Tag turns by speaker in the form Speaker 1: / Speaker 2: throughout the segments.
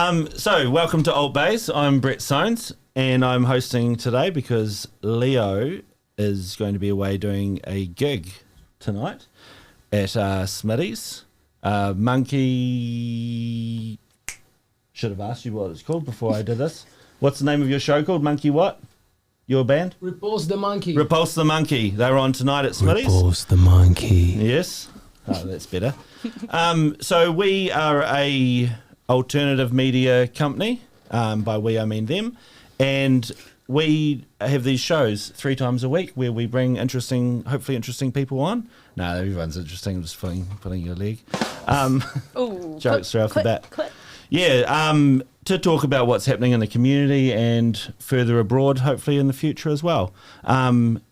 Speaker 1: So, welcome to ALTBAYS. I'm Brett Soanes, and I'm hosting today because Leo is going to be away doing a gig tonight at Smitty's. Monkey... Should have asked you what it's called before I did this. What's the name of your show called? Monkey what? Your band?
Speaker 2: Repulse the Monkey.
Speaker 1: Repulse the Monkey. They're on tonight at Smitty's.
Speaker 3: Repulse the Monkey.
Speaker 1: Yes. Oh, that's better. So we are a alternative media company. By we, I mean them. And we have these shows 3 times a week where we bring hopefully interesting people on. No, everyone's interesting. I'm just pulling your leg. Jokes straight off the bat. Yeah, to talk about what's happening in the community and further abroad, hopefully in the future as well.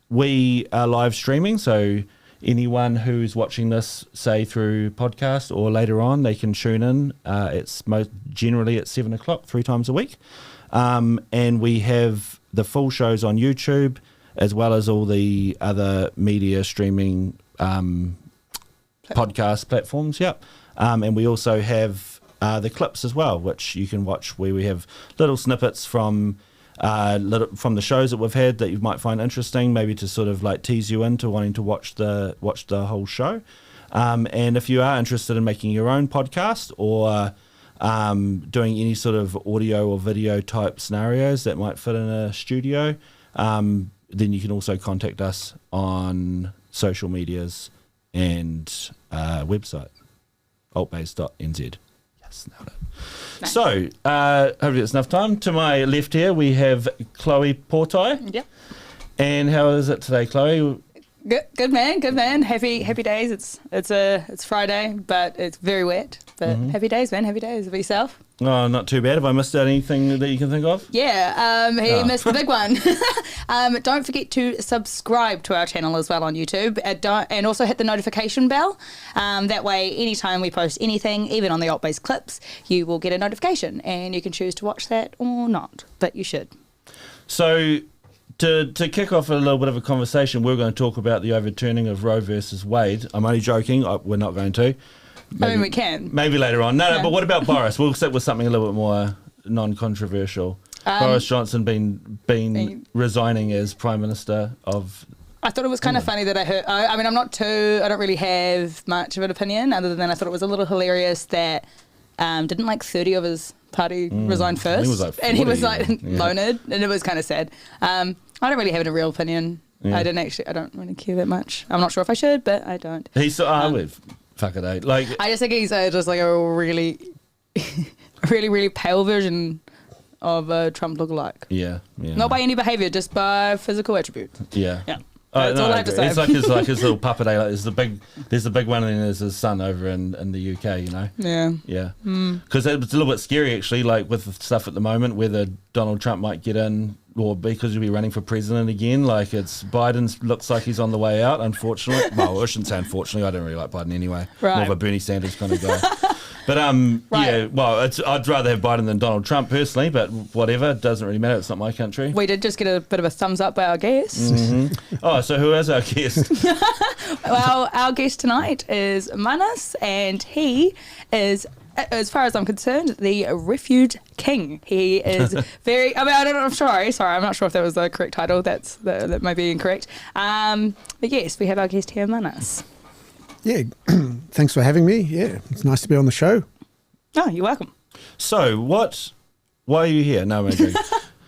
Speaker 1: We are live streaming, so anyone who's watching this, say through podcast or later on, they can tune in. It's generally at 7 o'clock, 3 times a week. And we have the full shows on YouTube, as well as all the other media streaming podcast platforms. Yep. And we also have the clips as well, which you can watch, where we have little snippets from the shows that we've had that you might find interesting, maybe to sort of like tease you into wanting to watch the whole show. And if you are interested in making your own podcast or doing any sort of audio or video type scenarios that might fit in a studio, then you can also contact us on social medias and website, altbays.nz. Nailed it. Nice. So, hopefully it's enough time. To my left here, we have Chloe Potae.
Speaker 4: Yep.
Speaker 1: And how is it today, Chloe?
Speaker 4: Good man. Happy days. It's Friday, but it's very wet. But happy days, man. Happy days. About yourself?
Speaker 1: Oh, not too bad. Have I missed out anything that you can think of?
Speaker 4: Yeah, he missed the big one. Don't forget to subscribe to our channel as well on YouTube, and also hit the notification bell. That way, anytime we post anything, even on the ALTBAYS clips, you will get a notification, and you can choose to watch that or not, but you should.
Speaker 1: So, to kick off a little bit of a conversation, we're going to talk about the overturning of Roe versus Wade. I'm only joking. We're not going to.
Speaker 4: Maybe we can.
Speaker 1: Maybe later on. No, but what about Boris? We'll stick with something a little bit more non-controversial. Boris Johnson been resigning as Prime Minister of...
Speaker 4: I thought it was kind of funny that I heard... I mean, I don't really have much of an opinion, other than I thought it was a little hilarious that didn't like 30 of his party resign first.
Speaker 1: He was like 40,
Speaker 4: and he was like loaned, and it was kind of sad. I don't really have a real opinion. Yeah. I don't really care that much. I'm not sure if I should, but I don't.
Speaker 1: Fuck it, eh? Like,
Speaker 4: I just think he's just like a really, really, really pale version of a Trump lookalike.
Speaker 1: Yeah.
Speaker 4: Not by any behaviour, just by physical attribute.
Speaker 1: Yeah.
Speaker 4: That's all I have to say.
Speaker 1: It's like his little puppet. There's the big one, and then there's his son over in the UK. You know.
Speaker 4: Yeah.
Speaker 1: Because it's a little bit scary actually, like with the stuff at the moment, whether Donald Trump might get in, or because he'll be running for president again. Like Biden looks like he's on the way out. Unfortunately, well, I shouldn't say unfortunately. I don't really like Biden anyway.
Speaker 4: Right.
Speaker 1: More of a Bernie Sanders kind of guy. But
Speaker 4: right.
Speaker 1: Yeah, well, I'd rather have Biden than Donald Trump personally, but whatever, it doesn't really matter. It's not my country.
Speaker 4: We did just get a bit of a thumbs up by our guest.
Speaker 1: Mm-hmm. Oh, so who is our guest?
Speaker 4: Well, our guest tonight is Manus, and he is, as far as I'm concerned, the Refuge King. He is very... I mean, I don't know. I'm sorry. I'm not sure if that was the correct title. That may be incorrect. But yes, we have our guest here, Manus.
Speaker 2: Yeah, thanks for having me. Yeah, it's nice to be on the show.
Speaker 4: Oh, you're welcome.
Speaker 1: So, why are you here? No, I'm joking.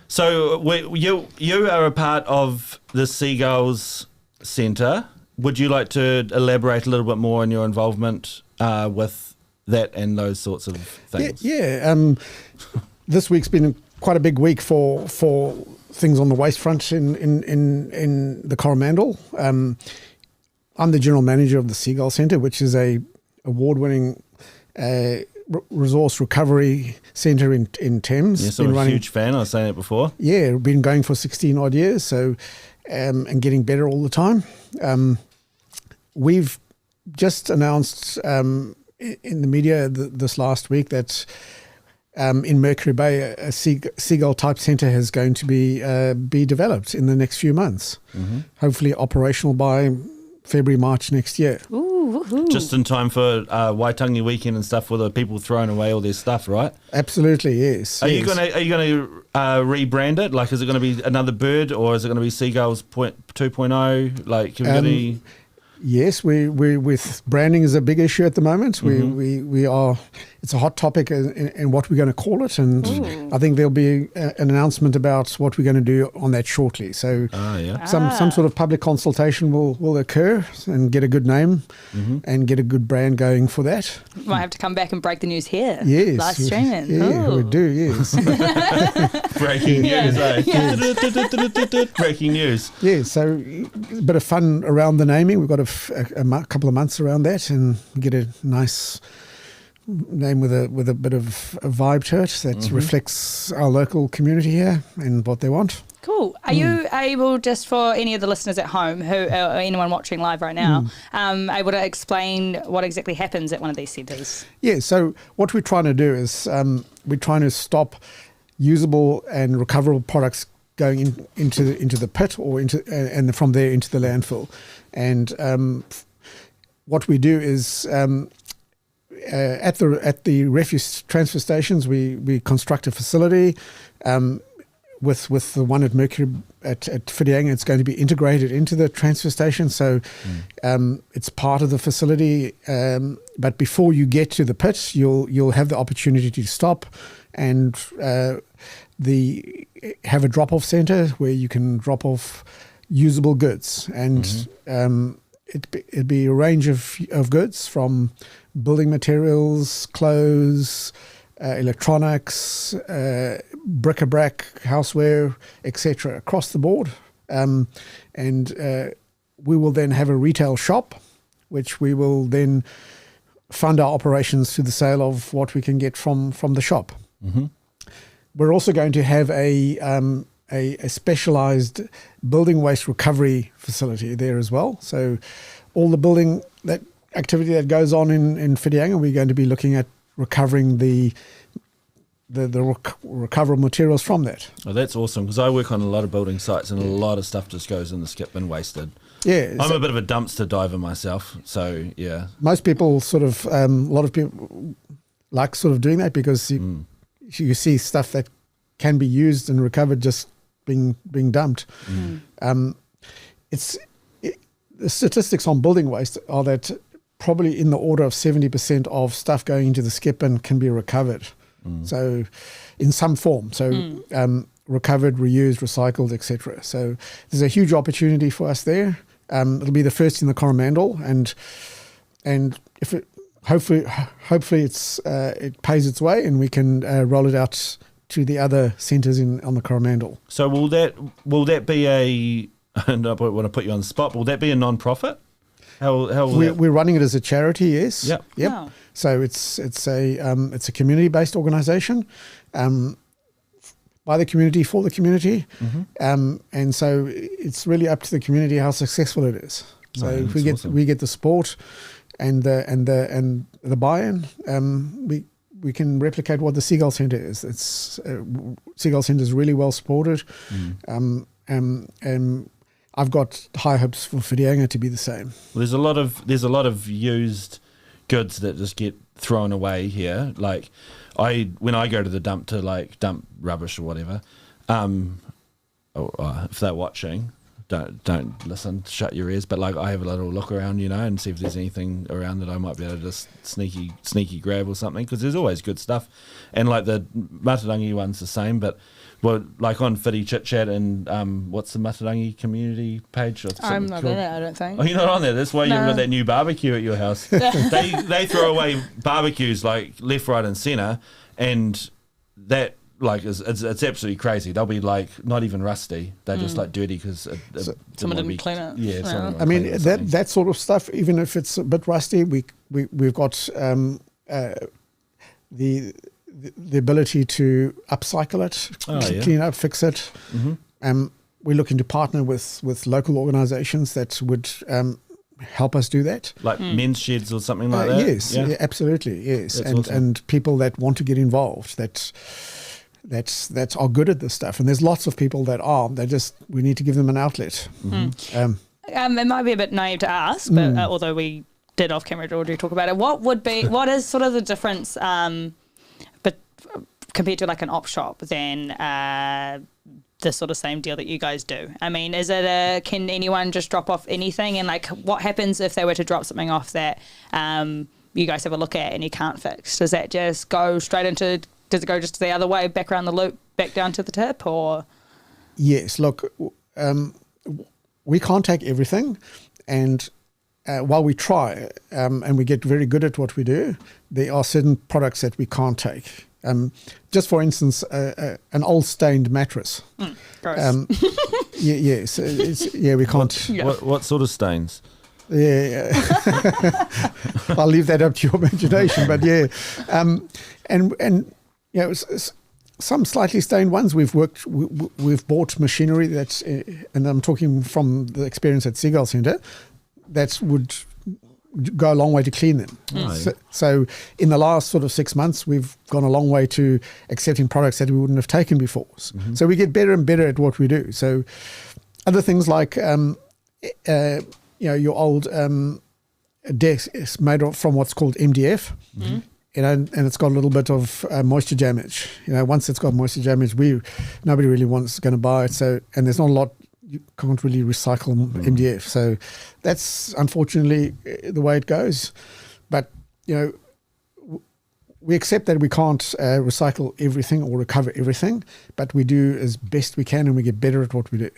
Speaker 1: So, you are a part of the Seagull Centre. Would you like to elaborate a little bit more on your involvement with that and those sorts of things?
Speaker 2: Yeah. This week's been quite a big week for things on the waste front in the Coromandel. I'm the general manager of the Seagull Centre, which is a award-winning resource recovery centre in Thames.
Speaker 1: Yes, I'm a huge fan. I was saying it before. Yeah,
Speaker 2: been going for 16 odd years, so and getting better all the time. We've just announced in the media this last week that in Mercury Bay, a Seagull type centre is going to be developed in the next few months. Mm-hmm. Hopefully operational by February, March next year.
Speaker 4: Ooh. Ooh, woohoo.
Speaker 1: Just in time for Waitangi weekend and stuff, with the people throwing away all their stuff, right?
Speaker 2: Absolutely, yes.
Speaker 1: Are you gonna rebrand it? Like, is it going to be another bird, or is it going to be Seagulls 2.0? Like, have you got any?
Speaker 2: Yes, we with branding is a big issue at the moment.
Speaker 1: Mm-hmm.
Speaker 2: We are. It's a hot topic in what we're going to call it, and I think there'll be an announcement about what we're going to do on that shortly. So some sort of public consultation will occur and get a good name and get a good brand going for that.
Speaker 4: Might have to come back and break the news here.
Speaker 2: Yes,
Speaker 4: Live streaming.
Speaker 2: Yeah, we do. Yes.
Speaker 1: Breaking news, eh? Breaking news.
Speaker 2: Yeah, so a bit of fun around the naming. We've got a couple of months around that and get a nice name with a bit of a vibe to it that reflects our local community here and what they want.
Speaker 4: Cool. Are you able, just for any of the listeners at home who or anyone watching live right now, able to explain what exactly happens at one of these centres?
Speaker 2: Yeah, so what we're trying to do is we're trying to stop usable and recoverable products going into the pit or and from there into the landfill. And what we do is at the refuse transfer stations, we construct a facility with the one at Mercury at Whitianga. It's going to be integrated into the transfer station, so it's part of the facility. But before you get to the pit, you'll have the opportunity to stop and have a drop-off centre where you can drop off usable goods, and it'd be a range of goods from building materials, clothes, electronics, bric-a-brac, houseware, etc., across the board. And we will then have a retail shop, which we will then fund our operations through the sale of what we can get from the shop. We're also going to have a specialised building waste recovery facility there as well. So all the building activity that goes on in Whitianga, we're going to be looking at recovering the recoverable materials from that.
Speaker 1: Oh, that's awesome, because I work on a lot of building sites and a lot of stuff just goes in the skip bin wasted.
Speaker 2: Yeah,
Speaker 1: I'm a bit of a dumpster diver myself, so yeah.
Speaker 2: Most people sort of, a lot of people like sort of doing that because you see stuff that can be used and recovered just being dumped. The statistics on building waste are that probably in the order of 70% of stuff going into the skip bin can be recovered. So in some form. So recovered, reused, recycled, etc. So there's a huge opportunity for us there. It'll be the first in the Coromandel, and if it hopefully it pays its way and we can roll it out to the other centres on the Coromandel.
Speaker 1: So will that be a? And I want to put you on the spot. Will that be a non-profit?
Speaker 2: We're running it as a charity. Yes.
Speaker 1: Yep.
Speaker 4: Wow.
Speaker 2: So it's a community-based organisation, by the community for the community, and so it's really up to the community how successful it is. So if we get the support and the buy-in, we can replicate what the Seagull Centre is. It's Seagull Centre is really well supported, and I've got high hopes for Whitianga to be the same.
Speaker 1: Well, there's a lot of used goods that just get thrown away here. Like when I go to the dump to like dump rubbish or whatever, if they're watching, don't listen, shut your ears. But like I have a little look around, and see if there's anything around that I might be able to just sneaky grab or something, because there's always good stuff. And like the Matarangi one's the same, but well, like on Whiti Chit Chat and what's the Matarangi community page?
Speaker 4: I'm not in it, I don't think.
Speaker 1: Oh, you're not on there. That's why you've got that new barbecue at your house. they throw away barbecues like left, right, and centre, and that like it's absolutely crazy. They'll be like not even rusty. They're just like dirty because
Speaker 4: someone didn't clean it.
Speaker 1: Yeah.
Speaker 2: I mean that sort of stuff. Even if it's a bit rusty, we've got the ability to upcycle it, clean it up, fix it. We're looking to partner with local organisations that would help us do that.
Speaker 1: Like men's sheds or something like that?
Speaker 2: Yes, yeah, absolutely, yes. And people that want to get involved, that are good at this stuff. And there's lots of people that are. We need to give them an outlet.
Speaker 4: It might be a bit naive to ask, but although we did off camera, Georgie, talk about it. What is sort of the difference, but compared to like an op shop than the sort of same deal that you guys do? I mean, is it can anyone just drop off anything, and like what happens if they were to drop something off that you guys have a look at and you can't fix? Does that just go straight into? Does it go just the other way, back around the loop, back down to the tip, or?
Speaker 2: Yes, look, we can't take everything, and while we try and we get very good at what we do, there are certain products that we can't take. Just for instance, an old stained mattress.
Speaker 4: Gross.
Speaker 2: Yes, we can't.
Speaker 1: What sort of stains?
Speaker 2: Yeah. I'll leave that up to your imagination, but yeah, and some slightly stained ones. We've bought machinery that's, and I'm talking from the experience at Seagull Centre, that would go a long way to clean them. So in the last sort of 6 months, we've gone a long way to accepting products that we wouldn't have taken before. So we get better and better at what we do. So other things like, your old desk is made from what's called MDF. And it's got a little bit of moisture damage. Once it's got moisture damage, nobody really going to buy it. So, and there's not a lot, you can't really recycle MDF. So that's unfortunately the way it goes. But, we accept that we can't recycle everything or recover everything, but we do as best we can, and we get better at what we do.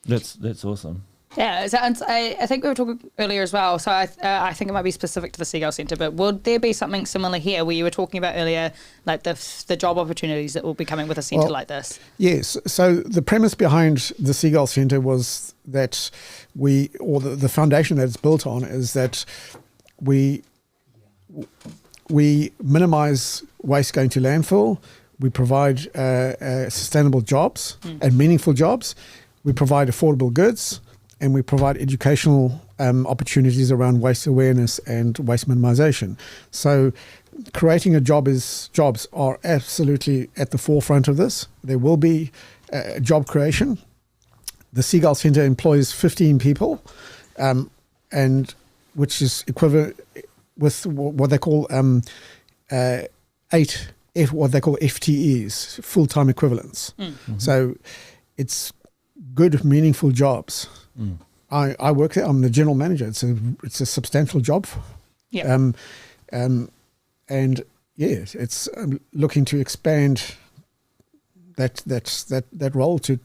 Speaker 1: That's awesome.
Speaker 4: Yeah, so I think we were talking earlier as well, so I think it might be specific to the Seagull Centre, but would there be something similar here where you were talking about earlier, like the job opportunities that will be coming with a centre like this? Yes,
Speaker 2: so the premise behind the Seagull Centre was that the foundation that it's built on is that we minimise waste going to landfill, we provide sustainable jobs and meaningful jobs, we provide affordable goods, and we provide educational opportunities around waste awareness and waste minimisation. So creating jobs are absolutely at the forefront of this. There will be job creation. The Seagull Centre employs 15 people, and which is equivalent with what they call what they call FTEs, full-time equivalents. So it's good, meaningful jobs. I work there. I'm the general manager. It's a substantial job.
Speaker 4: Yeah.
Speaker 2: And yes, it's looking to expand that role to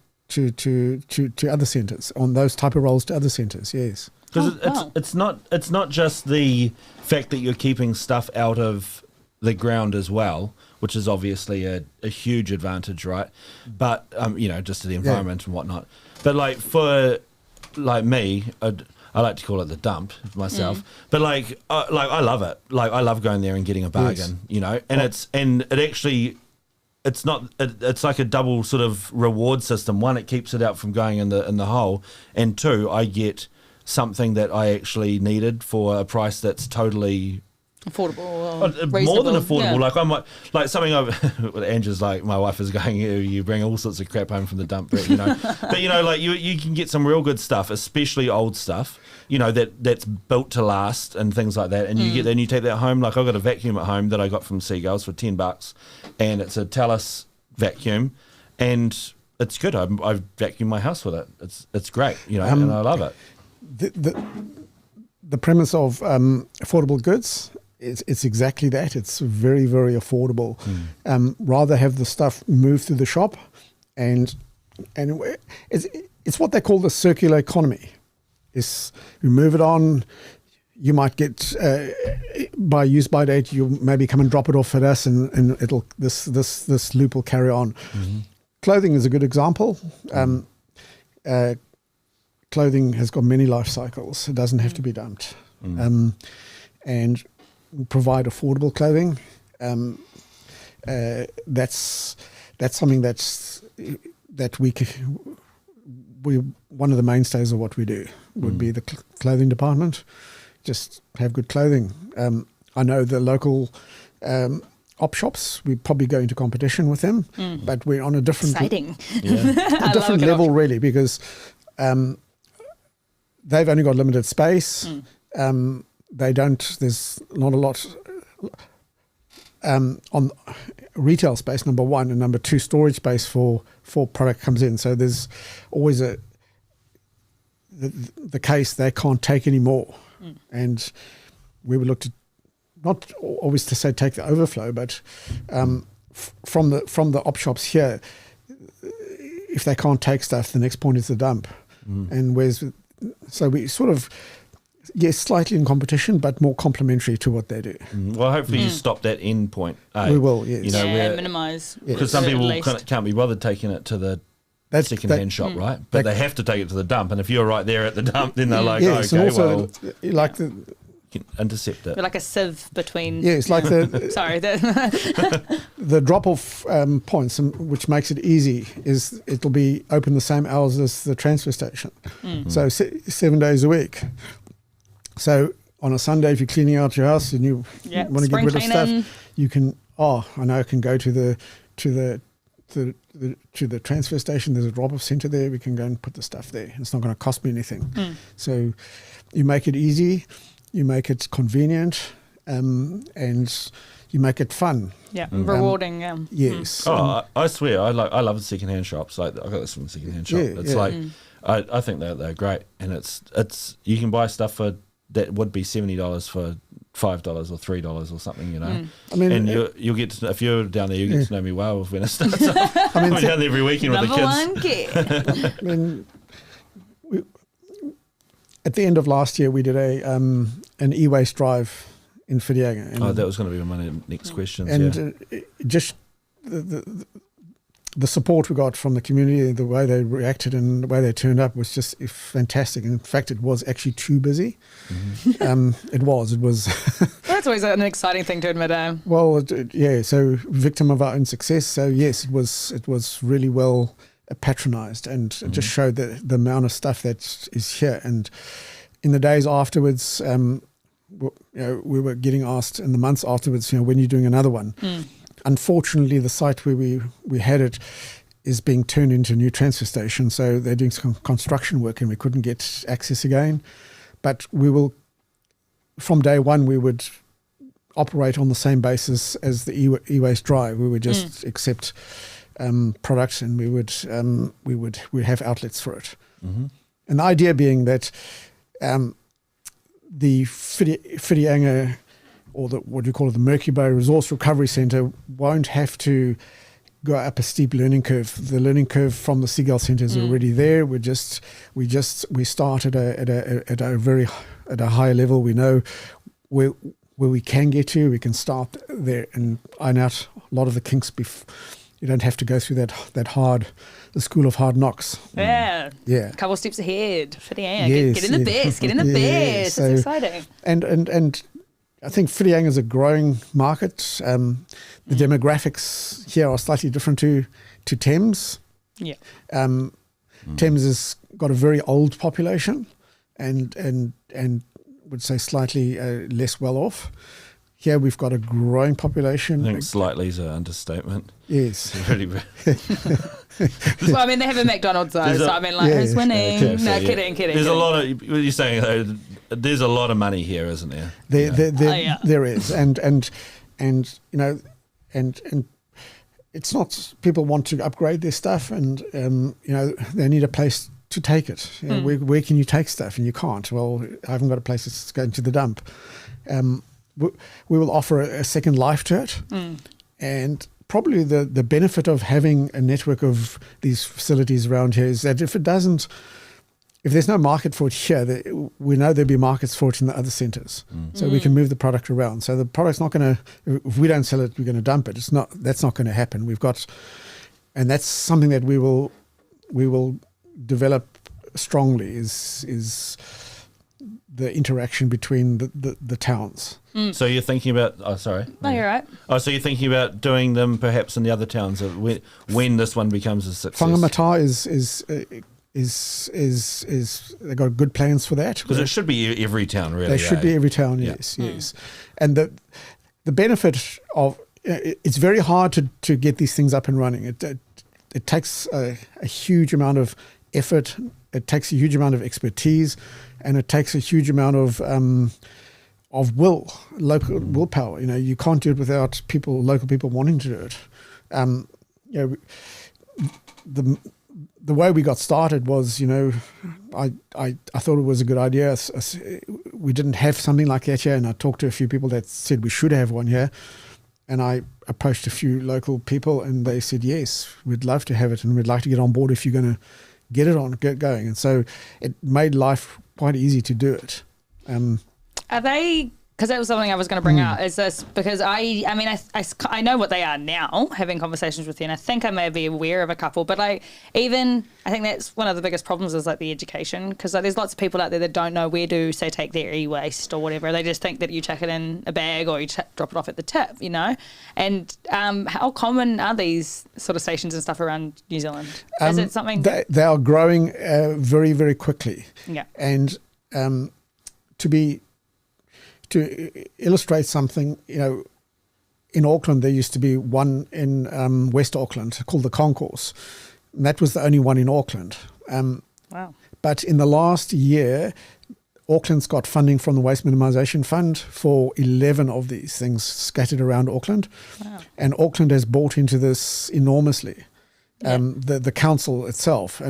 Speaker 2: other centres, on those type of roles to other centres. Yes.
Speaker 1: Because it's not just the fact that you're keeping stuff out of the ground as well, which is obviously a huge advantage, right? But just to the environment and whatnot. But like for me, I like to call it the dump myself. But I love it. Like I love going there and getting a bargain, and it's like a double sort of reward system. One, it keeps it out from going in the hole, and two, I get something that I actually needed for a price that's totally
Speaker 4: affordable,
Speaker 1: more than affordable.
Speaker 4: Yeah.
Speaker 1: Like I'm like something Andrew's like, my wife is going, you bring all sorts of crap home from the dump, but like you can get some real good stuff, especially old stuff, that's built to last and things like that, and you take that home. Like I've got a vacuum at home that I got from Seagulls for $10, and it's a Talus vacuum, and it's good. I vacuum my house with it. It's great, and I love it.
Speaker 2: The premise of affordable goods, it's exactly that. It's very, very affordable. Rather have the stuff move through the shop, and it's what they call the circular economy. Is you move it on, you might get by use by date, you maybe come and drop it off at us, and it'll this loop will carry on. Clothing is a good example. Clothing has got many life cycles. It doesn't have to be dumped. And provide affordable clothing. That's something that we one of the mainstays of what we do would be the clothing department. Just have good clothing. I know the local op shops, we probably go into competition with them, but we're on a different level really, because they've only got limited space. there's not a lot on retail space, number one, and number two, storage space for product comes in. So there's always the case they can't take any more. And we would look to, not always to say take the overflow, but from the op shops here, if they can't take stuff, the next point is the dump. And so we sort of, yes, slightly in competition, but more complementary to what they do.
Speaker 1: Well, hopefully you stop that end point.
Speaker 2: We will, yes.
Speaker 1: You know,
Speaker 4: minimise.
Speaker 1: Because some people can't be bothered taking it to the second-hand shop, right? But they have to take it to the dump, and if you're right there at the dump, then they're like,
Speaker 2: yes,
Speaker 1: okay,
Speaker 2: and also,
Speaker 1: well,
Speaker 2: like
Speaker 1: you can intercept it.
Speaker 4: Like a sieve between.
Speaker 2: Yeah, it's like the
Speaker 4: sorry,
Speaker 2: the drop-off points, which makes it easy, is it'll be open the same hours as the transfer station. So 7 days a week. So on a Sunday, if you're cleaning out your house and you want to get rid of stuff, you can. I know I can go to the transfer station. There's a drop-off centre there. We can go and put the stuff there. It's not going to cost me anything. So you make it easy, you make it convenient, and you make it fun.
Speaker 4: Yeah, rewarding.
Speaker 2: Yes.
Speaker 1: I swear, I love the second-hand shops. Like I got this from a second-hand shop. It's like I think they're great, and it's you can buy stuff for that would be $70 for $5 or $3 or something, you know.
Speaker 2: I mean,
Speaker 1: and you'll get to, if you're down there, you get to know me well when it starts. I'm down there every weekend with the kids.
Speaker 2: I mean, at the end of last year, we did an e-waste drive in Whitianga.
Speaker 1: That was going to be my next question.
Speaker 2: And just the support we got from the community, the way they reacted and the way they turned up was just fantastic. And in fact, it was actually too busy. It was.
Speaker 4: That's always an exciting thing to admit.
Speaker 2: Well, yeah. So victim of our own success. So yes, it was really well patronised, and it just showed the amount of stuff that is here. And in the days afterwards, we were getting asked in the months afterwards, when you're doing another one. Unfortunately, the site where we had it is being turned into a new transfer station, so they're doing some construction work and we couldn't get access again. But we will, from day one, we would operate on the same basis as the e-waste drive. We would just accept products, and we'd have outlets for it. And the idea being that the Whitianga, or what you call it, the Mercury Bay Resource Recovery Centre, won't have to go up a steep learning curve. The learning curve from the Seagull Centre is already there. We start at a high level. We know where we can get to. We can start there and iron out a lot of the kinks. You don't have to go through the school of hard knocks.
Speaker 4: Yeah.
Speaker 2: A
Speaker 4: couple of steps ahead. Whitianga, get in the best. Get in the best.
Speaker 2: So,
Speaker 4: it's exciting.
Speaker 2: And I think Whitianga is a growing market. The demographics here are slightly different to Thames.
Speaker 4: Yeah.
Speaker 2: Thames has got a very old population, and would say slightly less well off. Here we've got a growing population.
Speaker 1: I think slightly is an understatement.
Speaker 2: Yes.
Speaker 1: It's really
Speaker 4: Well, I mean, they have a McDonald's though, so I mean, who's winning? Kidding.
Speaker 1: There's a lot of, what you're saying though, there's a lot of money here, isn't there?
Speaker 2: There is, and it's not, people want to upgrade their stuff, and they need a place to take it. Where can you take stuff? And you can't. Well, I haven't got a place that's going to the dump. We will offer a second life to it, and probably the benefit of having a network of these facilities around here is that if there's no market for it here, we know there'll be markets for it in the other centres. So we can move the product around. So the product's not going to, if we don't sell it, we're going to dump it. That's not going to happen. And that's something that we will develop strongly is the interaction between the towns.
Speaker 1: So you're thinking about,
Speaker 4: No, you're right.
Speaker 1: So you're thinking about doing them perhaps in the other towns when this one becomes a success.
Speaker 2: Whangamata is they've got good plans for that.
Speaker 1: Because it should be every town, really.
Speaker 2: They should be every town, yes. And the benefit of, it's very hard to get these things up and running. It takes a huge amount of effort. It takes a huge amount of expertise, and it takes a huge amount of local willpower. You can't do it without local people wanting to do it. The way we got started was, I thought it was a good idea. We didn't have something like that here, and I talked to a few people that said we should have one here. And I approached a few local people, and they said, yes, we'd love to have it, and we'd like to get on board if you're going to get going. And so it made life quite easy to do it.
Speaker 4: Are they? Because that was something I was going to bring out. Is this because I know what they are now, having conversations with you, and I think I may be aware of a couple. But I think that's one of the biggest problems is like the education, because there's lots of people out there that don't know where to say take their e-waste or whatever. They just think that you chuck it in a bag or you drop it off at the tip, And how common are these sort of stations and stuff around New Zealand? Is it something
Speaker 2: they are growing very, very quickly?
Speaker 4: Yeah,
Speaker 2: and to illustrate something, in Auckland there used to be one in West Auckland called the Concourse. And that was the only one in Auckland.
Speaker 4: Wow.
Speaker 2: But in the last year, Auckland's got funding from the Waste Minimisation Fund for 11 of these things scattered around Auckland.
Speaker 4: Wow.
Speaker 2: And Auckland has bought into this enormously.
Speaker 4: Yeah.
Speaker 2: The council itself,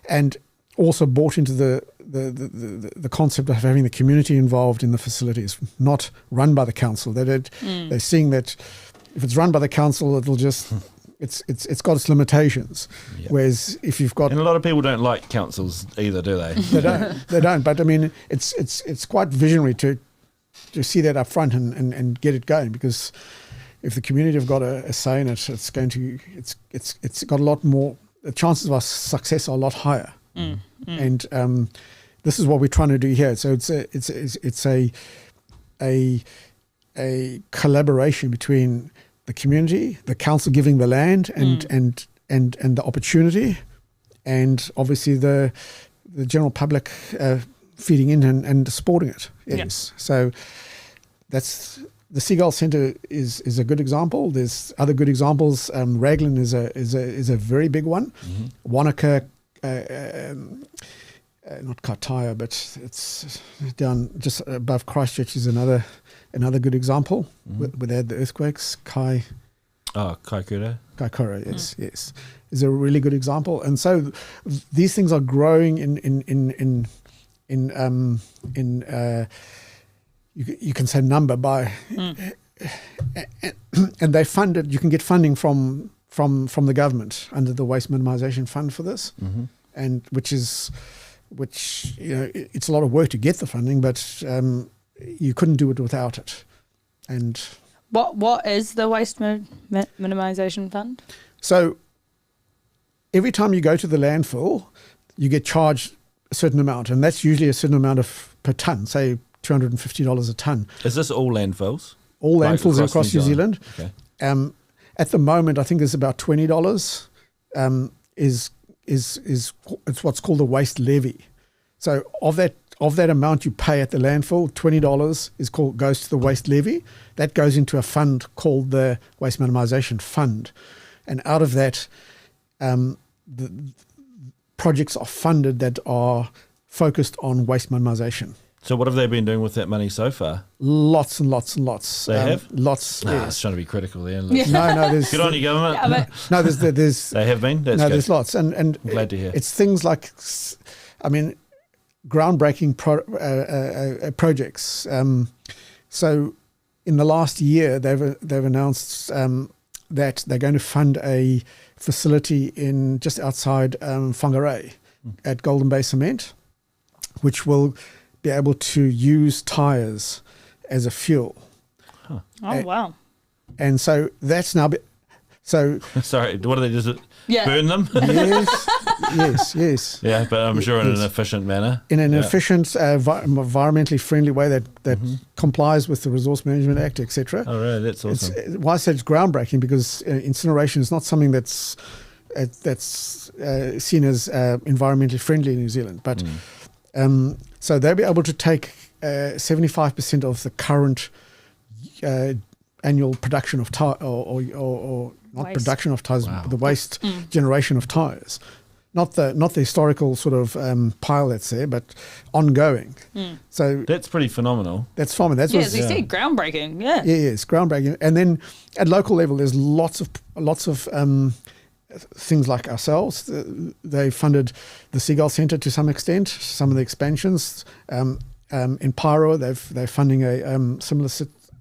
Speaker 2: and also bought into the concept of having the community involved in the facilities, not run by the council. They're seeing that if it's run by the council, it'll just it's got its limitations.
Speaker 1: Yep.
Speaker 2: Whereas if you've got,
Speaker 1: and a lot of people don't like councils either, do they?
Speaker 2: They don't. But I mean, it's quite visionary to see that up front and get it going, because if the community have got a say in it, it's got a lot more. The chances of our success are a lot higher. And this is what we're trying to do here. So it's a collaboration between the community, the council giving the land and the opportunity, and obviously the general public feeding in and supporting it. Yes. Yeah. So that's the Seagull Centre is a good example. There's other good examples. Raglan is a very big one. Mm-hmm. Wanaka. Not Kataia, but it's down just above Christchurch is another good example. Where they had the earthquakes.
Speaker 1: Kaikoura.
Speaker 2: Kaikoura, yes, is a really good example. And so these things are growing in you can say number by, and they funded. You can get funding from the government under the Waste Minimisation Fund for this, and which it's a lot of work to get the funding, but you couldn't do it without it. And
Speaker 4: what is the Waste Minimisation Fund?
Speaker 2: So every time you go to the landfill, you get charged a certain amount, and that's usually a certain amount per tonne, say $250 a tonne.
Speaker 1: Is this all landfills?
Speaker 2: All landfills across New Zealand.
Speaker 1: Okay.
Speaker 2: At the moment, I think there's about $20 is it's what's called a waste levy. So of that amount you pay at the landfill, $20 goes to the waste levy. That goes into a fund called the Waste Minimisation Fund, and out of that, the projects are funded that are focused on waste minimisation.
Speaker 1: So what have they been doing with that money so far?
Speaker 2: Lots and lots and lots.
Speaker 1: They have?
Speaker 2: Lots.
Speaker 1: Nah,
Speaker 2: Yes.
Speaker 1: it's trying to be critical there.
Speaker 2: No, there's
Speaker 1: Good on you, government.
Speaker 4: Yeah,
Speaker 2: no, there's
Speaker 1: They have been? That's
Speaker 2: no,
Speaker 1: good.
Speaker 2: there's lots, and
Speaker 1: I'm glad to hear.
Speaker 2: It's things like, groundbreaking projects. So in the last year, they've announced that they're going to fund a facility in just outside Whangarei at Golden Bay Cement, which will be able to use tyres as a fuel.
Speaker 1: Huh.
Speaker 4: Oh, wow.
Speaker 2: And so that's now... So
Speaker 1: Sorry, what do they just
Speaker 4: Yeah.
Speaker 1: burn them?
Speaker 2: yes.
Speaker 1: Yeah, but I'm sure in an
Speaker 2: Yes.
Speaker 1: efficient manner.
Speaker 2: In an efficient, environmentally friendly way that complies with the Resource Management Act, etc.
Speaker 1: Oh, really? That's awesome.
Speaker 2: Why I say it's groundbreaking, because incineration is not something that's seen as environmentally friendly in New Zealand. But so they'll be able to take 75% of the current annual production of tire, or not
Speaker 4: Waste.
Speaker 2: production of tires,
Speaker 1: Wow.
Speaker 2: the waste generation of tires. not the historical sort of pile that's there, but ongoing. So
Speaker 1: That's pretty phenomenal.
Speaker 2: that's farming. That's
Speaker 4: Yeah,
Speaker 2: what
Speaker 4: as you see, groundbreaking. Yeah.
Speaker 2: it's groundbreaking. And then at local level, there's lots of things like ourselves. They funded the Seagull Centre to some extent, some of the expansions. In Pyro, they're funding a similar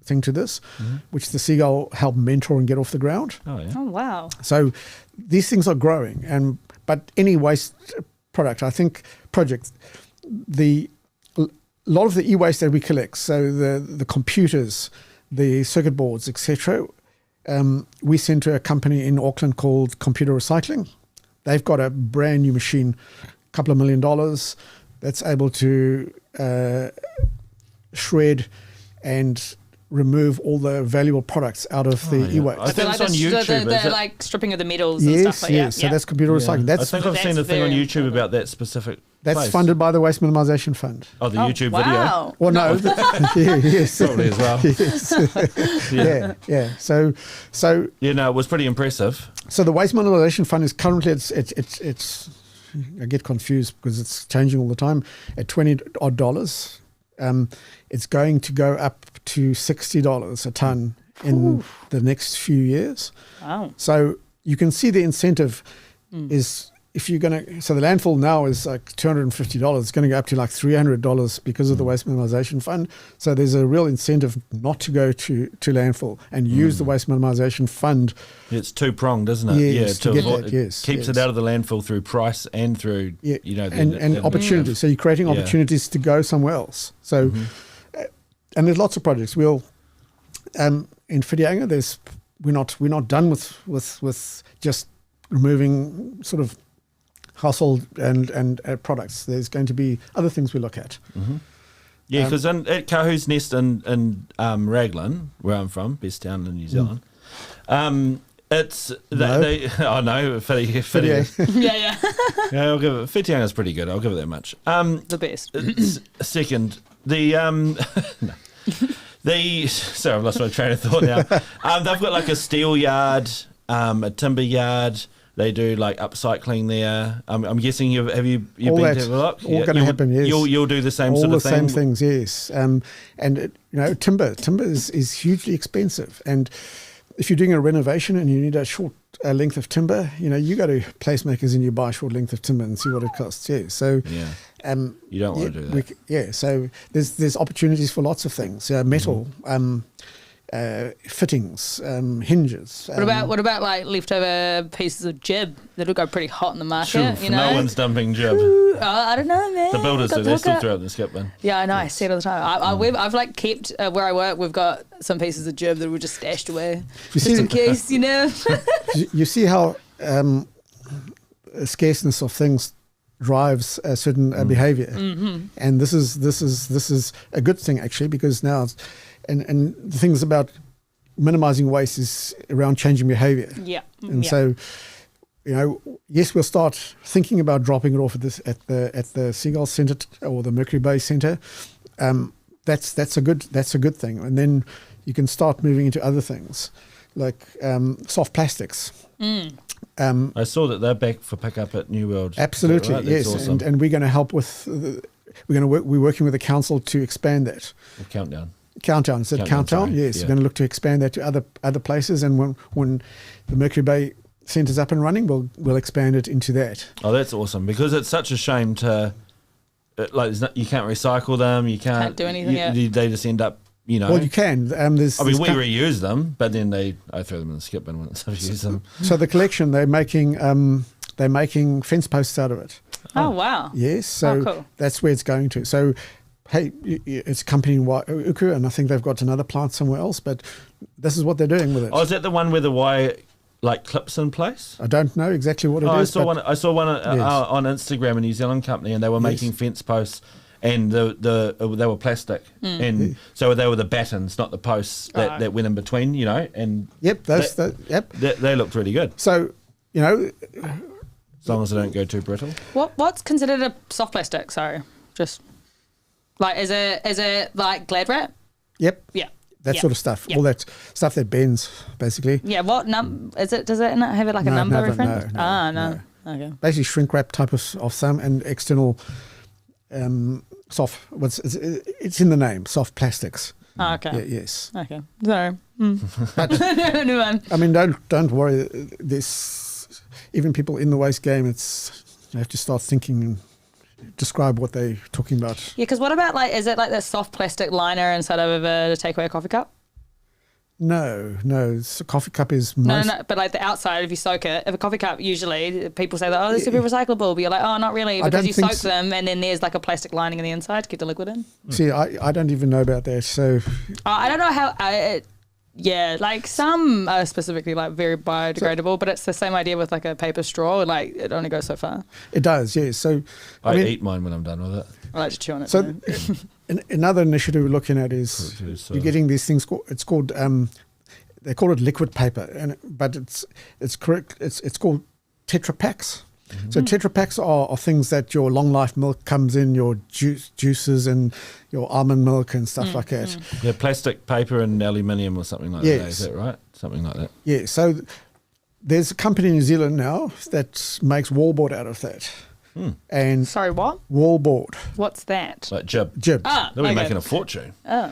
Speaker 2: thing to this, which the Seagull helped mentor and get off the ground.
Speaker 1: Oh, yeah.
Speaker 4: Oh, wow.
Speaker 2: So these things are growing, but any waste product, I think, project, a lot of the e-waste that we collect, so the computers, the circuit boards, etc., we send to a company in Auckland called Computer Recycling. They've got a brand new machine, a couple of $1 million, that's able to shred and remove all the valuable products out of the e-waste.
Speaker 1: I think it's on YouTube.
Speaker 4: The like stripping of the metals and stuff like that.
Speaker 2: Yes. So that's computer recycling.
Speaker 1: I think I've seen a thing on
Speaker 4: very
Speaker 1: YouTube about that specific
Speaker 2: That's
Speaker 1: place.
Speaker 2: funded by the Waste Minimisation Fund.
Speaker 1: Oh, the YouTube video.
Speaker 4: Wow.
Speaker 2: Well, no. Yes.
Speaker 1: Probably as well.
Speaker 2: Yes. Yeah. So
Speaker 1: Yeah, no, it was pretty impressive.
Speaker 2: So the Waste Minimisation Fund is currently it's I get confused because it's changing all the time at $20 odd. It's going to go up to $60 a ton in the next few years.
Speaker 4: Wow.
Speaker 2: So you can see the incentive is if you're going to, so the landfill now is like $250. It's going to go up to like $300 because of the Waste Minimisation Fund. So there's a real incentive not to go to landfill and use the Waste Minimisation Fund.
Speaker 1: It's two-pronged, isn't it?
Speaker 2: Yes, to get
Speaker 1: avoid,
Speaker 2: that, yes,
Speaker 1: keeps
Speaker 2: yes.
Speaker 1: it out of the landfill through price and through,
Speaker 2: and opportunities. So you're creating opportunities to go somewhere else. So, and there's lots of projects. We'll in Whitianga, we're not done with just removing sort of household and products. There's going to be other things we look at.
Speaker 1: Yeah, because at Kahu's Nest in Raglan, where I'm from, best town in New Zealand, it's they oh no, Whitianga.
Speaker 4: Yeah.
Speaker 1: Yeah, I'll give it. Whitianga's pretty good. I'll give it that much.
Speaker 4: The best.
Speaker 1: Second, the sorry, I've lost my train of thought now. They've got like a steel yard, a timber yard. They do like upcycling there. I'm guessing you've been to have a look?
Speaker 2: All going to happen, yes.
Speaker 1: You'll do the same sort of thing?
Speaker 2: All the same things, yes. And timber is hugely expensive. And if you're doing a renovation and you need a short length of timber, you go to placemakers and you buy a short length of timber and see what it costs. Yeah. So
Speaker 1: you don't want to do that.
Speaker 2: So there's opportunities for lots of things. Metal. Fittings, hinges.
Speaker 4: What about like leftover pieces of jib that'll go pretty hot in the market?
Speaker 1: Sure, no one's dumping jib.
Speaker 4: I don't know, man.
Speaker 1: The builders do. They still throw it in the skip bin.
Speaker 4: Yeah, I know. I see it all the time. I've like kept where I work. We've got some pieces of jib that were just stashed away, in case,
Speaker 2: You see how scarceness of things drives a certain behaviour, and this is a good thing actually, because now. And the things about minimising waste is around changing behaviour. Yeah. And so, yes, we'll start thinking about dropping it off at the Seagull Centre or the Mercury Bay Centre. That's a good thing. And then you can start moving into other things like soft plastics.
Speaker 1: I saw that they're back for pickup at New World.
Speaker 2: Absolutely,
Speaker 1: right?
Speaker 2: yes.
Speaker 1: Awesome.
Speaker 2: And we're going to help with. We're working with the council to expand that.
Speaker 1: Countdown.
Speaker 2: Countdown.
Speaker 1: Sorry.
Speaker 2: Yes,
Speaker 1: Yeah.
Speaker 2: we're going to look to expand that to other places, and when the Mercury Bay Centre's up and running, we'll expand it into that.
Speaker 1: Oh, that's awesome, because it's such a shame to you can't recycle them. You can't
Speaker 4: do anything.
Speaker 1: They just end up.
Speaker 2: Well, you can.
Speaker 1: We reuse them, but then I throw them in the skip bin when it's time to use them.
Speaker 2: So the collection, they're making fence posts out of it.
Speaker 4: Oh wow!
Speaker 2: Yes, so
Speaker 4: cool. That's
Speaker 2: where it's going to. So. Hey, it's a company in Uku, and I think they've got another plant somewhere else, but this is what they're doing with it.
Speaker 1: Oh, is that the one where the wire clips in place?
Speaker 2: I don't know exactly what it is.
Speaker 1: I saw one on Instagram, a New Zealand company, and they were making fence posts, and they were plastic, and so they were the battens, not the posts that went in between, and they looked really good.
Speaker 2: So,
Speaker 1: as long as they don't go too brittle.
Speaker 4: What's considered a soft plastic? Sorry, just. Like, is it like Glad wrap?
Speaker 2: Yep.
Speaker 4: Yeah.
Speaker 2: That sort of stuff. All that stuff that bends, basically.
Speaker 4: Yeah. What is it? Does it have it like a number reference?
Speaker 2: No.
Speaker 4: Okay.
Speaker 2: basically shrink wrap type of some, and external soft. It's in the name, soft plastics.
Speaker 4: Oh, okay.
Speaker 2: Yes.
Speaker 4: Okay. Sorry.
Speaker 2: But,
Speaker 4: Never mind.
Speaker 2: I mean, don't worry. This, even people in the waste game, you have to start thinking and describe what they're talking about.
Speaker 4: Yeah, because what about is it like the soft plastic liner inside of a takeaway coffee cup?
Speaker 2: No. A coffee cup is
Speaker 4: No, but like the outside, if you soak it, if a coffee cup, usually people say that, this will be recyclable, but you're like, oh, not really, because you soak them and then there's like a plastic lining in the inside to keep the liquid in.
Speaker 2: See, I don't even know about that. So
Speaker 4: I don't know how. Yeah, like some are specifically like very biodegradable, but it's the same idea with like a paper straw. Like it only goes so far.
Speaker 2: it does, yes. So
Speaker 1: I eat mine when I'm done with it.
Speaker 4: I like to chew on it.
Speaker 2: So another initiative we're looking at is you're getting these things. It's called they call it liquid paper, but it's correct. It's called Tetra Paks. So Tetra Paks are things that your long life milk comes in, your juices and your almond milk and stuff like that.
Speaker 1: Yeah, plastic, paper, and aluminium or something like that. Is that right? Something like that.
Speaker 2: Yeah. So there's a company in New Zealand now that makes wallboard out of that. And
Speaker 4: sorry, what?
Speaker 2: Wallboard.
Speaker 4: What's that?
Speaker 1: Like jib.
Speaker 4: Ah,
Speaker 1: They'll be making a fortune.
Speaker 4: Oh.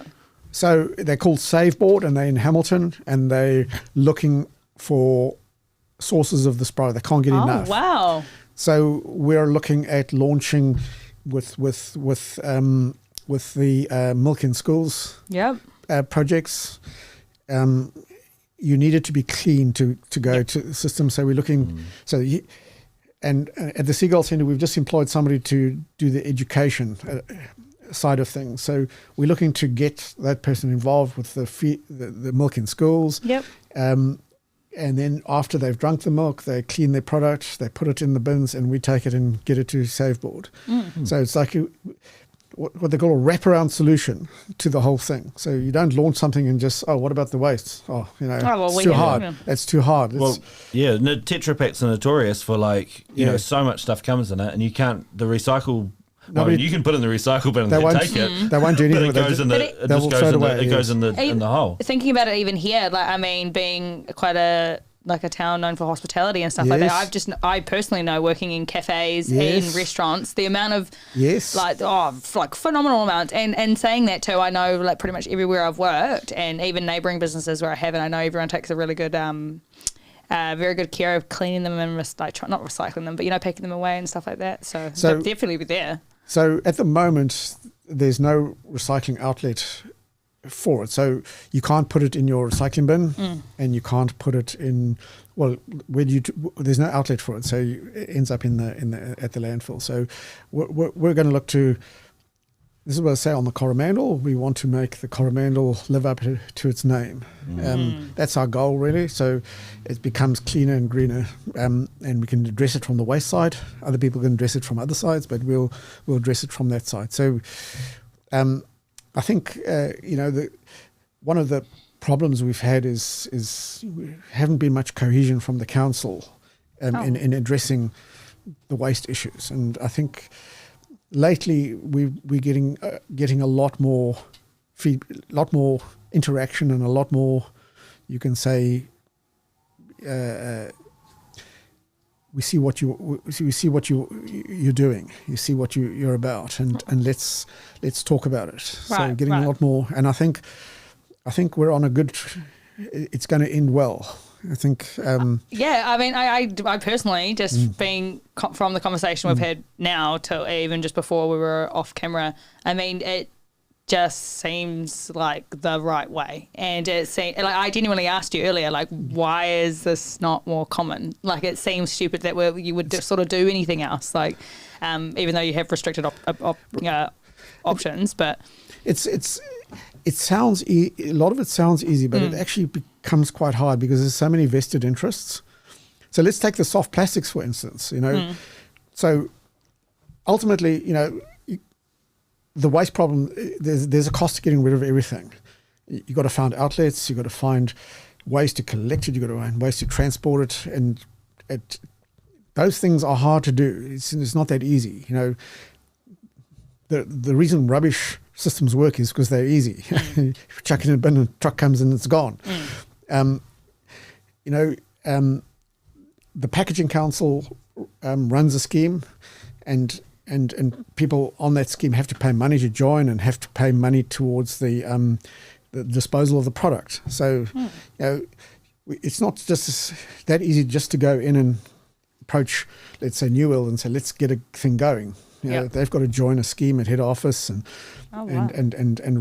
Speaker 2: So they're called Saveboard, and they're in Hamilton, and they're looking for sources of this product. They can't get enough.
Speaker 4: Oh, wow.
Speaker 2: So we're looking at launching with the Milk in Schools projects. You need it to be clean to go to the system. So we're looking. And at the Seagull Centre, we've just employed somebody to do the education side of things. So we're looking to get that person involved with the Milk in Schools.
Speaker 4: Yep.
Speaker 2: And then after they've drunk the milk, they clean their product, they put it in the bins, and we take it and get it to Saveboard. So it's like what they call a wraparound solution to the whole thing. So you don't launch something and just, what about the waste? It's too hard. That's too hard.
Speaker 1: Tetra Paks are notorious for so much stuff comes in it, and you can't, the recycle... you can put it in the recycle bin and they take it.
Speaker 2: They won't do anything
Speaker 1: with it. It goes in the hole.
Speaker 4: Thinking about it even here, being quite a town known for hospitality and stuff like that. I personally know, working in cafes, in restaurants, the amount of phenomenal amount. And saying that too, I know pretty much everywhere I've worked, and even neighbouring businesses where I haven't, I know everyone takes a really good very good care of cleaning them and not recycling them, but packing them away and stuff like that. So they'll definitely be there.
Speaker 2: So at the moment, there's no recycling outlet for it. So you can't put it in your recycling bin, and you can't put it in. Well, there's no outlet for it, so it ends up at the landfill. So we're going to look to. This is what I say on the Coromandel. We want to make the Coromandel live up to its name. That's our goal, really. So it becomes cleaner and greener, and we can address it from the waste side. Other people can address it from other sides, but we'll address it from that side. So I think one of the problems we've had is we haven't been much cohesion from the council in addressing the waste issues, and I think. Lately, we're getting a lot more interaction, and a lot more, you can say, we see what you're doing. You see what you're about, and let's talk about it. So getting a lot more, and I think we're on a good. It's going to end well. I think.
Speaker 4: I personally, being from the conversation we've had now to even just before we were off camera, it just seems like the right way. And it seems, I genuinely asked you earlier, why is this not more common? it seems stupid that you would sort of do anything else, even though you have restricted options, but it sounds a lot of it sounds easy, but it actually becomes quite hard because there's so many vested interests. So let's take the soft plastics, for instance, So ultimately, the waste problem, there's a cost to getting rid of everything. You've got to find outlets, you've got to find ways to collect it, you've got to find ways to transport it, and those things are hard to do. It's not that easy. The reason rubbish systems work is because they're easy. You chuck it in a bin, and a truck comes in, it's gone. The Packaging Council
Speaker 2: runs a scheme, and people on that scheme have to pay money to join and have to pay money towards the disposal of the product. So, it's not just that easy just to go in and approach, let's say, New World and say, let's get a thing going. They've got to join a scheme at head office and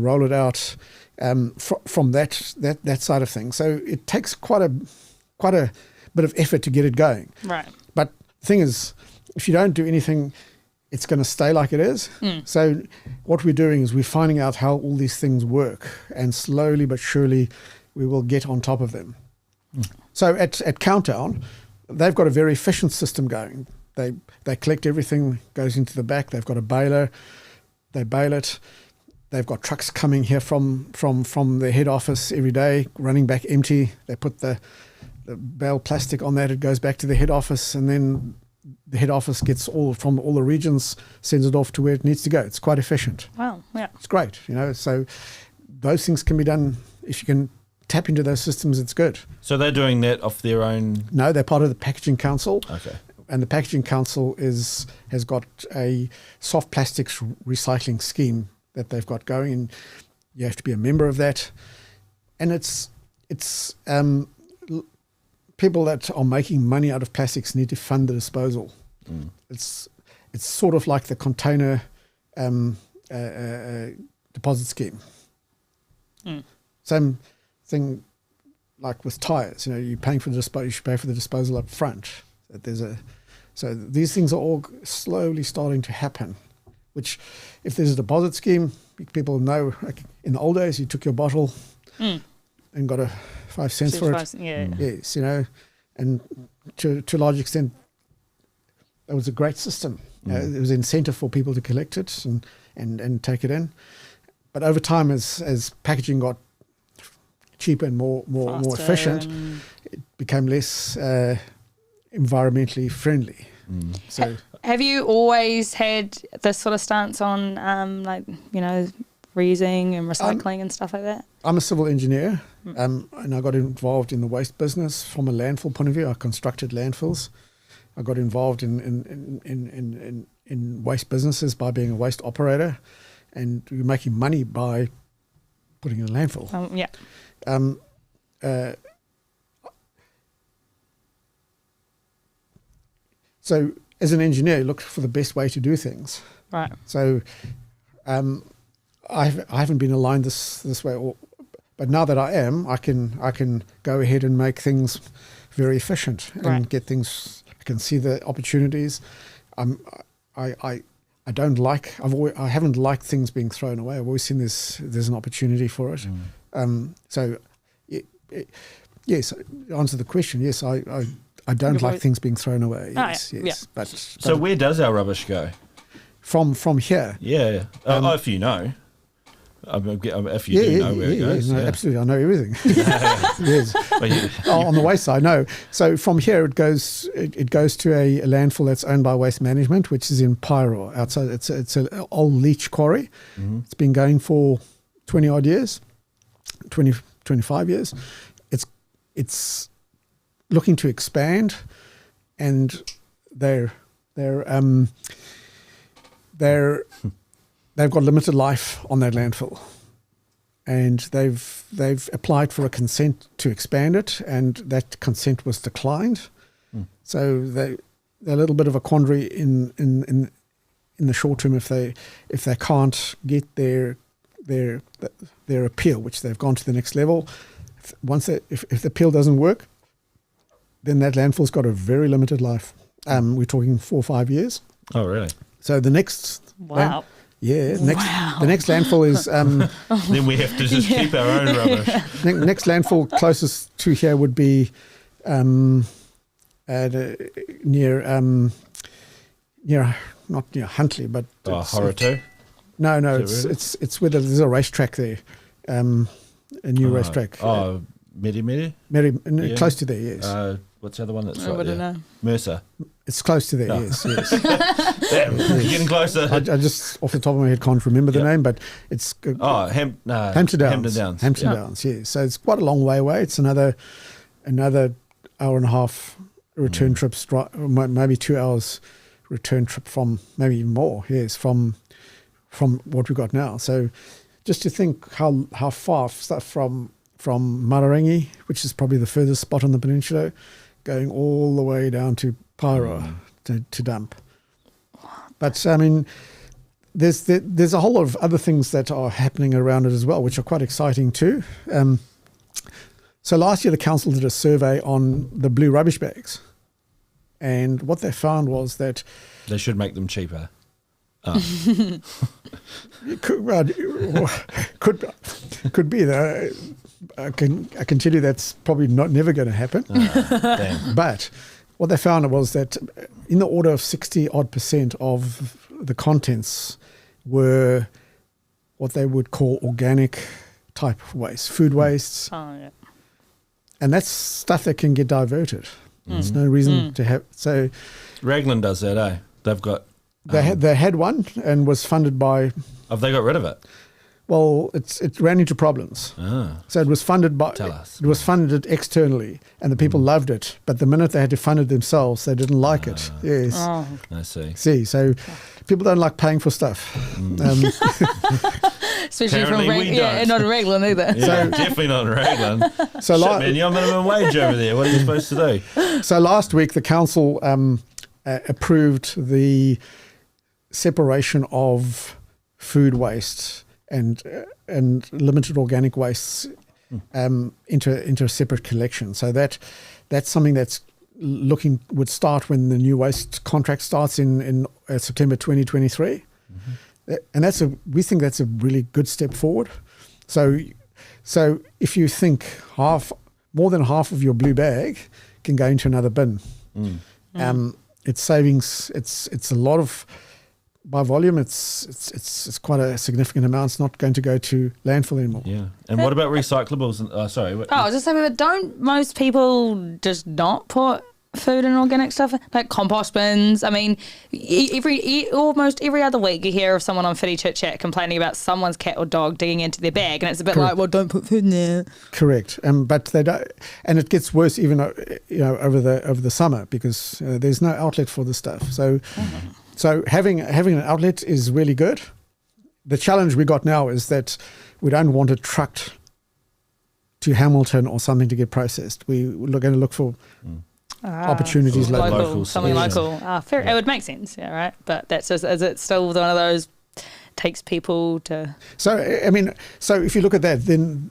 Speaker 2: roll it out from that side of things. So it takes quite a bit of effort to get it going.
Speaker 4: Right.
Speaker 2: But the thing is, if you don't do anything, it's going to stay like it is. So what we're doing is we're finding out how all these things work, and slowly but surely we will get on top of them. So at Countdown, they've got a very efficient system going. They collect everything, goes into the back. They've got a baler. They bale it. They've got trucks coming here from the head office every day, running back empty. They put the bale plastic on that. It goes back to the head office, and then the head office gets all from all the regions, sends it off to where it needs to go. It's quite efficient.
Speaker 4: Wow, yeah.
Speaker 2: It's great, So those things can be done. If you can tap into those systems, it's good.
Speaker 1: So they're doing that off their own?
Speaker 2: No, they're part of the Packaging Council.
Speaker 1: Okay.
Speaker 2: And the Packaging Council has got a soft plastics recycling scheme that they've got going, and you have to be a member of that. And it's people that are making money out of plastics need to fund the disposal. It's sort of like the container deposit scheme. Same thing like with tires. You're paying for the disposal. You should pay for the disposal up front. So these things are all slowly starting to happen. Which, if there's a deposit scheme, people know. Like in the old days, you took your bottle and got 5 cents for it. Yes, and to a large extent, that was a great system. There was an incentive for people to collect it and take it in. But over time, as packaging got cheaper and more efficient, it became less environmentally friendly. So,
Speaker 4: have you always had this sort of stance on, reusing and recycling and stuff like that?
Speaker 2: I'm a civil engineer, and I got involved in the waste business from a landfill point of view. I constructed landfills. I got involved in waste businesses by being a waste operator, and you're making money by putting in a landfill. So as an engineer, you look for the best way to do things.
Speaker 4: Right.
Speaker 2: So I haven't been aligned this way, but now that I am, I can go ahead and make things very efficient and get things. I can see the opportunities. I haven't liked things being thrown away. I've always seen there's an opportunity for it. Yes, to answer the question, yes, I don't like things being thrown away. Yes.
Speaker 4: Yeah.
Speaker 2: But
Speaker 1: so where does our rubbish go?
Speaker 2: From here?
Speaker 1: Yeah. If you know. If you do know where it goes.
Speaker 2: No, absolutely. I know everything. Yes. On the waste side, no. So from here, it goes to a landfill that's owned by Waste Management, which is in Paeroa. Outside, it's an old leach quarry. It's been going for 20-odd years, 25 years. It's looking to expand, and they've got limited life on that landfill, and they've applied for a consent to expand it, and that consent was declined. So they're a little bit of a quandary in the short term if they can't get their appeal, which they've gone to the next level. If the appeal doesn't work, then that landfill's got a very limited life. We're talking 4 or 5 years.
Speaker 1: Oh, really?
Speaker 2: So the next...
Speaker 4: Wow.
Speaker 2: The next landfill is...
Speaker 1: then we have to just keep our own rubbish.
Speaker 2: Next landfill closest to here would be near not near Huntley, but...
Speaker 1: Horoto?
Speaker 2: No, it's where there's a racetrack there, a new racetrack.
Speaker 1: Meri?
Speaker 2: Close to there, yes.
Speaker 1: What's the other one that's
Speaker 4: I
Speaker 1: right there?
Speaker 4: know.
Speaker 1: Mercer.
Speaker 2: It's close to there, yes.
Speaker 1: Damn, you're getting closer.
Speaker 2: I just, off the top of my head, can't remember the name, but it's... Hampton Downs. Hampton Downs, yeah. So it's quite a long way away. It's another hour and a half return trips, maybe 2 hours return trip from, maybe even more, yes, from what we got now. So just to think how far stuff from Mararangi, which is probably the furthest spot on the peninsula, going all the way down to Paeroa to dump. But I mean, there's a whole lot of other things that are happening around it as well, which are quite exciting too. So last year the council did a survey on the blue rubbish bags, and what they found was that
Speaker 1: they should make them cheaper.
Speaker 2: Could be though. I can tell you that's probably never going to happen.
Speaker 1: Damn.
Speaker 2: But what they found was that in the order of 60% of the contents were what they would call organic type of waste, food wastes.
Speaker 4: Oh, yeah.
Speaker 2: And that's stuff that can get diverted. There's no reason to have. So
Speaker 1: Raglan does that, eh? They've got.
Speaker 2: they had one and was funded by.
Speaker 1: Have they got rid of it?
Speaker 2: Well, it ran into problems. So it was funded by.
Speaker 1: Tell us.
Speaker 2: It was funded externally, and the people loved it. But the minute they had to fund it themselves, they didn't like it. Yes.
Speaker 4: Oh.
Speaker 1: I see.
Speaker 2: So people don't like paying for stuff.
Speaker 4: Especially from
Speaker 1: Apparently we don't.
Speaker 4: not a Raglan either.
Speaker 1: Yeah,
Speaker 2: So-
Speaker 1: definitely not in Raglan.
Speaker 2: So
Speaker 1: Shit, man, you're minimum wage over there. What are you supposed to do?
Speaker 2: So last week, the council approved the separation of food waste and limited organic wastes into a separate collection. So that's something that's would start when the new waste contract starts in September 2023. And we think that's a really good step forward. So if you think more than half of your blue bag can go into another bin, it's savings. It's a lot of, by volume, it's quite a significant amount. It's not going to go to landfill anymore.
Speaker 1: Yeah. And what about recyclables? Sorry.
Speaker 4: Oh, I was just saying, but don't most people just not put food and organic stuff like compost bins? I mean, almost every other week you hear of someone on Footy Chit Chat complaining about someone's cat or dog digging into their bag, and it's a bit like, well, don't put food in there.
Speaker 2: Correct, but they don't, and it gets worse even over the summer because there's no outlet for the stuff. So having an outlet is really good. The challenge we got now is that we don't want it trucked to Hamilton or something to get processed. We're going to look for opportunities
Speaker 1: local
Speaker 4: something
Speaker 1: solution.
Speaker 4: local. Fair. Yeah. It would make sense, yeah, right? But that's just, is it still one of those takes people to?
Speaker 2: So I mean, so if you look at that, then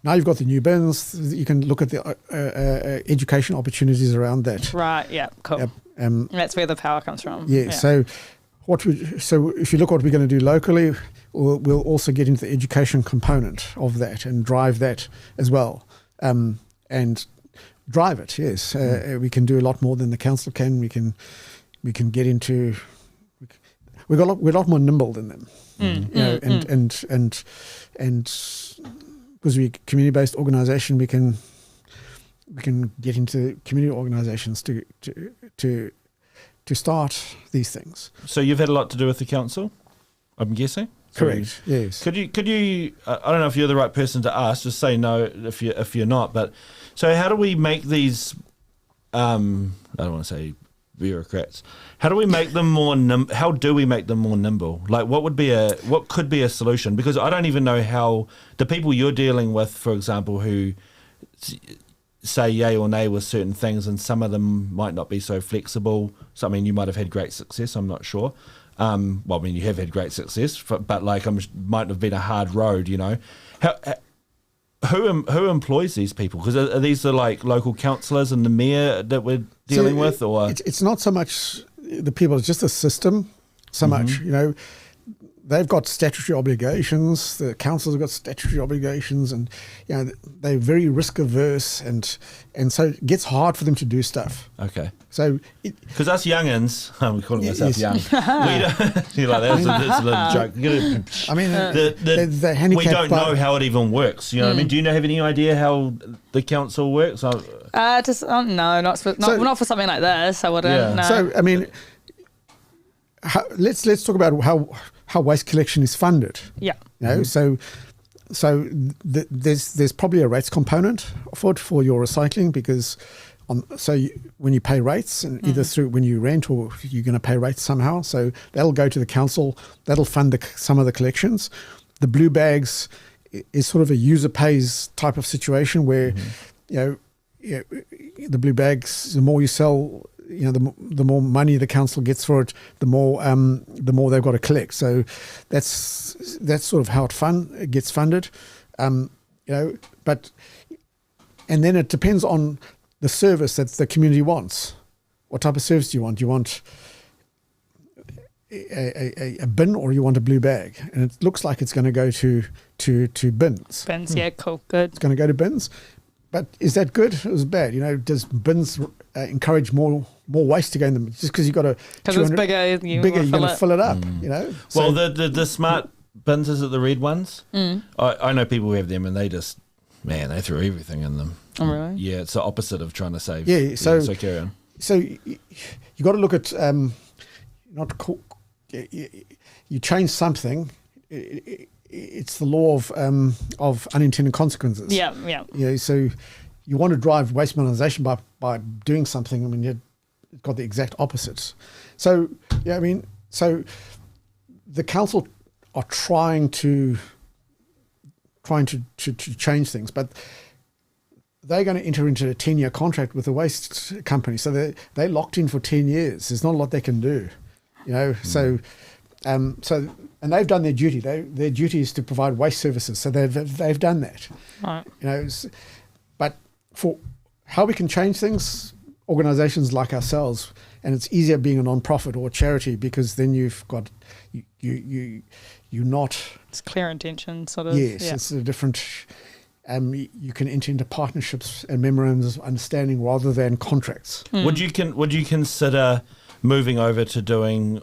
Speaker 2: now you've got the new bins. You can look at the education opportunities around that.
Speaker 4: Right. Yeah. Cool. That's where the power comes from.
Speaker 2: Yeah. So if you look what we're going to do locally, we'll also get into the education component of that and drive that as well, and drive it. Yes, we can do a lot more than the council can. We can get into. We're a lot more nimble than them, and because we're a community-based organisation, we can get into community organisations to start these things.
Speaker 1: So you've had a lot to do with the council, I'm guessing.
Speaker 2: Correct. Yes.
Speaker 1: Could you? I don't know if you're the right person to ask. Just say no if you're not. But so how do we make these? I don't want to say bureaucrats. How do we make them more? How do we make them more nimble? Like what could be a solution? Because I don't even know how the people you're dealing with, for example, who say yay or nay with certain things, and some of them might not be so flexible. So I mean, you might have had great success. I'm not sure. Well, I mean, you have had great success, but like, might have been a hard road, you know. Who employs these people? Because are these the like local councillors and the mayor that we're dealing with, or
Speaker 2: it's not so much the people; it's just the system. So much, you know. They've got statutory obligations. The councils have got statutory obligations, and you know they're very risk averse, and so it gets hard for them to do stuff.
Speaker 1: Okay.
Speaker 2: So
Speaker 1: because us youngins, I'm calling myself young. We don't. You're like that's a little joke.
Speaker 2: I mean, the handicap.
Speaker 1: We don't know how it even works. You know what I mean? Do you have any idea how the council works?
Speaker 4: No, not for something like this. I wouldn't.
Speaker 1: Yeah.
Speaker 4: No.
Speaker 2: So I mean, let's talk about how waste collection is funded.
Speaker 4: Yeah.
Speaker 2: You know, so there's probably a rates component for your recycling because when you pay rates, and either through when you rent or you're going to pay rates somehow, so that'll go to the council. That'll fund some of the collections. The blue bags is sort of a user pays type of situation where the blue bags, the more you sell, the more money the council gets for it, the more they've got to collect. So that's sort of how it gets funded. But and then it depends on the service that the community wants. What type of service do you want? Do you want a bin or you want a blue bag? And it looks like it's going to go to bins.
Speaker 4: Bins, yeah, cool, good.
Speaker 2: It's going to go to bins. But is that good or is it bad? Does bins encourage more waste to go in them? Just because you've got a...
Speaker 4: Because it's bigger, you're going
Speaker 2: to fill it up,
Speaker 1: Well, the smart bins, is it the red ones? I know people who have them and they just... Man, they threw everything in them.
Speaker 4: Oh, really?
Speaker 1: Yeah, it's the opposite of trying to save.
Speaker 2: Yeah, so
Speaker 1: carry on.
Speaker 2: So you got to look at you change something. It's the law of unintended consequences.
Speaker 4: Yeah.
Speaker 2: So you want to drive waste minimisation by doing something. I mean, you've got the exact opposite. So so the council are trying to change things, but they're going to enter into a 10-year contract with the waste company, so they're locked in for 10 years. There's not a lot they can do, So, and they've done their duty. Their duty is to provide waste services, so they've done that.
Speaker 4: Right.
Speaker 2: But for how we can change things, organisations like ourselves, and it's easier being a non-profit or a charity because then you've got you're not.
Speaker 4: It's clear intention, sort of.
Speaker 2: Yes, it's a different. You can enter into partnerships and memorandums of understanding rather than contracts.
Speaker 1: Would you consider moving over to doing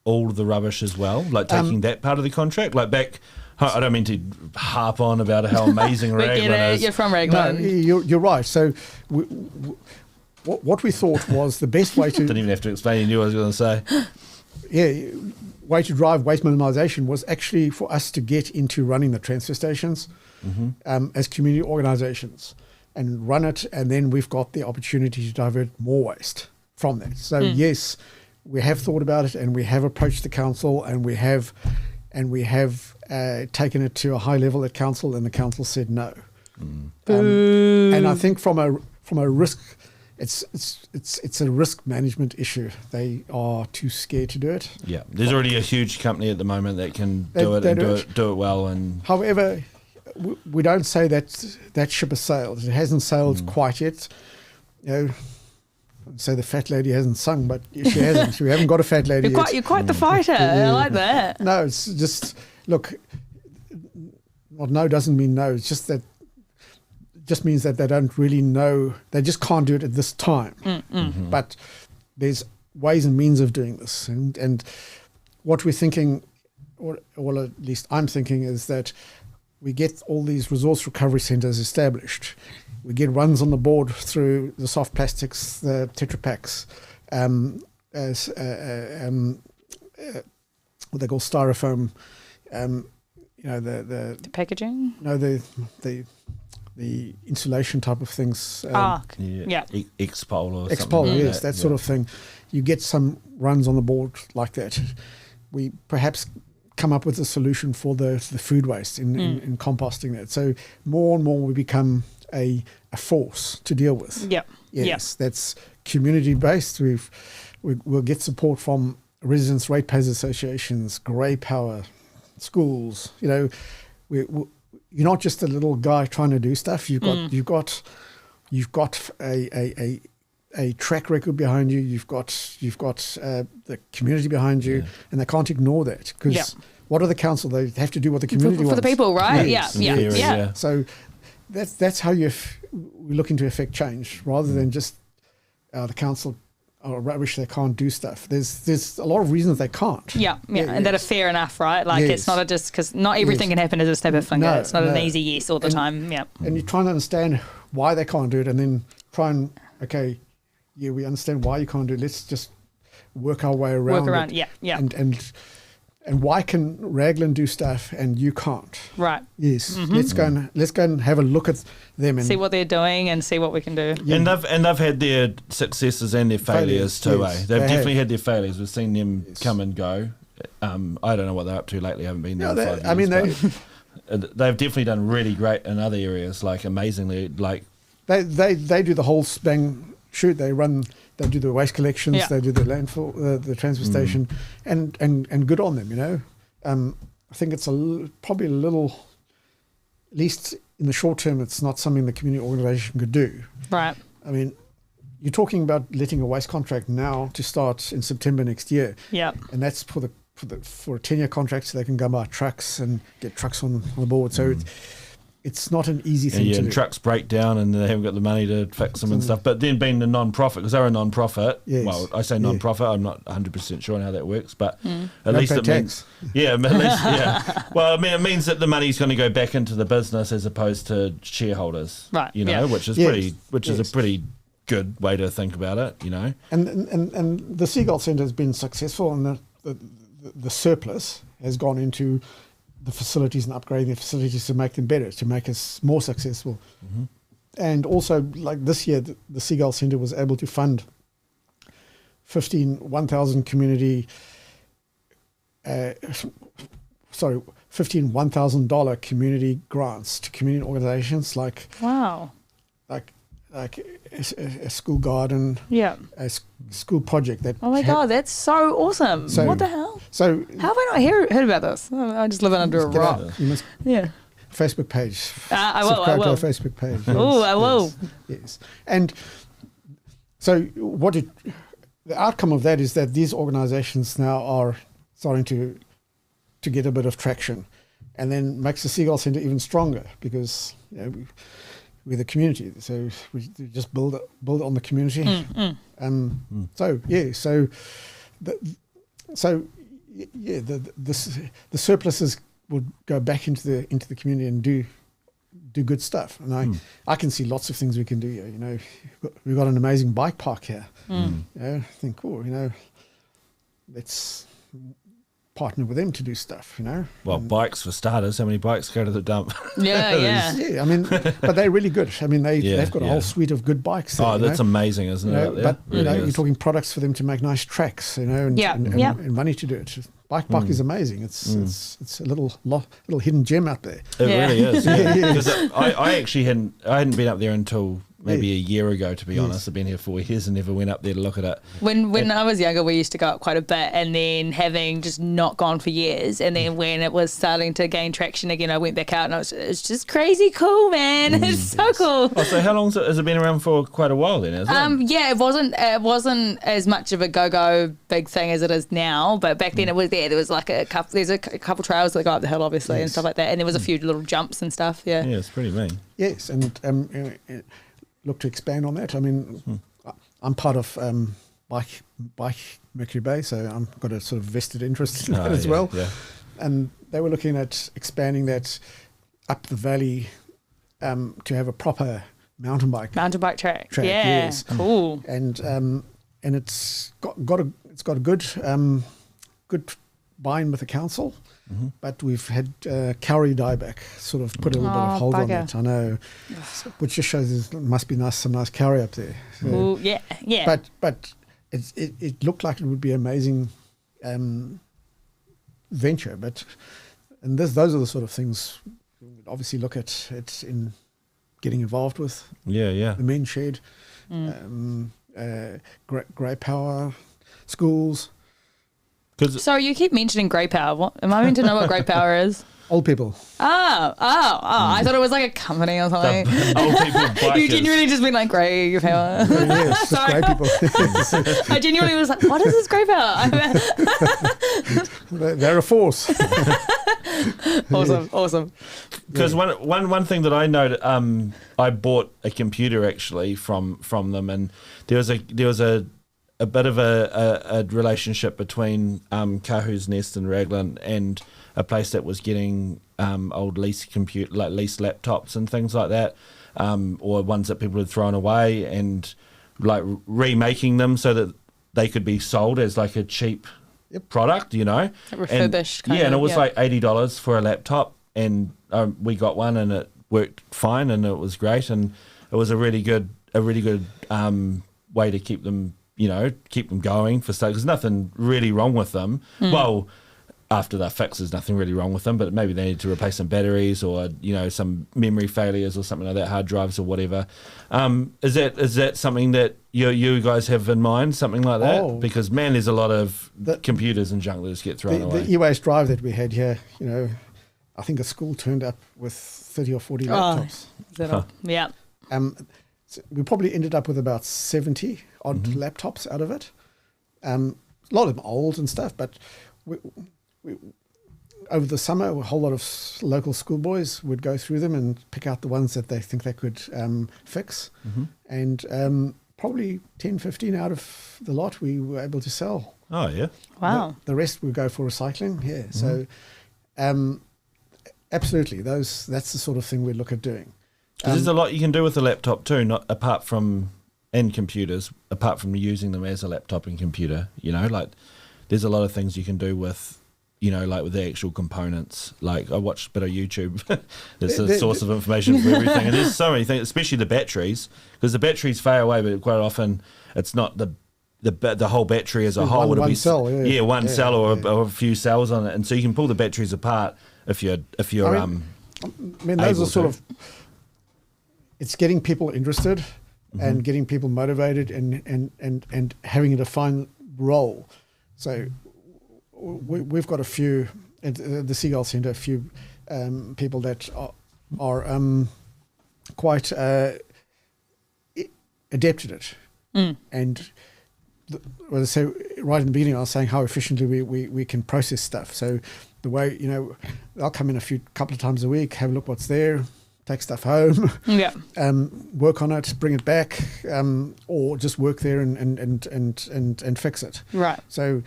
Speaker 1: all the rubbish as well, like taking that part of the contract, like back? I don't mean to harp on about how amazing Raglan is.
Speaker 4: You're from Raglan.
Speaker 2: No, you're right. So what we thought was the best way to...
Speaker 1: Didn't even have to explain, you knew what I was going to say.
Speaker 2: Yeah, way to drive waste minimisation was actually for us to get into running the transfer stations as community organisations and run it, and then we've got the opportunity to divert more waste from that. So yes, we have thought about it, and we have approached the council, and we have taken it to a high level at council, and the council said no. And I think from a risk, it's a risk management issue. They are too scared to do it.
Speaker 1: Yeah, there's already a huge company at the moment that can do it well. And
Speaker 2: however, we don't say that ship has sailed. It hasn't sailed quite yet. I'd say the fat lady hasn't sung, but she hasn't. We haven't got a fat lady yet.
Speaker 4: You're quite the fighter. I like that.
Speaker 2: No, it's just look. Well, no doesn't mean no. It's just that. Just means that they don't really know. They just can't do it at this time. But there's ways and means of doing this. And what we're thinking, or at least I'm thinking, is that we get all these resource recovery centres established. We get runs on the board through the soft plastics, the Tetra Paks, what they call styrofoam.
Speaker 4: The packaging.
Speaker 2: No, the insulation type of things.
Speaker 1: X-Pole or something.
Speaker 2: X-Pole, yes, that sort of thing. You get some runs on the board like that. We perhaps come up with a solution for the food waste in composting that. So more and more we become a force to deal with. Yes, that's community-based. We'll get support from residents' ratepayers associations, grey power, schools. You're not just a little guy trying to do stuff. You've got a track record behind you. You've got the community behind you, and they can't ignore that because what are the council? They have to do what the community wants
Speaker 4: for the people, right?
Speaker 1: Yeah.
Speaker 2: So that's how we're looking to affect change, rather than just the council are rubbish. They can't do stuff. There's a lot of reasons they can't.
Speaker 4: And that are fair enough, right? Like it's not just because not everything can happen as a snap of finger. It's not an easy yes all the time.
Speaker 2: And you're trying to understand why they can't do it, and then try and we understand why you can't do it. Let's just work our way around.
Speaker 4: Yeah.
Speaker 2: And why can Raglan do stuff and you can't?
Speaker 4: Right.
Speaker 2: Yes. Let's go and have a look at them and
Speaker 4: See what they're doing and see what we can do.
Speaker 1: And they've had their successes and their failures too,
Speaker 2: yes,
Speaker 1: They've
Speaker 2: they
Speaker 1: definitely
Speaker 2: have.
Speaker 1: had their failures. We've seen them come and go. I don't know what they're up to lately. I haven't been there
Speaker 2: No,
Speaker 1: in 5 years.
Speaker 2: I mean,
Speaker 1: they've definitely done really great in other areas, like amazingly, like
Speaker 2: they do the whole spang shoot. They do the waste collections.
Speaker 4: Yeah.
Speaker 2: They do the landfill, the transfer station, and good on them. You know, I think it's probably a little, at least in the short term, it's not something the community organisation could do.
Speaker 4: Right.
Speaker 2: I mean, you're talking about letting a waste contract now to start in September next year,
Speaker 4: Yeah.
Speaker 2: and that's for a 10-year contract, so they can go buy trucks and get trucks on the board. So it's not an easy thing to
Speaker 1: and
Speaker 2: do.
Speaker 1: trucks break down and they haven't got the money to fix them and stuff. But then being the non-profit, because they're a non-profit,
Speaker 2: Yes.
Speaker 1: well, I say non-profit, I'm not 100% sure on how that works, but at
Speaker 2: Don't
Speaker 1: least
Speaker 2: pay
Speaker 1: it
Speaker 2: tax.
Speaker 1: means, yeah. Well, I mean, it means that the money's going to go back into the business as opposed to shareholders,
Speaker 4: Right,
Speaker 1: You know,
Speaker 4: yeah.
Speaker 1: which is
Speaker 2: Yes,
Speaker 1: is a pretty good way to think about it, you know.
Speaker 2: And the Seagull Centre has been successful, and the surplus has gone into the facilities and upgrading the facilities to make them better, to make us more successful. And also, like this year, the Seagull Centre was able to fund 1,000 community, $15 $1,000 community grants to community organisations like
Speaker 4: Wow.
Speaker 2: a school garden,
Speaker 4: Yeah.
Speaker 2: a school project that.
Speaker 4: Oh my God, that's so awesome.
Speaker 2: So-
Speaker 4: What the hell?
Speaker 2: So
Speaker 4: How have I not heard about this? Oh, I'm just living under a
Speaker 2: get
Speaker 4: rock.
Speaker 2: out. You must
Speaker 4: Yeah.
Speaker 2: Facebook page.
Speaker 4: I will. I
Speaker 2: Subscribe to
Speaker 4: will.
Speaker 2: our Facebook page.
Speaker 4: Oh, I will.
Speaker 2: Yes. And so the outcome of that is that these organisations now are starting to get a bit of traction, and then makes the Seagull Centre even stronger because we're the community, so we just build it on the community. So the surpluses would go back into the community and do good stuff. And I can see lots of things we can do here. You know, we've got an amazing bike park here. You know, I think, let's partner with them to do stuff. You know,
Speaker 1: Well, bikes for starters. How many bikes go to the dump?
Speaker 4: Yeah.
Speaker 2: yeah. I mean, but they're really good. I mean, they've got a whole suite of good bikes. There,
Speaker 1: Oh,
Speaker 2: you
Speaker 1: that's
Speaker 2: know?
Speaker 1: amazing, isn't
Speaker 2: You
Speaker 1: it?
Speaker 2: know,
Speaker 1: out there?
Speaker 2: but
Speaker 1: Really
Speaker 2: you're
Speaker 1: is.
Speaker 2: talking products for them to make nice tracks, and
Speaker 4: Yeah, yeah.
Speaker 2: and money to do it. Bike park is amazing. It's a little hidden gem out there.
Speaker 1: It
Speaker 4: Yeah.
Speaker 1: really is.
Speaker 2: Yeah.
Speaker 1: Because I actually hadn't been up there until maybe a year ago, to be honest. I've been here 4 years and never went up there to look at it.
Speaker 4: When I was younger, we used to go up quite a bit, and then having just not gone for years, and then when it was starting to gain traction again, I went back out, and it's just crazy cool, man. It's so cool.
Speaker 1: Oh, so how long has it been around for? Quite a while then, isn't it?
Speaker 4: Yeah, it wasn't as much of a go big thing as it is now, but back then it was there. There was like there's a couple trails that go up the hill, obviously, and stuff like that, and there was a few little jumps and stuff. Yeah.
Speaker 1: Yeah, it's pretty mean.
Speaker 2: Yes, and look to expand on that. I mean, I'm part of Bike Mercury Bay, so I've got a sort of vested interest in that as well.
Speaker 1: Yeah.
Speaker 2: And they were looking at expanding that up the valley to have a proper mountain bike
Speaker 4: track.
Speaker 2: track,
Speaker 4: Yeah.
Speaker 2: yes.
Speaker 4: Cool.
Speaker 2: and it's got a good buy-in with the council, but we've had Cowrie dieback sort of put a little bit of hold on
Speaker 4: bugger.
Speaker 2: it. I know, which just shows there must be some nice Cowrie up there. So,
Speaker 4: Ooh, yeah.
Speaker 2: but it looked like it would be an amazing venture, and those are the sort of things we would obviously look at it in getting involved with.
Speaker 1: Yeah.
Speaker 2: The men's shed, grey power, schools,
Speaker 4: So you keep mentioning grey power. What, am I meant to know what grey power is?
Speaker 2: old people.
Speaker 4: Oh! I thought it was like a company or something.
Speaker 1: Old people bikers.
Speaker 4: You genuinely just been like grey power.
Speaker 2: Yes, just grey people.
Speaker 4: I genuinely was like, what is this grey power?
Speaker 2: They're a force.
Speaker 4: Awesome.
Speaker 1: Because one thing that I noted, I bought a computer actually from them, and there was a bit of a relationship between Kahu's Nest and Raglan and a place that was getting old lease laptops and things like that, or ones that people had thrown away, and like remaking them so that they could be sold as like a cheap product, you know.
Speaker 4: Refurbished kind
Speaker 1: and
Speaker 4: of,
Speaker 1: it was
Speaker 4: yeah.
Speaker 1: like $80 for a laptop, and we got one and it worked fine and it was great, and it was a really good way to keep them going for stuff. There's nothing really wrong with them. Well, after they're fixed, there's nothing really wrong with them, but maybe they need to replace some batteries or, some memory failures or something like that, hard drives or whatever. Is that something that you guys have in mind, something like that?
Speaker 2: Oh.
Speaker 1: Because, man, there's a lot of computers and junk that just get thrown away.
Speaker 2: The e-waste drive that we had here, I think a school turned up with 30 or 40 laptops.
Speaker 4: Yeah.
Speaker 2: So we probably ended up with about 70 odd laptops out of it. A lot of them old and stuff, but we, over the summer, a whole lot of local schoolboys would go through them and pick out the ones that they think they could fix. And probably 10, 15 out of the lot we were able to sell.
Speaker 1: Oh, yeah.
Speaker 4: Wow.
Speaker 2: The rest would go for recycling, yeah. So absolutely, that's the sort of thing we look at doing.
Speaker 1: 'Cause there's a lot you can do with a laptop too, and computers, apart from using them as a laptop and computer, like there's a lot of things you can do with, like with the actual components. Like I watched a bit of YouTube. There's a source of information for everything. And there's so many things, especially the batteries, because the batteries fade away, but quite often it's not the whole battery as a whole.
Speaker 2: One cell,
Speaker 1: one cell or a few cells on it. And so you can pull the batteries apart if you're
Speaker 2: I mean those are sort of, it's getting people interested and getting people motivated and having a defined role. So we've got a few at the Seagull Centre, a few people that are quite adept at it. And as I say, right in the beginning, I was saying how efficiently we can process stuff. So the way, they'll come in a couple of times a week, have a look what's there, take stuff home, work on it, bring it back, or just work there and fix it.
Speaker 4: Right.
Speaker 2: So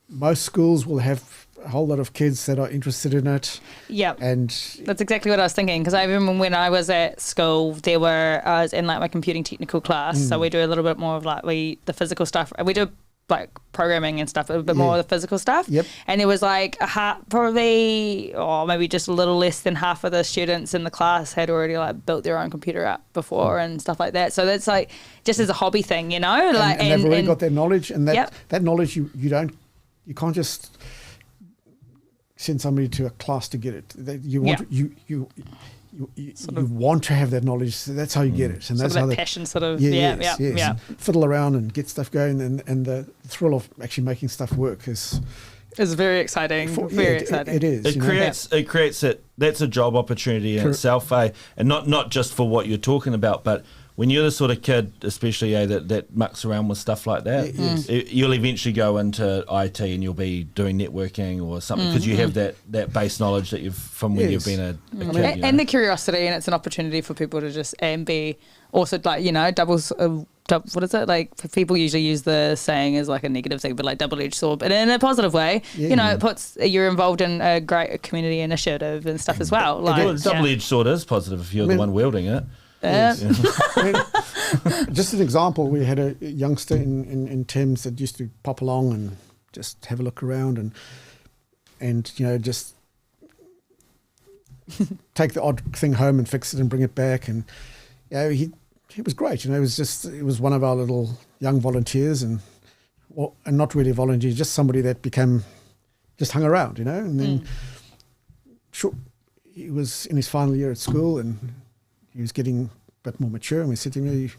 Speaker 2: most schools will have a whole lot of kids that are interested in it.
Speaker 4: Yeah.
Speaker 2: And
Speaker 4: that's exactly what I was thinking, because I remember when I was at school, I was in like my computing technical class, so we do a little bit more of like the physical stuff. We do like programming and stuff, a bit more of the physical stuff.
Speaker 2: Yep.
Speaker 4: And there was like probably, maybe just a little less than half of the students in the class had already like built their own computer app before and stuff like that. So that's like just as a hobby thing,
Speaker 2: and they've already got their knowledge, and that knowledge you can't just send somebody to a class to get it. You want to have that knowledge. So that's how you get it, and that's how
Speaker 4: that passion sort of.
Speaker 2: Yes. Fiddle around and get stuff going, and the thrill of actually making stuff work is
Speaker 4: very exciting. Exciting.
Speaker 2: It is.
Speaker 1: It creates it. That's a job opportunity in itself, and not just for what you're talking about, but when you're the sort of kid, especially that mucks around with stuff like that, you'll eventually go into IT and you'll be doing networking or something, because you have that base knowledge that you've been a kid.
Speaker 4: And the curiosity, and it's an opportunity for people to just be also like, doubles. What is it? Like, people usually use the saying as like a negative thing, but like double-edged sword, but in a positive way. You're involved in a great community initiative and stuff as well. Like,
Speaker 1: double-edged sword is positive if you're the one wielding it.
Speaker 2: Yes. Just an example, we had a youngster in Thames that used to pop along and just have a look around and just take the odd thing home and fix it and bring it back, and he was great. It was one of our little young volunteers, and not really a volunteer, just somebody that just hung around, and then he was in his final year at school and he was getting a bit more mature, and we said to him,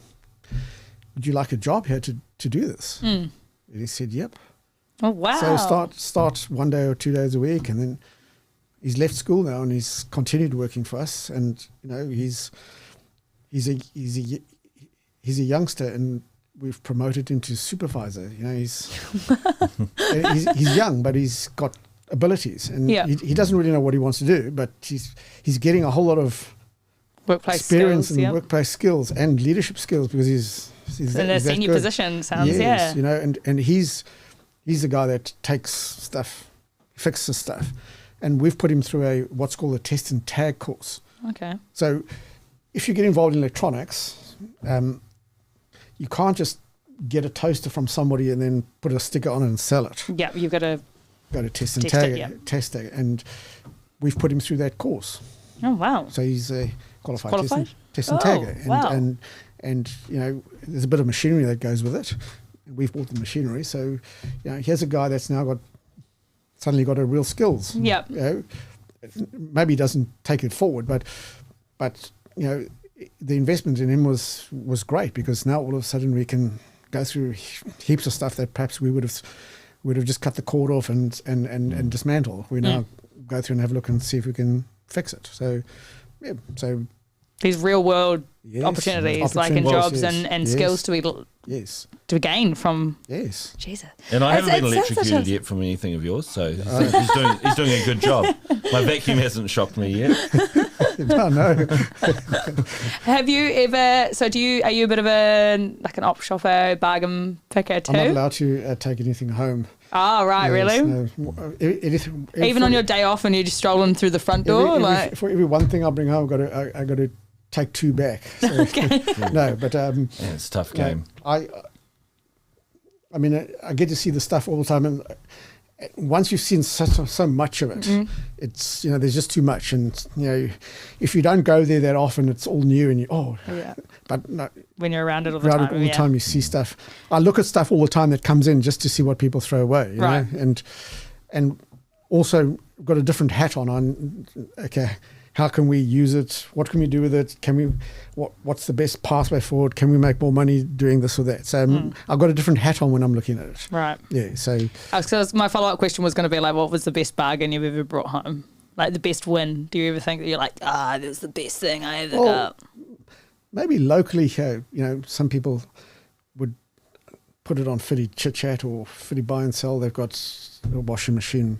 Speaker 2: would you like a job here to do this? And he said, yep.
Speaker 4: Oh, wow.
Speaker 2: So start 1 day or 2 days a week, and then he's left school now and he's continued working for us, and he's a youngster, and we've promoted him to supervisor. He's young, but he's got abilities, and he doesn't really know what he wants to do, but he's getting a whole lot of
Speaker 4: workplace
Speaker 2: experience
Speaker 4: skills,
Speaker 2: and workplace skills and leadership skills, because he's
Speaker 4: in a senior position. Sounds
Speaker 2: and he's the guy that takes stuff, fixes stuff, and we've put him through what's called a test and tag course.
Speaker 4: Okay.
Speaker 2: So if you get involved in electronics, you can't just get a toaster from somebody and then put a sticker on it and sell it.
Speaker 4: Yeah, you've got to
Speaker 2: Go to test and
Speaker 4: Test
Speaker 2: tag
Speaker 4: it, yeah.
Speaker 2: test it, and we've put him through that course.
Speaker 4: Oh wow!
Speaker 2: So he's a qualified,
Speaker 4: Qualified?
Speaker 2: test and
Speaker 4: Oh,
Speaker 2: tagger, and,
Speaker 4: wow.
Speaker 2: and you know, there's a bit of machinery that goes with it. We've bought the machinery, so you know, here's a guy that's now suddenly got a real skills.
Speaker 4: Yep.
Speaker 2: You know, maybe he doesn't take it forward, but you know, the investment in him was great, because now all of a sudden we can go through heaps of stuff that perhaps we would have just cut the cord off and dismantle. We now go through and have a look and see if we can fix it. So yeah, so
Speaker 4: These real world
Speaker 2: yes,
Speaker 4: opportunities, like in jobs
Speaker 2: yes,
Speaker 4: and
Speaker 2: yes,
Speaker 4: skills
Speaker 2: yes,
Speaker 4: to gain from.
Speaker 2: yes.
Speaker 4: Jesus.
Speaker 1: And I haven't been
Speaker 4: It sounds such
Speaker 1: electrocuted
Speaker 4: a-
Speaker 1: yet from anything of yours, so he's doing a good job. My vacuum hasn't shocked me yet.
Speaker 2: No.
Speaker 4: Have you ever? So are you a bit of an op shopper, bargain picker too?
Speaker 2: I'm not allowed to take anything home.
Speaker 4: Oh right,
Speaker 2: Yes,
Speaker 4: really?
Speaker 2: no.
Speaker 4: Even on your day off and you're just strolling through the front door,
Speaker 2: for every one thing I bring home, I got to take two back. So, no, but
Speaker 1: Yeah, it's a tough game.
Speaker 2: I mean, I get to see the stuff all the time, and once you've seen so much of it, it's, you know, there's just too much, and you know, if you don't go there that often, it's all new, and
Speaker 4: yeah.
Speaker 2: but no,
Speaker 4: When you're around it all the
Speaker 2: around
Speaker 4: time,
Speaker 2: it all the
Speaker 4: yeah.
Speaker 2: time, you see stuff. I look at stuff all the time that comes in just to see what people throw away, you
Speaker 4: Right.
Speaker 2: know? And also got a different hat on. Okay, how can we use it? What can we do with it? What's the best pathway forward? Can we make more money doing this or that? So I've got a different hat on when I'm looking at it.
Speaker 4: Right.
Speaker 2: Yeah. So
Speaker 4: My follow-up question was going to be like, what was the best bargain you've ever brought home? Like the best win? Do you ever think that you're like, that was the best thing I ever got?
Speaker 2: maybe locally here, you know, some people would put it on Fitty Chit Chat or Fitty Buy and Sell. They've got a washing machine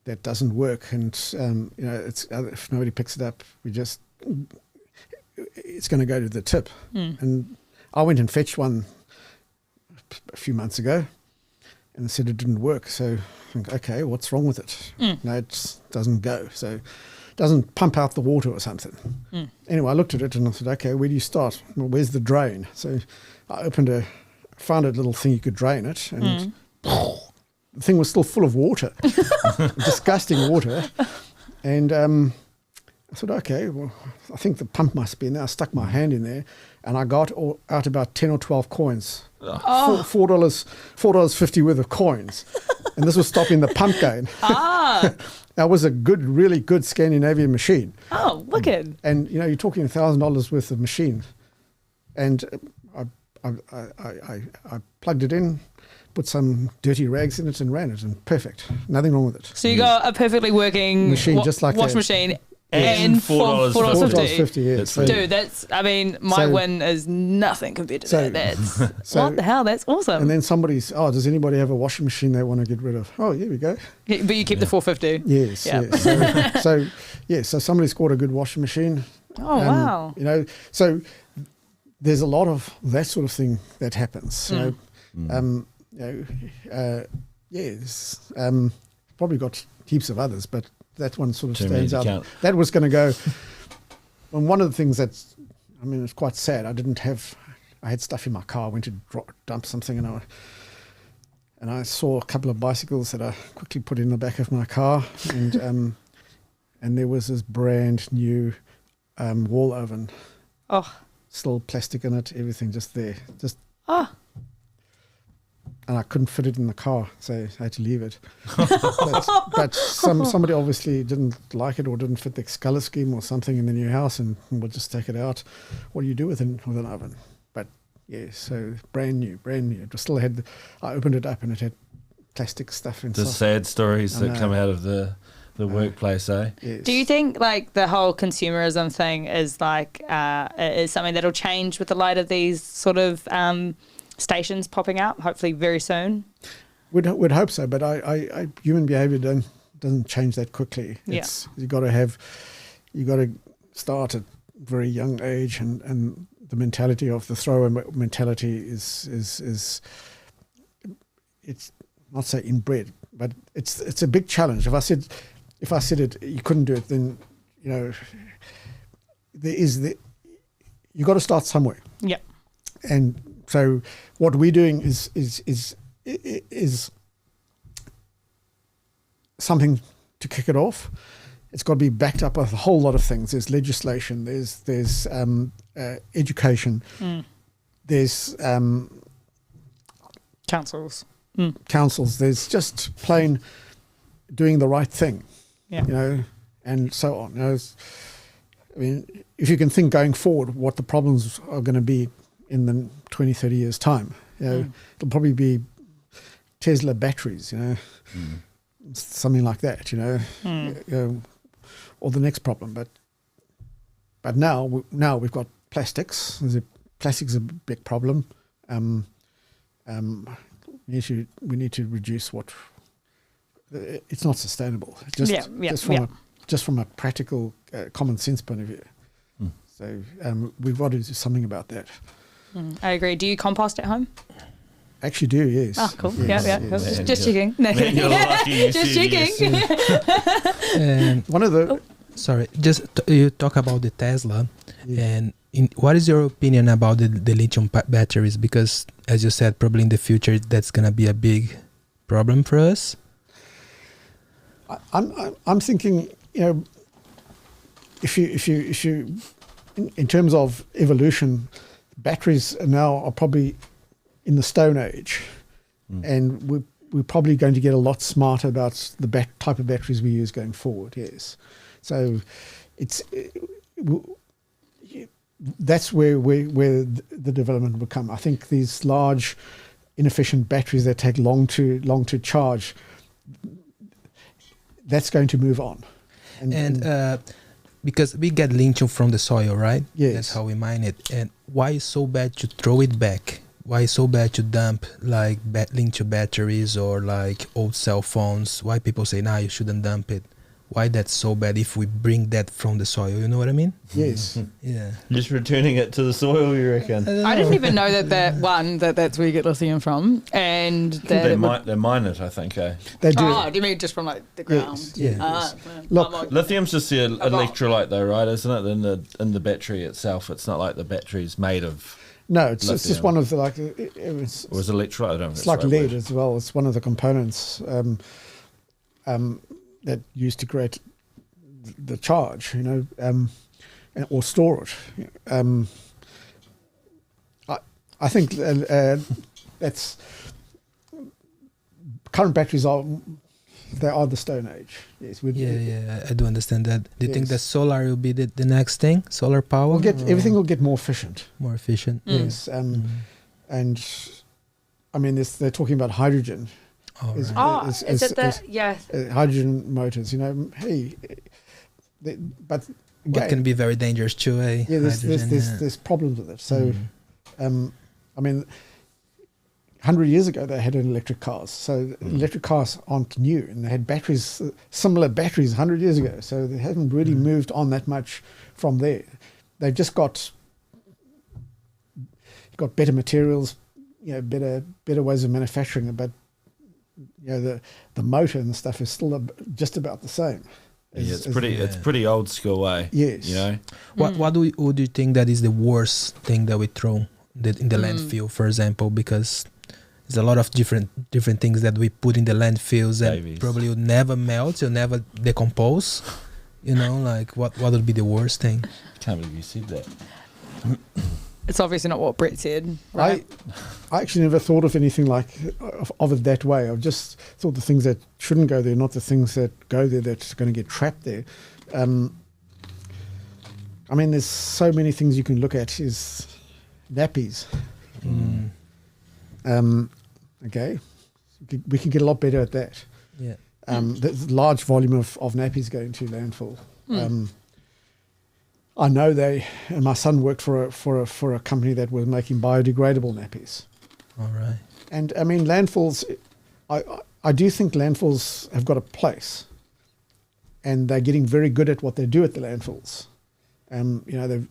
Speaker 2: that doesn't work, and you know, if nobody picks it up, it's going to go to the tip. And I went and fetched one a few months ago, and they said it didn't work. So I think, okay, what's wrong with it? No, it doesn't go. So it doesn't pump out the water or something. Anyway, I looked at it and I said, okay, where do you start? Well, where's the drain? So I found a little thing you could drain it, and the thing was still full of water, disgusting water. And I said, okay, well, I think the pump must be in there. I stuck my hand in there, and I got out about 10 or 12 coins. $4.50 worth of coins. And this was stopping the pump going. That was a really good Scandinavian machine.
Speaker 4: Oh, wicked.
Speaker 2: And, you know, you're talking $1,000 worth of machine. And I plugged it in, put some dirty rags in it and ran it, and perfect. Nothing wrong with it.
Speaker 4: So you got a perfectly working
Speaker 2: Machine, just like
Speaker 4: wash
Speaker 2: that.
Speaker 4: machine
Speaker 1: And
Speaker 4: and
Speaker 1: $4.50.
Speaker 2: $4.50, yeah.
Speaker 1: That's
Speaker 2: So-
Speaker 4: Dude, that's, I mean, my
Speaker 2: So-
Speaker 4: win is nothing compared to
Speaker 2: So-
Speaker 4: that. That's,
Speaker 2: so-
Speaker 4: what the hell? That's awesome.
Speaker 2: And then does anybody have a washing machine they want to get rid of? Oh, here we go.
Speaker 4: But you keep the 450.
Speaker 2: Yes,
Speaker 4: Yeah.
Speaker 2: yes. So somebody's scored a good washing machine.
Speaker 4: Oh, wow.
Speaker 2: You know, so there's a lot of that sort of thing that happens. You know, yes. Probably got heaps of others, but that one sort of
Speaker 1: Too many
Speaker 2: stands
Speaker 1: to
Speaker 2: out.
Speaker 1: count.
Speaker 2: That was going to go. And one of the things it's quite sad. I had stuff in my car. I went to dump something, and I saw a couple of bicycles that I quickly put in the back of my car, and there was this brand new wall oven,
Speaker 4: Oh,
Speaker 2: still plastic in it, everything just there,
Speaker 4: oh.
Speaker 2: and I couldn't fit it in the car, so I had to leave it. but somebody obviously didn't like it or didn't fit the colour scheme or something in the new house, and we'll just take it out. What do you do with an oven? But yeah, so brand new. It still had. I opened it up and it had plastic stuff inside.
Speaker 1: The sad stories
Speaker 2: I
Speaker 1: that
Speaker 2: know.
Speaker 1: come out of the workplace, eh?
Speaker 2: Yes.
Speaker 4: Do you think like the whole consumerism thing is like is something that'll change with the light of these sort of stations popping up, hopefully very soon?
Speaker 2: Would hope so, but I human behaviour doesn't change that quickly.
Speaker 4: Yeah.
Speaker 2: You got to start at a very young age, and the mentality of the thrower mentality is it's not say inbred, but it's a big challenge. If I said it, you couldn't do it, then you know you got to start somewhere.
Speaker 4: Yeah.
Speaker 2: And So what we're doing is something to kick it off. It's got to be backed up with a whole lot of things. There's legislation. There's education. There's
Speaker 4: Councils.
Speaker 2: councils. There's just plain doing the right thing.
Speaker 4: Yeah.
Speaker 2: You know, and so on. You know, I mean, if you can think going forward what the problems are going to be in the 20, 30 years' time, you know, it'll probably be Tesla batteries, you know, something like that, you know, or the next problem. But now we've got plastics. Plastics is a big problem. We need to reduce what. It's not sustainable. Just from a practical, common sense point of view. So we've got to do something about that.
Speaker 4: I agree. Do you compost at home?
Speaker 2: Actually do, yes.
Speaker 4: Oh, cool.
Speaker 2: Yes,
Speaker 4: Yeah.
Speaker 2: yes.
Speaker 4: Just checking. No.
Speaker 1: Man, you're lucky you
Speaker 4: Just
Speaker 1: said
Speaker 4: checking.
Speaker 1: yes.
Speaker 3: And
Speaker 2: One of the
Speaker 3: sorry, you talk about the Tesla, and what is your opinion about the lithium batteries? Because as you said, probably in the future that's gonna be a big problem for us.
Speaker 2: I'm thinking, you know, if you in terms of evolution, batteries are probably in the Stone Age, and we're probably going to get a lot smarter about the type of batteries we use going forward. Yes, so that's where the development will come. I think these large, inefficient batteries that take long to charge, that's going to move on.
Speaker 3: And because we get lithium from the soil, right?
Speaker 2: Yes.
Speaker 3: That's how we mine it. And why is so bad to throw it back? Why is so bad to dump like lithium batteries or like old cell phones? Why people say, nah, you shouldn't dump it? Why that's so bad if we bring that from the soil? You know what I mean?
Speaker 2: Yes.
Speaker 3: Yeah.
Speaker 1: Just returning it to the soil, you reckon?
Speaker 4: I didn't even know that's where you get lithium from, and
Speaker 1: They mine it, I think. Eh?
Speaker 2: They do.
Speaker 4: Oh, do you mean just from like the ground?
Speaker 2: Yes,
Speaker 3: yeah.
Speaker 2: Look,
Speaker 1: Lithium's just the electrolyte, though, right? Isn't it? In the battery itself, it's not like the battery's made of.
Speaker 2: no, it's
Speaker 1: lithium.
Speaker 2: just one of the like.
Speaker 1: Or is it electrolyte? I don't know.
Speaker 2: It's like lead as well. It's one of the components that used to create the charge, you know, or store it. I think that's current batteries are the Stone Age. Yes,
Speaker 3: Yeah, I do understand that. Do you think
Speaker 2: Yes.
Speaker 3: that solar will be the next thing? Solar power?
Speaker 2: Everything will get more efficient.
Speaker 3: More efficient.
Speaker 2: Yes, and I mean, they're talking about hydrogen.
Speaker 3: All
Speaker 2: Is-
Speaker 3: right.
Speaker 4: Oh,
Speaker 2: is-
Speaker 4: is
Speaker 2: is-
Speaker 4: it the
Speaker 2: is- hydrogen motors, you know. Hey, but
Speaker 3: What
Speaker 2: again,
Speaker 3: can be very dangerous too, eh?
Speaker 2: yeah,
Speaker 3: Hydrogen, yeah.
Speaker 2: there's problems with it. So, I mean, 100 years ago they had electric cars. So electric cars aren't new, and they had batteries, similar batteries 100 years ago. So they haven't really moved on that much from there. They've just got better materials, you know, better ways of manufacturing it, but you know, the motor and the stuff is still just about the same.
Speaker 1: Yeah, it's pretty old school way.
Speaker 2: Yes.
Speaker 1: You know?
Speaker 3: What do you think that is the worst thing that we throw in the landfill, for example? Because there's a lot of different things that we put in the landfills that
Speaker 1: Babies.
Speaker 3: probably will never melt, will never decompose. You know, like what would be the worst thing?
Speaker 1: Can't believe you said that.
Speaker 4: It's obviously not what Brett said, right?
Speaker 2: I actually never thought of anything like of it that way. I've just thought the things that shouldn't go there, not the things that go there that's going to get trapped there. I mean, there's so many things you can look at. Is nappies. Okay, we can get a lot better at that.
Speaker 3: Yeah.
Speaker 2: There's a large volume of nappies going to landfill. I know and my son worked for a company that was making biodegradable nappies.
Speaker 3: All right.
Speaker 2: And I mean, landfills, I do think landfills have got a place, and they're getting very good at what they do at the landfills. You know,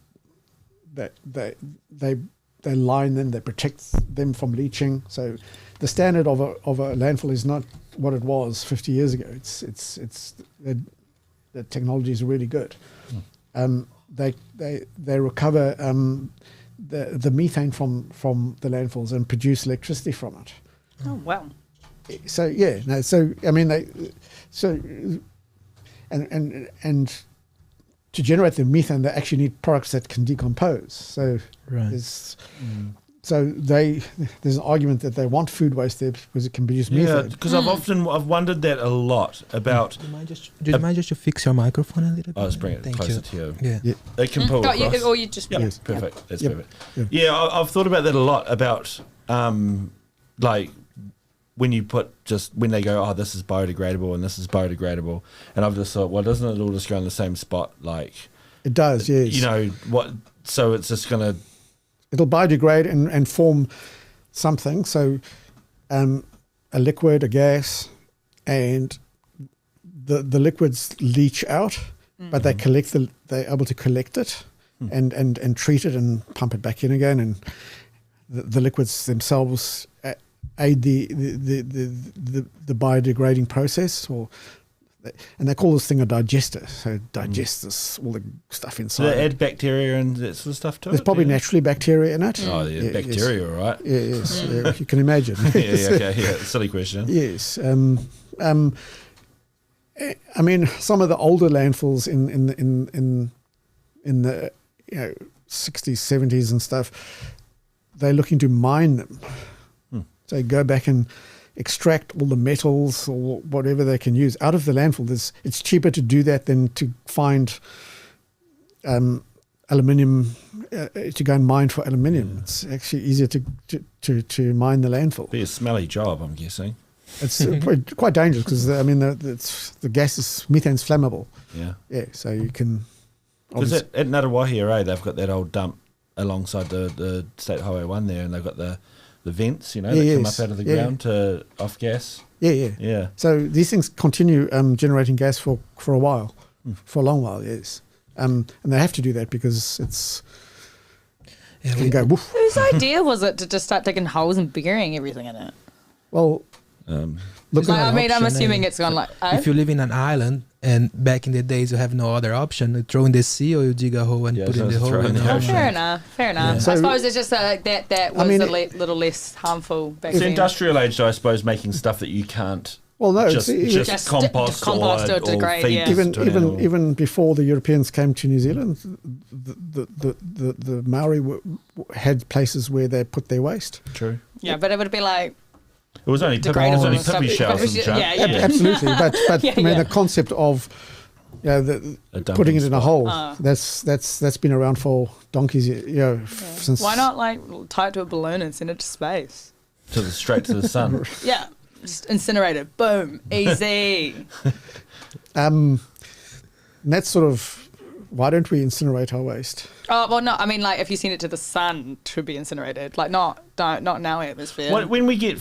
Speaker 2: they line them, they protect them from leaching. So the standard of a landfill is not what it was 50 years ago. It's the technology is really good. They recover the methane from the landfills and produce electricity from it.
Speaker 4: Oh wow.
Speaker 2: So I mean and to generate the methane, they actually need products that can decompose. So there's an argument that they want food waste there because it can produce methane.
Speaker 1: Yeah, because I've wondered that a lot about.
Speaker 3: Do you mind just to fix your microphone a little bit?
Speaker 1: Oh, let's bring it
Speaker 3: Thank
Speaker 1: closer
Speaker 3: you.
Speaker 1: to you.
Speaker 3: Yeah.
Speaker 1: It can pull across.
Speaker 4: Or you just
Speaker 1: Yep, perfect. That's
Speaker 2: Yep.
Speaker 1: perfect.
Speaker 2: Yep.
Speaker 1: Yeah, I've thought about that a lot about like when you when they go, oh, this is biodegradable and this is biodegradable, and I've just thought, well, doesn't it all just go in the same spot? Like
Speaker 2: It does, yes.
Speaker 1: you know what? So it's just gonna.
Speaker 2: It'll biodegrade and form something. So a liquid, a gas, and the liquids leach out, but they're able to collect it and treat it and pump it back in again. And the liquids themselves aid the biodegrading process, and they call this thing a digester. So it digests all the stuff
Speaker 1: Do
Speaker 2: inside.
Speaker 1: they add bacteria and that sort of stuff to
Speaker 2: There's
Speaker 1: it?
Speaker 2: probably naturally bacteria in it.
Speaker 1: Oh, yeah,
Speaker 2: Yeah,
Speaker 1: bacteria, all right.
Speaker 2: Yeah, yes, yeah, you can imagine.
Speaker 1: Silly question.
Speaker 2: Yes. I mean, some of the older landfills in the 60s, 70s and stuff, they're looking to mine them. So they go back and extract all the metals or whatever they can use out of the landfill. It's cheaper to do that than to find aluminium, to go and mine for aluminium. It's actually easier to mine the landfill.
Speaker 1: Be a smelly job, I'm guessing.
Speaker 2: It's quite dangerous because the gas is methane's flammable.
Speaker 1: Yeah.
Speaker 2: Yeah, so you can.
Speaker 1: Because at Ngātawahi, they've got that old dump alongside the State Highway 1 there, and they've got the vents, that come up out of the ground to off gas.
Speaker 2: Yeah. So these things continue generating gas for a while, for a long while, yes. And they have to do that because it can go woof.
Speaker 4: Whose idea was it to just start digging holes and burying everything in it?
Speaker 2: Well, look.
Speaker 4: I'm assuming it's gone like.
Speaker 3: If you live in an island and back in the days you have no other option, you throw in the sea or you dig a hole and put in the hole.
Speaker 4: Fair enough.
Speaker 3: Yeah.
Speaker 4: So, I suppose it's just that was a little less harmful back
Speaker 1: It's
Speaker 4: then.
Speaker 1: industrial age, I suppose, making stuff that you can't.
Speaker 2: Well, no,
Speaker 1: just compost
Speaker 4: or degrade.
Speaker 1: feed
Speaker 4: Yeah.
Speaker 2: Even before the Europeans came to New Zealand, the Maori had places where they put their waste.
Speaker 1: True.
Speaker 4: Yeah, but it would be like.
Speaker 1: It was only
Speaker 4: degradable
Speaker 1: puppy shells and junk.
Speaker 4: Yeah.
Speaker 2: Absolutely, but I mean the concept of putting it in a hole that's been around for donkeys. Since.
Speaker 4: Why not tie it to a balloon and send it to space?
Speaker 1: Straight to the sun.
Speaker 4: Yeah, just incinerate it. Boom, easy.
Speaker 2: That's sort of why don't we incinerate our waste?
Speaker 4: Oh well, no. I mean, like if you send it to the sun to be incinerated, like not in our atmosphere.
Speaker 1: When we get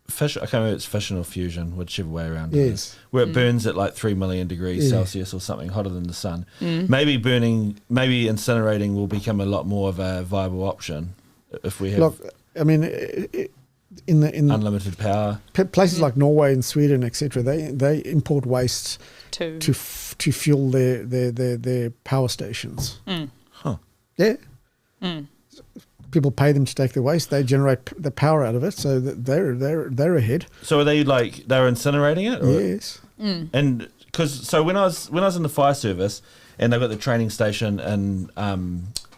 Speaker 1: fish, I can't remember if it's fission or fusion, whichever way around it
Speaker 2: Yes.
Speaker 1: is, where it burns at like 3 million degrees Celsius or something hotter than the sun. Maybe incinerating will become a lot more of a viable option if we have
Speaker 2: Look, I mean, in
Speaker 1: unlimited power.
Speaker 2: places like Norway and Sweden, etc., they import waste to fuel their power stations.
Speaker 1: Huh.
Speaker 2: Yeah. People pay them to take the waste. They generate the power out of it, so that they're ahead.
Speaker 1: So are they they're incinerating it? Or?
Speaker 2: Yes.
Speaker 1: And when I was in the fire service, and they've got the training station and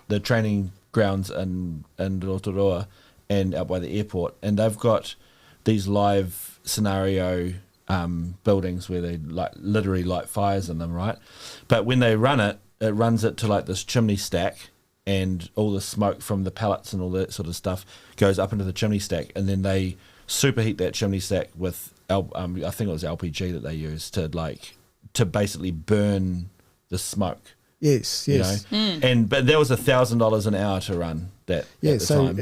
Speaker 1: the training grounds in Aotearoa and out by the airport, and they've got these live scenario buildings where they literally light fires in them, right? But when they run it, it runs it to like this chimney stack, and all the smoke from the pellets and all that sort of stuff goes up into the chimney stack, and then they superheat that chimney stack with I think it was LPG that they used to basically burn the smoke.
Speaker 2: Yes.
Speaker 1: But that was $1,000 an hour to run that at the time.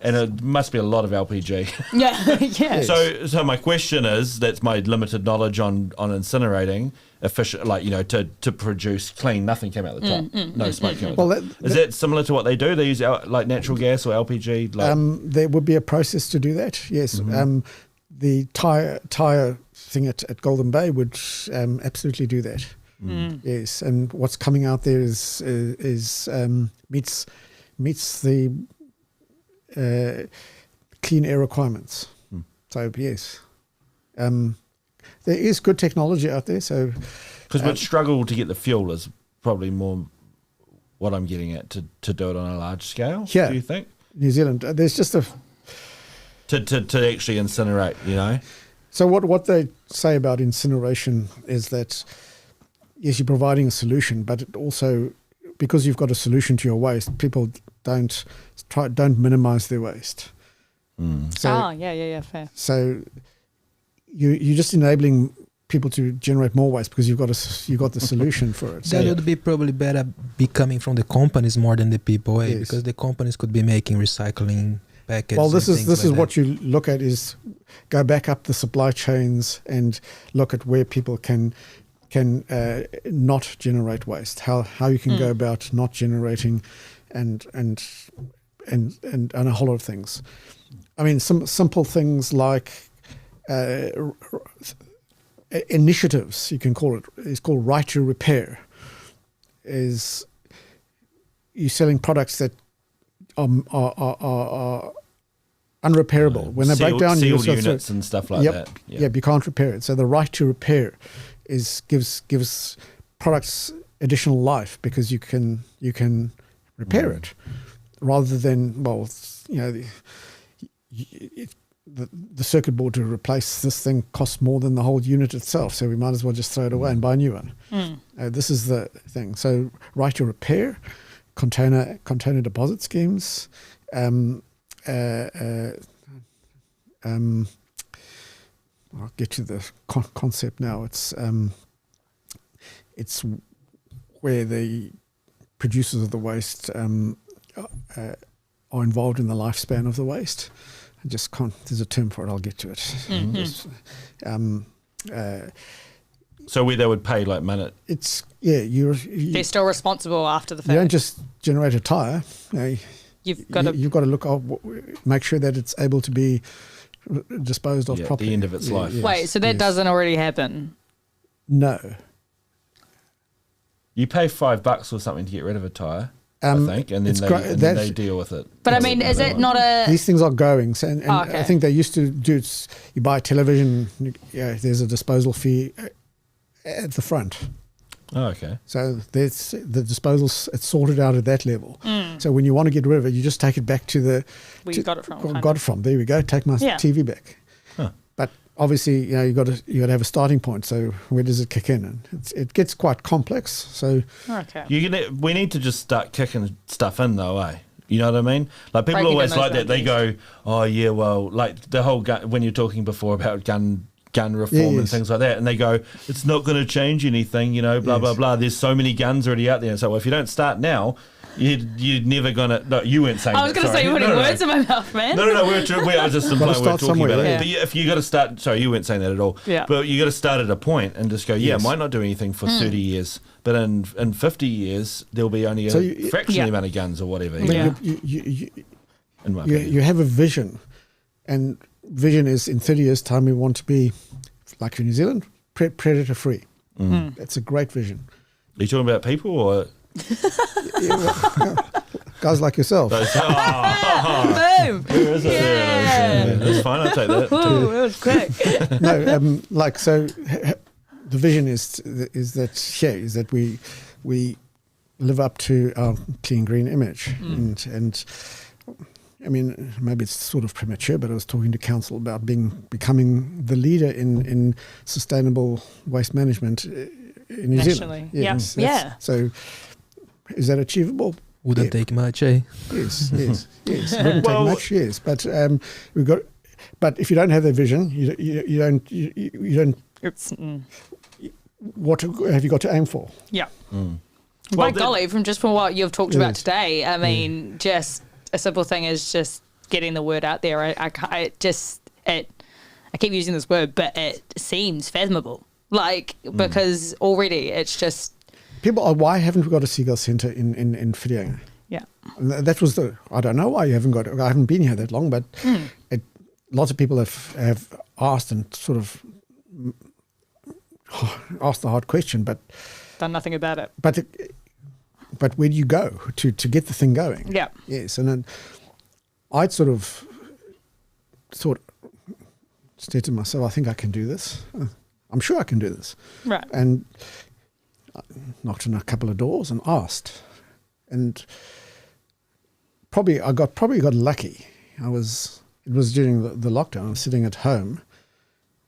Speaker 1: And it must be a lot of LPG.
Speaker 4: Yeah.
Speaker 1: So my question is, that's my limited knowledge on incinerating efficient, to produce clean. Nothing came out the top. No smoke came out.
Speaker 2: Well,
Speaker 1: is that similar to what they do? They use natural gas or LPG.
Speaker 2: There would be a process to do that. Yes. The tire thing at Golden Bay would absolutely do that. Yes, and what's coming out there is meets meets the clean air requirements. So yes, there is good technology out there. So
Speaker 1: because we'd struggle to get the fuel is probably more what I'm getting at to do it on a large scale.
Speaker 2: Yeah.
Speaker 1: Do you think
Speaker 2: New Zealand, there's just a
Speaker 1: to actually incinerate? You know.
Speaker 2: So what they say about incineration is that yes, you're providing a solution, but it also, because you've got a solution to your waste, people don't minimize their waste. So,
Speaker 4: fair.
Speaker 2: So you're just enabling people to generate more waste because you've got the solution for it. So,
Speaker 3: That would be probably better be coming from the companies more than the people,
Speaker 2: Yes.
Speaker 3: because the companies could be making recycling packets.
Speaker 2: well, this is
Speaker 3: like
Speaker 2: what you look at is go back up the supply chains and look at where people can not generate waste. How you can go about not generating, and a whole lot of things. I mean, some simple things like initiatives, you can call it. It's called right to repair. Is you selling products that are unrepairable. When they break down,
Speaker 1: sealed units and stuff like that.
Speaker 2: Yeah, you can't repair it. So the right to repair gives products additional life because you can repair it, rather than the circuit board to replace this thing costs more than the whole unit itself. So we might as well just throw it away and buy a new one. This is the thing. So right to repair, container deposit schemes. I'll get to the concept now. It's where the producers of the waste are involved in the lifespan of the waste. I just can't. There's a term for it. I'll get to it.
Speaker 1: So where they would pay like minute.
Speaker 2: It's they're
Speaker 4: still responsible after the fact.
Speaker 2: You don't just generate a tyre.
Speaker 4: You've got to
Speaker 2: look make sure that it's able to be disposed of properly.
Speaker 1: At the end of its life.
Speaker 2: Yes,
Speaker 4: wait. So that doesn't already happen.
Speaker 2: No.
Speaker 1: You pay $5 or something to get rid of a tyre, I think, and then they deal with it.
Speaker 4: But I mean, is it not a?
Speaker 2: These things are going, so, and
Speaker 4: okay.
Speaker 2: I think they used to do it. You buy a television, there's a disposal fee at the front.
Speaker 1: Oh, okay.
Speaker 2: So there's the disposal. It's sorted out at that level. So when you want to get rid of it, you just take it back to the
Speaker 4: where you got it from.
Speaker 2: Got it from. There we go. Take my TV back.
Speaker 1: Huh.
Speaker 2: But obviously, you got to have a starting point. So where does it kick in? And it gets quite complex. So
Speaker 4: okay.
Speaker 1: We need to just start kicking stuff in though, eh? You know what I mean? Like people
Speaker 4: Breaking
Speaker 1: always like that.
Speaker 4: boundaries.
Speaker 1: They go, oh yeah, well, like the whole gun, when you're talking before about gun reform and things like that, and they go, it's not going to change anything, blah blah blah. There's so many guns already out there. So if you don't start now, you're never gonna. No, you weren't saying.
Speaker 4: I was going to say you're putting words in my mouth, man.
Speaker 1: No. I was just implying we're talking about it.
Speaker 2: Yeah.
Speaker 1: But if you got to start, sorry, you weren't saying that at all.
Speaker 4: Yeah.
Speaker 1: But you got to start at a point and just go, it might not do anything for 30 years, but in 50 years there'll be only a fraction of the amount of guns or whatever.
Speaker 2: You have a vision, and vision is in 30 years' time we want to be like in New Zealand, predator free. That's a great vision.
Speaker 1: Are you talking about people or
Speaker 2: guys like yourself?
Speaker 4: Boom.
Speaker 1: Where is it?
Speaker 4: Yeah.
Speaker 1: That's fine. I'll take that.
Speaker 4: Ooh, that was quick.
Speaker 2: No, the vision is that we live up to our clean green image, and I mean, maybe it's sort of premature, but I was talking to council about becoming the leader in sustainable waste management in New
Speaker 4: Nationally.
Speaker 2: Zealand.
Speaker 4: Yeah.
Speaker 2: So, is that achievable?
Speaker 3: Wouldn't take much, eh?
Speaker 2: Yes. Wouldn't take much, yes. But we've got. But if you don't have that vision, you don't.
Speaker 4: It's,
Speaker 2: What have you got to aim for?
Speaker 4: yeah.
Speaker 1: Well,
Speaker 4: By golly, from what you've talked
Speaker 2: It
Speaker 4: about
Speaker 2: is.
Speaker 4: today, I mean, just a simple thing is just getting the word out there. I keep using this word, but it seems fathomable. Because already it's just
Speaker 2: People are, why haven't we got a Seagull Centre in Whitianga?
Speaker 4: yeah.
Speaker 2: That was I don't know why you haven't got it. I haven't been here that long, but lots of people have asked and sort of asked the hard question, but
Speaker 4: Done nothing about it.
Speaker 2: But but where do you go to get the thing going?
Speaker 4: Yeah.
Speaker 2: Yes, and then I'd sort of said to myself, I think I can do this. I'm sure I can do this.
Speaker 4: Right.
Speaker 2: And I knocked on a couple of doors and asked, and probably got lucky. It was during the lockdown. I was sitting at home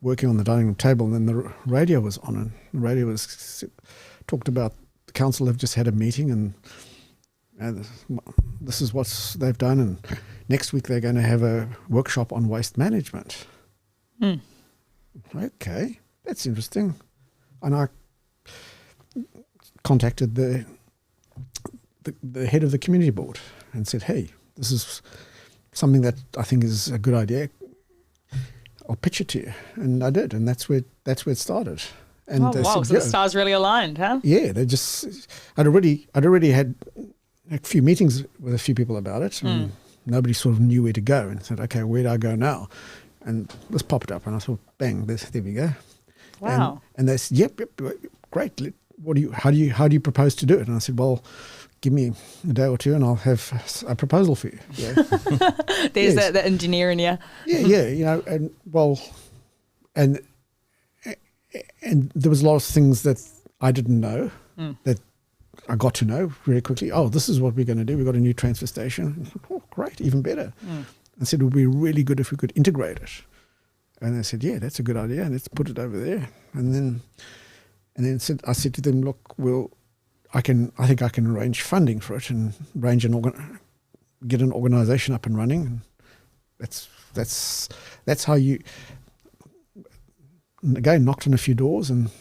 Speaker 2: working on the dining room table, and then the radio was on, and the radio talked about the council have just had a meeting, and this is what they've done, and next week they're going to have a workshop on waste management. Okay, that's interesting. And I contacted the head of the community board and said, hey, this is something that I think is a good idea. I'll pitch it to you. And I did, and that's where it started. And they
Speaker 4: wow,
Speaker 2: said,
Speaker 4: so the stars really aligned, huh?
Speaker 2: Yeah, I'd already had a few meetings with a few people about it, and nobody sort of knew where to go, and said, okay, where do I go now? And this popped up, and I thought, bang, there we go.
Speaker 4: Wow.
Speaker 2: And they said, yep, great. How do you propose to do it? And I said, well, give me a day or two, and I'll have a proposal for you. Yeah.
Speaker 4: There's the engineer in you.
Speaker 2: Yeah, and there was a lot of things that I didn't know that I got to know very quickly. Oh, this is what we're going to do. We've got a new transfer station. Oh, great, even better. I said it would be really good if we could integrate it. And they said, yeah, that's a good idea. Let's put it over there. And then I said to them, look, I think I can arrange funding for it and get an organisation up and running. And that's how you. And again, knocked on a few doors, and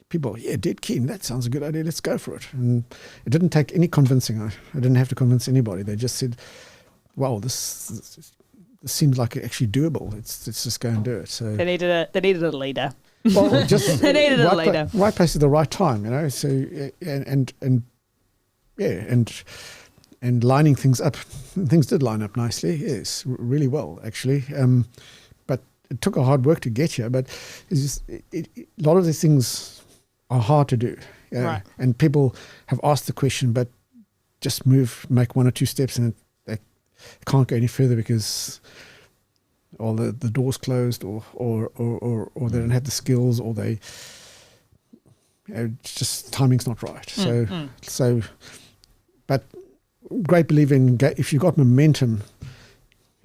Speaker 2: people, yeah, dead keen. That sounds a good idea. Let's go for it. And it didn't take any convincing. I didn't have to convince anybody. They just said, "Wow, this seems like actually doable. Let's just go and do it." So
Speaker 4: they needed a leader.
Speaker 2: Well, just
Speaker 4: they needed a leader.
Speaker 2: Right place at the right time, you know. So and lining things up. Things did line up nicely. Yes, really well actually. But it took a hard work to get here. But it's just, a lot of these things are hard to do.
Speaker 4: Right.
Speaker 2: And people have asked the question, but just make one or two steps, and they can't go any further because the door's closed, or they don't have the skills, or they just timing's not right. So, but great believer in if you've got momentum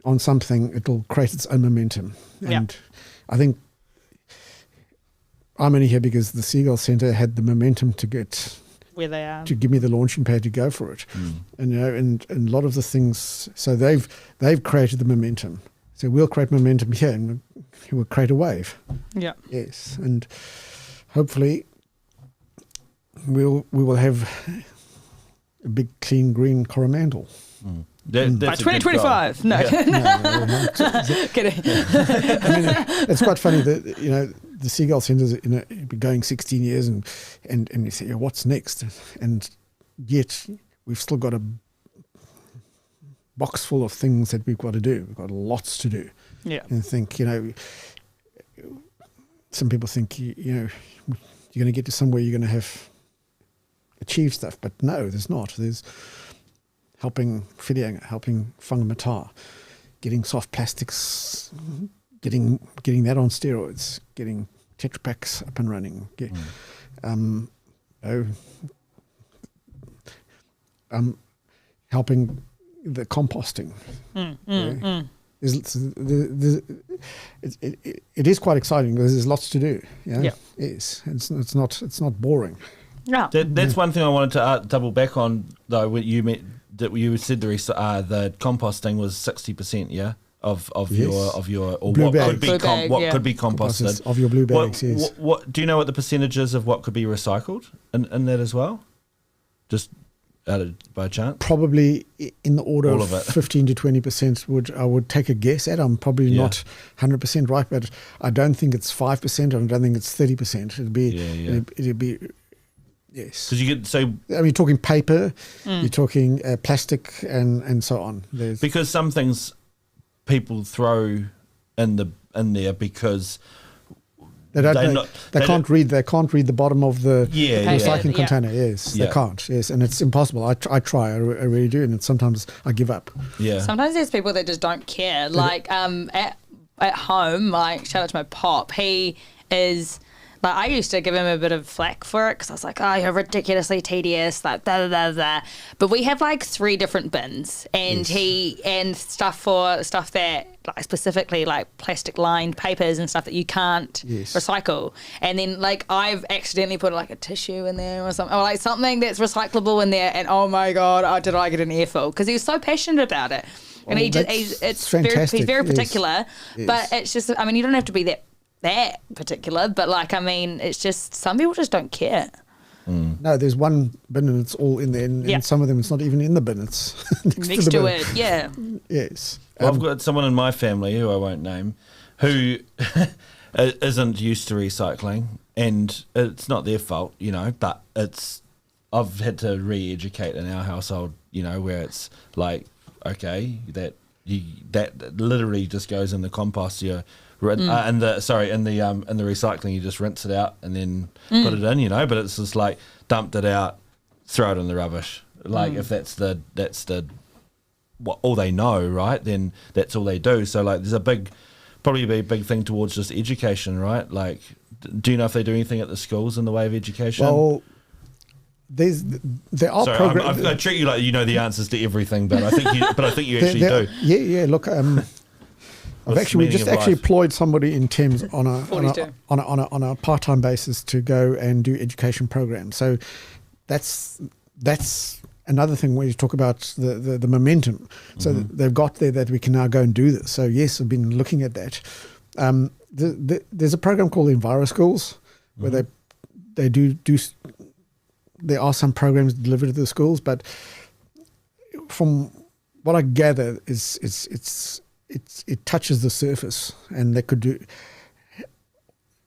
Speaker 2: on something, it'll create its own momentum. And I think I'm only here because the Seagull Centre had the momentum to get
Speaker 4: where they are,
Speaker 2: to give me the launching pad to go for it. And and a lot of the things, so they've created the momentum. So we'll create momentum here, and we'll create a wave.
Speaker 4: Yeah.
Speaker 2: Yes, and hopefully we will have a big, clean, green Coromandel.
Speaker 4: By 2025. No. Kidding.
Speaker 2: I mean, it's quite funny that the Seagull Centre's been going 16 years, and you say, what's next? And yet we've still got a box full of things that we've got to do. We've got lots to do.
Speaker 4: Yeah.
Speaker 2: And think, some people think, you're going to get to somewhere you're going to have achieved stuff, but no, there's not. There's helping Whitianga, helping whangamata, getting soft plastics, getting that on steroids, getting Tetra Paks up and running. Helping the composting. It is quite exciting because there's lots to do. Yes, it's not boring.
Speaker 4: Yeah,
Speaker 1: that's one thing I wanted to double back on though. When you said the composting was 60%, of your or
Speaker 2: blue
Speaker 1: what
Speaker 2: bags.
Speaker 1: could be could be composted
Speaker 2: of your blue bags. Yes.
Speaker 1: What do you know? What the percentages of what could be recycled in that as well? Just by chance?
Speaker 2: Probably in the order
Speaker 1: All
Speaker 2: of
Speaker 1: of it.
Speaker 2: 15 to 20%. I would take a guess at. I'm probably not 100% right, but I don't think it's 5%. I don't think it's 30%. It'd be. Yes.
Speaker 1: Because you get
Speaker 2: you're talking paper, you're talking plastic, and so on.
Speaker 1: Because some things people throw in there because
Speaker 2: They don't.
Speaker 1: They're
Speaker 2: They,
Speaker 1: not-
Speaker 2: they
Speaker 1: they
Speaker 2: can't read. They can't read the bottom of the
Speaker 1: Yeah,
Speaker 2: recycling
Speaker 4: yeah.
Speaker 2: container. Yes,
Speaker 1: Yeah.
Speaker 2: they can't. Yes, and it's impossible. I try. I really do, and sometimes I give up.
Speaker 1: Yeah.
Speaker 4: Sometimes there's people that just don't care. Like at home, like shout out to my pop. He is like I used to give him a bit of flack for it because I was like, oh, you're ridiculously tedious, like da da da da. But we have like 3 different bins, and stuff that like specifically like plastic lined papers and stuff that you can't recycle. And then like I've accidentally put like a tissue in there or something, or like something that's recyclable in there. And oh my god, did I get an earful because he was so passionate about it. And
Speaker 2: Oh,
Speaker 4: he's
Speaker 2: fantastic.
Speaker 4: he's very
Speaker 2: Yes.
Speaker 4: particular,
Speaker 2: Yes.
Speaker 4: but it's just, I mean, you don't have to be that particular, but like, I mean, it's just, some people just don't care.
Speaker 2: No, there's one bin and it's all in there, and,
Speaker 4: Yeah.
Speaker 2: and some of them it's not even in the bin. It's
Speaker 4: Next
Speaker 2: the
Speaker 4: to
Speaker 2: bin.
Speaker 4: it, yeah.
Speaker 2: Yes.
Speaker 1: Well, I've got someone in my family who I won't name who isn't used to recycling, and it's not their fault, you know, but I've had to re-educate in our household, you know, where it's like, okay, that literally just goes in the compost. In the recycling, you just rinse it out and then put it in, you know. But it's just like dumped it out, throw it in the rubbish. Like if that's the what all they know, right? Then that's all they do. So like, there's probably a big thing towards just education, right? Like, do you know if they do anything at the schools in the way of education?
Speaker 2: Well, there are
Speaker 1: Sorry,
Speaker 2: programs.
Speaker 1: I treat you like you know the answers to everything, but I think you actually do.
Speaker 2: Yeah. Look, we
Speaker 1: meaning
Speaker 2: just
Speaker 1: of
Speaker 2: actually
Speaker 1: life?
Speaker 2: employed somebody in Thames on
Speaker 4: 42.
Speaker 2: a part-time basis to go and do education programs. So that's another thing when you talk about the momentum. So they've got there that we can now go and do this. So yes, I've been looking at that. There's a program called Enviro Schools where they do. There are some programs delivered to the schools, but from what I gather is it touches the surface, and they could do.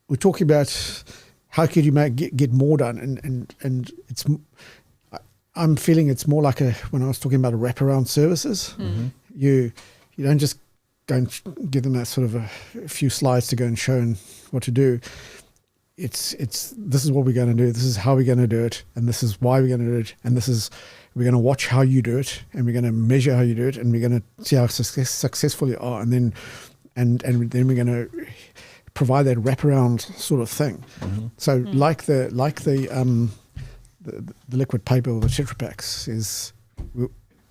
Speaker 2: We're talking about how could you get more done, and it's. I'm feeling it's more like when I was talking about a wraparound services. You don't just go and give them a sort of a few slides to go and show them what to do. It's this is what we're going to do, this is how we're going to do it, and this is why we're going to do it, and we're going to watch how you do it, and we're going to measure how you do it, and we're going to see how successful you are, and then we're going to provide that wraparound sort of thing. So like the liquid paper or the Tetra Paks is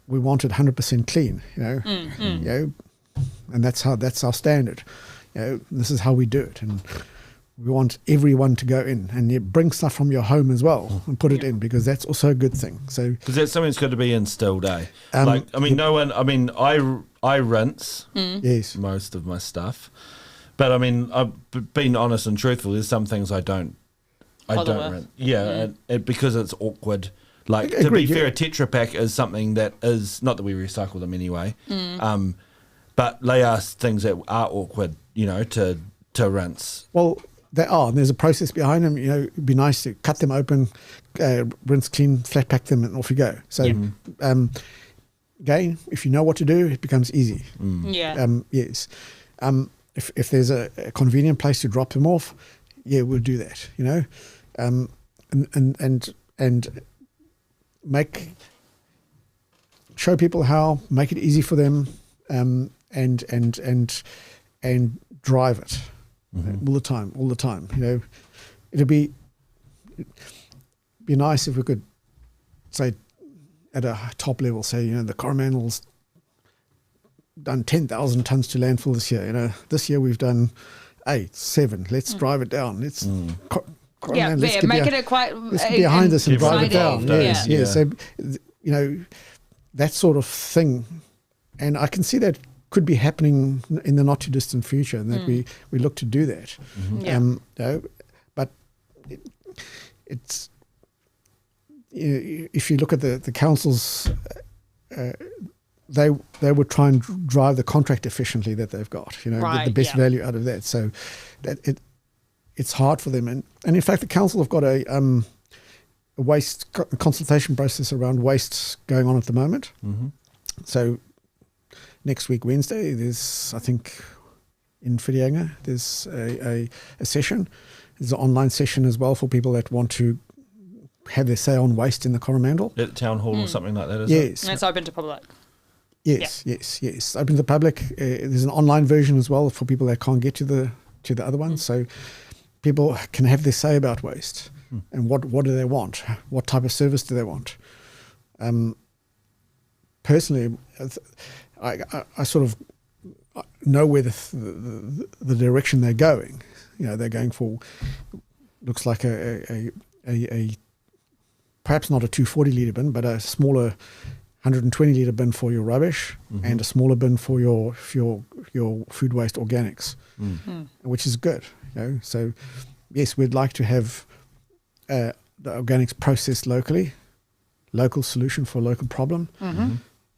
Speaker 2: we want it 100% clean, you know, you know, and that's our standard. You know, this is how we do it, and we want everyone to go in, and you bring stuff from your home as well and put it in, because that's also a good thing. So
Speaker 1: because that's something that's got to be instilled, eh? Like, I mean, no one. I mean, I rinse
Speaker 2: yes,
Speaker 1: most of my stuff, but I mean, I've been honest and truthful. There's some things I don't rinse. Yeah, and because it's awkward. Like, to be fair, a Tetra Pak is something that is not that we recycle them anyway, but they are things that are awkward, you know, to rinse.
Speaker 2: Well, they are, and there's a process behind them. You know, it'd be nice to cut them open, rinse, clean, flat pack them, and off you go. So, again, if you know what to do, it becomes easy. Yes. If there's a convenient place to drop them off, yeah, we'll do that. You know, and show people how, make it easy for them, and drive it. All the time. You know, it'd be nice if we could say at a top level, say, you know, the Coromandel's done 10,000 tons to landfill this year. You know, this year we've done 8, 7. Let's drive it down. Let's
Speaker 4: Let's
Speaker 2: get behind us and drive it down. Yes.
Speaker 4: Yeah.
Speaker 2: So, you know, that sort of thing, and I can see that could be happening in the not too distant future, and that we look to do that. You know, but it's if you look at the councils, they would try and drive the contract efficiently that they've got. You know, get the best value out of that. So that it's hard for them, and in fact, the council have got a waste consultation process around waste going on at the moment. So next week, Wednesday, there's, I think, in Whitianga. There's a session. There's an online session as well for people that want to have their say on waste in the Coromandel.
Speaker 1: At the town hall or something like that, is it?
Speaker 2: Yes.
Speaker 4: And it's open to public.
Speaker 2: Yes. Open to the public. There's an online version as well for people that can't get to the other one. So people can have their say about waste and what do they want? What type of service do they want? Personally, I sort of know where the direction they're going. You know, they're going for, looks like a perhaps not a 240 litre bin, but a smaller 120 litre bin for your rubbish and a smaller bin for your food waste organics, which is good. You know? So yes, we'd like to have the organics processed locally, local solution for a local problem,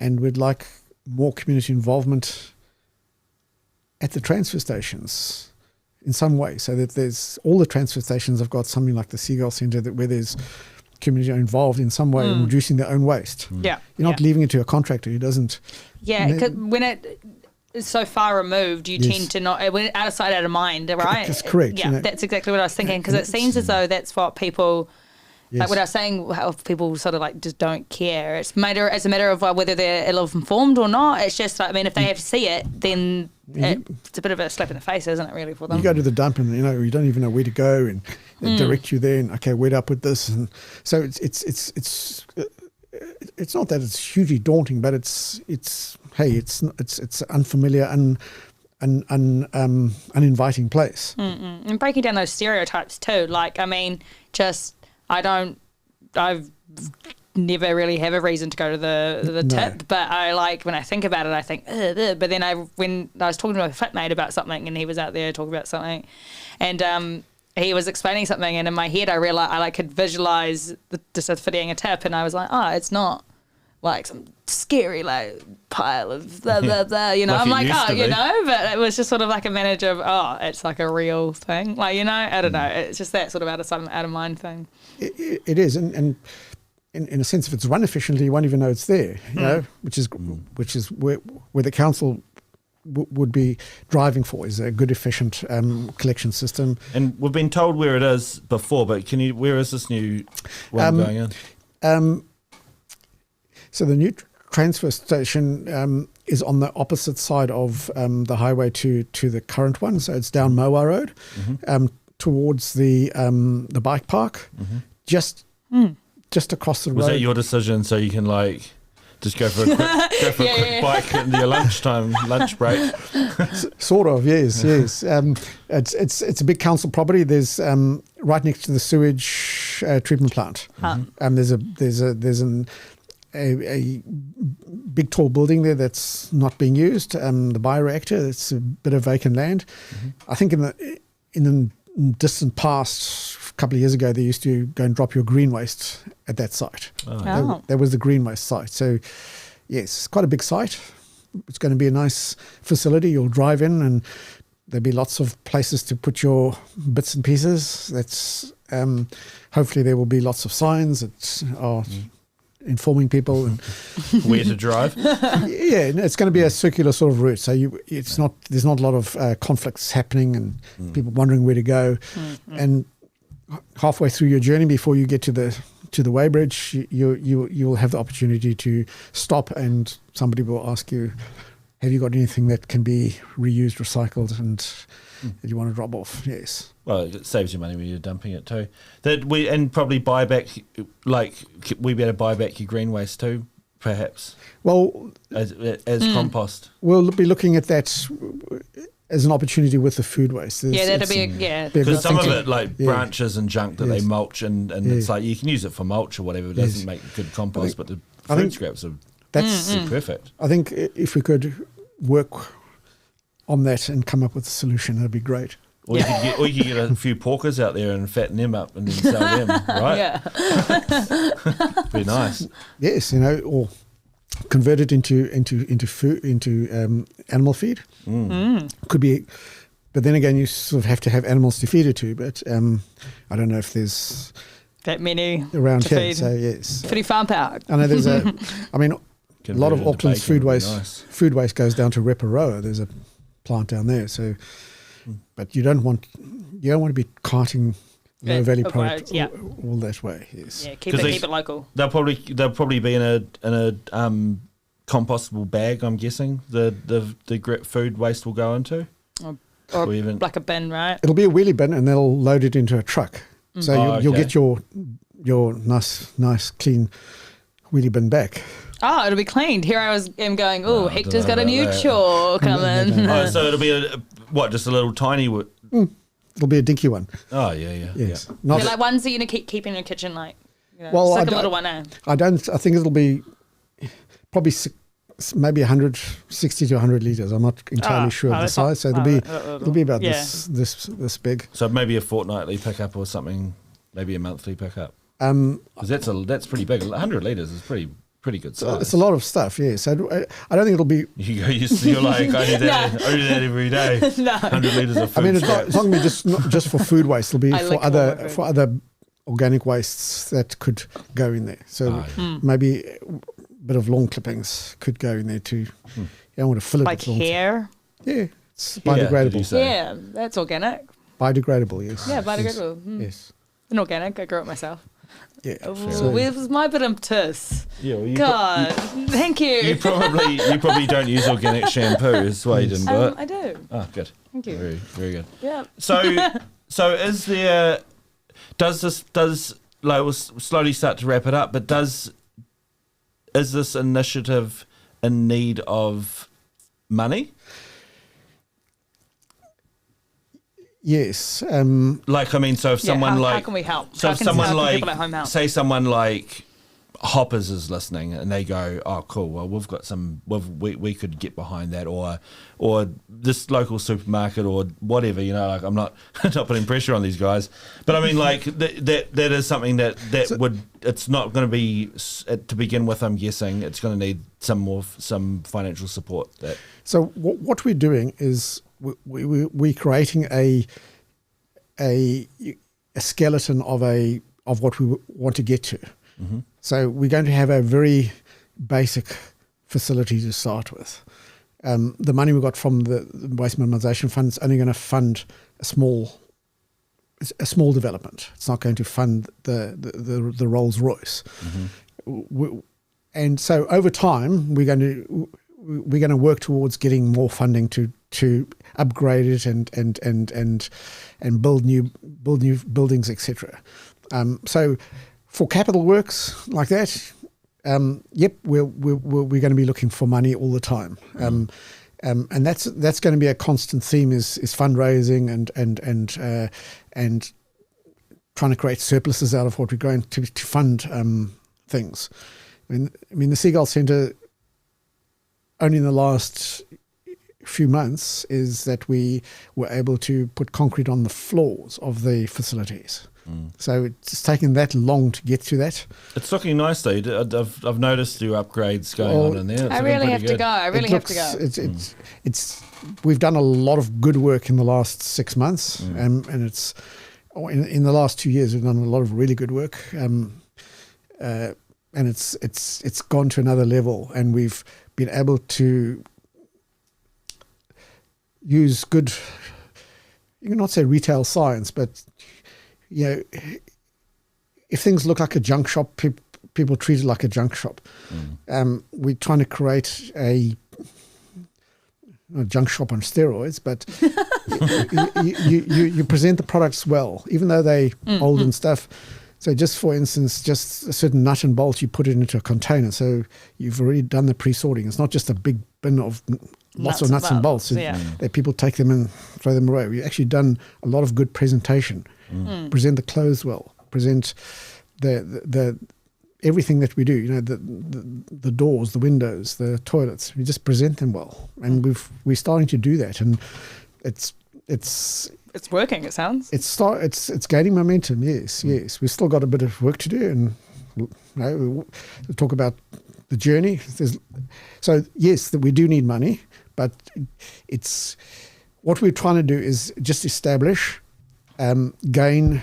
Speaker 2: and we'd like more community involvement at the transfer stations in some way, so that there's all the transfer stations have got something like the Seagull Centre where there's community involved in some way in reducing their own waste.
Speaker 4: Yeah.
Speaker 2: You're not leaving it to a contractor who doesn't.
Speaker 4: Yeah, 'cause when it is so far removed, you tend to not, when out of sight, out of mind, right?
Speaker 2: That's correct.
Speaker 4: Yeah, that's exactly what I was thinking, because it seems as though that's what people, like what I was saying, how people sort of like just don't care. It's a matter of whether they're ill-informed or not. It's just, I mean, if they have to see it, then it's a bit of a slap in the face, isn't it, really, for them?
Speaker 2: You go to the dump and, you know, you don't even know where to go, and they direct you there, and okay, where do I put this? And so it's not that it's hugely daunting, but it's unfamiliar and uninviting place.
Speaker 4: And breaking down those stereotypes too. Like, I mean, I've never really have a reason to go to the tip, but I like, when I think about it, I think, ugh. But then when I was talking to a flatmate about something, and he was out there talking about something, and he was explaining something, and in my head I realized I could visualize just a Whitianga tip, and I was like, oh, it's not like some scary like pile of blah blah blah, you know.
Speaker 1: Like
Speaker 4: I'm like, oh, you
Speaker 1: be.
Speaker 4: know, but it was just sort of like a manage of, oh, it's like a real thing, like, you know, I don't know, it's just that sort of out of mind thing.
Speaker 2: It is, and in a sense, if it's run efficiently, you won't even know it's there, you know, which is where the council would be driving for, is a good, efficient collection system.
Speaker 1: And we've been told where it is before, but where is this new one going in?
Speaker 2: So the new transfer station is on the opposite side of the highway to the current one. So it's down Moa Road, towards the bike park, just across the road.
Speaker 1: Was that your decision, so you can like just go for a quick bike in your lunch break?
Speaker 2: Sort of, yes. It's a big council property. There's right next to the sewage treatment plant. There's a big tall building there that's not being used. The bioreactor, it's a bit of vacant land. I think in the distant past, a couple of years ago, they used to go and drop your green waste at that site. That was the green waste site. So yes, quite a big site. It's going to be a nice facility. You'll drive in and there'll be lots of places to put your bits and pieces. That's hopefully there will be lots of signs that are informing people and
Speaker 1: where to drive.
Speaker 2: It's going to be a circular sort of route. So there's not a lot of conflicts happening and people wondering where to go. And halfway through your journey, before you get to the weighbridge, you'll have the opportunity to stop, and somebody will ask you, have you got anything that can be reused, recycled, and that you want to drop off? Yes.
Speaker 1: Well, it saves you money when you're dumping it too. And probably buy back, like we better buy back your green waste too, perhaps.
Speaker 2: Well,
Speaker 1: as compost.
Speaker 2: We'll be looking at that as an opportunity with the food waste.
Speaker 4: That'd be
Speaker 1: because some of it, like branches and junk that they mulch, and it's like you can use it for mulch or whatever. It doesn't make good compost, but the food scraps are perfect.
Speaker 2: I think if we could work on that and come up with a solution, that'd be great.
Speaker 1: Or you could get a few porkers out there and fatten them up and then sell them, right? Be nice.
Speaker 2: Yes, or convert it into food, into animal feed. Could be, but then again, you sort of have to have animals to feed it to. But I don't know if there's
Speaker 4: that many
Speaker 2: around
Speaker 4: to
Speaker 2: here.
Speaker 4: feed.
Speaker 2: So yes,
Speaker 4: Pretty farm park.
Speaker 2: I know there's a lot of Auckland's food waste goes down to Reparoa. There's a plant down there. So, but you don't want to be carting low value product all that way. Yes.
Speaker 4: Yeah, keep it local.
Speaker 1: They'll probably be in a compostable bag. I'm guessing the food waste will go into,
Speaker 4: or even like a bin, right?
Speaker 2: It'll be a wheelie bin, and they'll load it into a truck. So you'll get your nice clean wheelie bin back.
Speaker 4: Oh, it'll be cleaned. Here I am going, Hector's got a new chore coming.
Speaker 1: So it'll be just a little tiny...
Speaker 2: It'll be a dinky one.
Speaker 1: Oh, yeah.
Speaker 2: Yes.
Speaker 1: Yeah.
Speaker 2: Not
Speaker 4: like ones that you keep in your kitchen, like,
Speaker 2: well,
Speaker 4: like a little one.
Speaker 2: I think it'll be probably maybe 160 to 100 litres. I'm not entirely sure of the size. So it'll be about this big.
Speaker 1: So maybe a fortnightly pickup or something, maybe a monthly pickup. Because that's pretty big. 100 litres is pretty good size.
Speaker 2: It's a lot of stuff, yeah. So I don't think it'll be...
Speaker 1: You're like, I do that every day.
Speaker 4: No.
Speaker 1: 100 litres of food.
Speaker 2: I mean, it's not going to be not just for food waste. It'll be for other organic wastes that could go in there. So maybe a bit of lawn clippings could go in there too. You don't want to fill it
Speaker 4: like
Speaker 2: with
Speaker 4: hair?
Speaker 2: Yeah, it's biodegradable.
Speaker 4: Yeah, that's organic.
Speaker 2: Biodegradable, yes.
Speaker 4: Yeah, biodegradable.
Speaker 2: Yes.
Speaker 4: Inorganic, I grew it myself.
Speaker 2: Yeah.
Speaker 4: Where's my bit of tuss?
Speaker 1: Yeah, well,
Speaker 4: God, thank you.
Speaker 1: You probably don't use organic shampoo. Is why you didn't do it.
Speaker 4: I do.
Speaker 1: Oh, good.
Speaker 4: Thank you.
Speaker 1: Very, very good.
Speaker 4: Yeah.
Speaker 1: So is there? We'll slowly start to wrap it up. But is this initiative in need of money?
Speaker 2: Yes.
Speaker 1: So if someone
Speaker 4: how can we help?
Speaker 1: So if someone
Speaker 4: people at home help?
Speaker 1: say someone like Hoppers is listening and they go, oh, cool. Well, we've got we could get behind that, or this local supermarket or whatever. Like I'm not putting pressure on these guys, but I mean, like that is something that would. It's not going to be to begin with. I'm guessing it's going to need some financial support.
Speaker 2: So what we're doing is we're creating a skeleton of what we want to get to.
Speaker 1: Mm-hmm.
Speaker 2: So we're going to have a very basic facility to start with. The money we got from the Waste Minimisation Fund is only going to fund a small development. It's not going to fund the Rolls Royce.
Speaker 1: Mm-hmm.
Speaker 2: And so over time, we're going to work towards getting more funding to upgrade it and build new buildings, etc. So for capital works like that, we're going to be looking for money all the time, and that's going to be a constant theme is fundraising and trying to create surpluses out of what we're going to fund things. I mean the Seagull Centre, only in the last few months, is that we were able to put concrete on the floors of the facilities. So it's taken that long to get to that.
Speaker 1: It's looking nice though. I've noticed your upgrades going on in there.
Speaker 4: I really have to go.
Speaker 2: It's we've done a lot of good work in the last 6 months, and it's in the last 2 years we've done a lot of really good work, and it's gone to another level, and we've been able to use good, you can not say retail science, but if things look like a junk shop, people treat it like a junk shop. We're trying to create a junk shop on steroids, but you present the products well, even though they're old and stuff. So just for instance, just a certain nut and bolt, you put it into a container. So you've already done the pre-sorting. It's not just a big bin of lots of nuts and bolts that people take them and throw them away. We've actually done a lot of good presentation. Present the clothes well. Present the everything that we do. The doors, the windows, the toilets. We just present them well, and we're starting to do that, and it's
Speaker 4: working. It sounds
Speaker 2: it's gaining momentum. Yes. We've still got a bit of work to do, and we'll talk about the journey. So yes, that we do need money, but it's what we're trying to do is just establish. Gain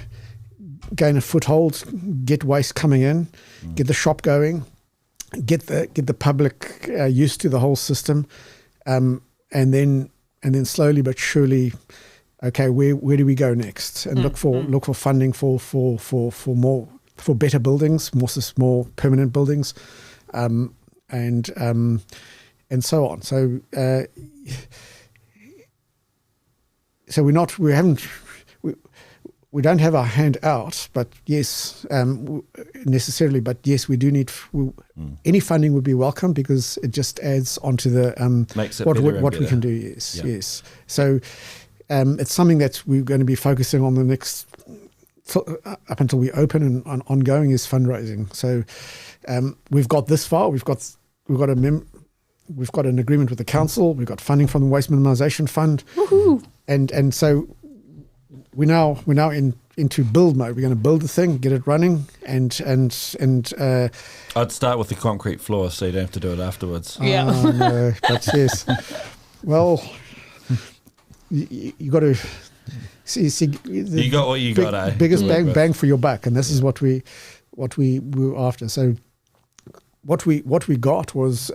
Speaker 2: a foothold, get waste coming in, get the shop going, get the public used to the whole system, and then then slowly but surely, okay, where do we go next? And look for funding for better buildings, more permanent buildings, and so on. So we don't have our hand out, but yes, necessarily. But yes, we do need any funding would be welcome, because it just adds onto the
Speaker 1: makes it
Speaker 2: what
Speaker 1: better
Speaker 2: we can do. Yes. So it's something that we're going to be focusing on the next up until we open, and ongoing is fundraising. So we've got this far. We've got an agreement with the council. We've got funding from the Waste Minimisation Fund, and so. We're now into build mode. We're going to build the thing, get it running, and
Speaker 1: I'd start with the concrete floor, so you don't have to do it afterwards.
Speaker 4: Yeah.
Speaker 2: No, but yes. Well, you got to see.
Speaker 1: You got what you got, eh?
Speaker 2: Biggest bang for your buck, and this is what we were after. So what we got was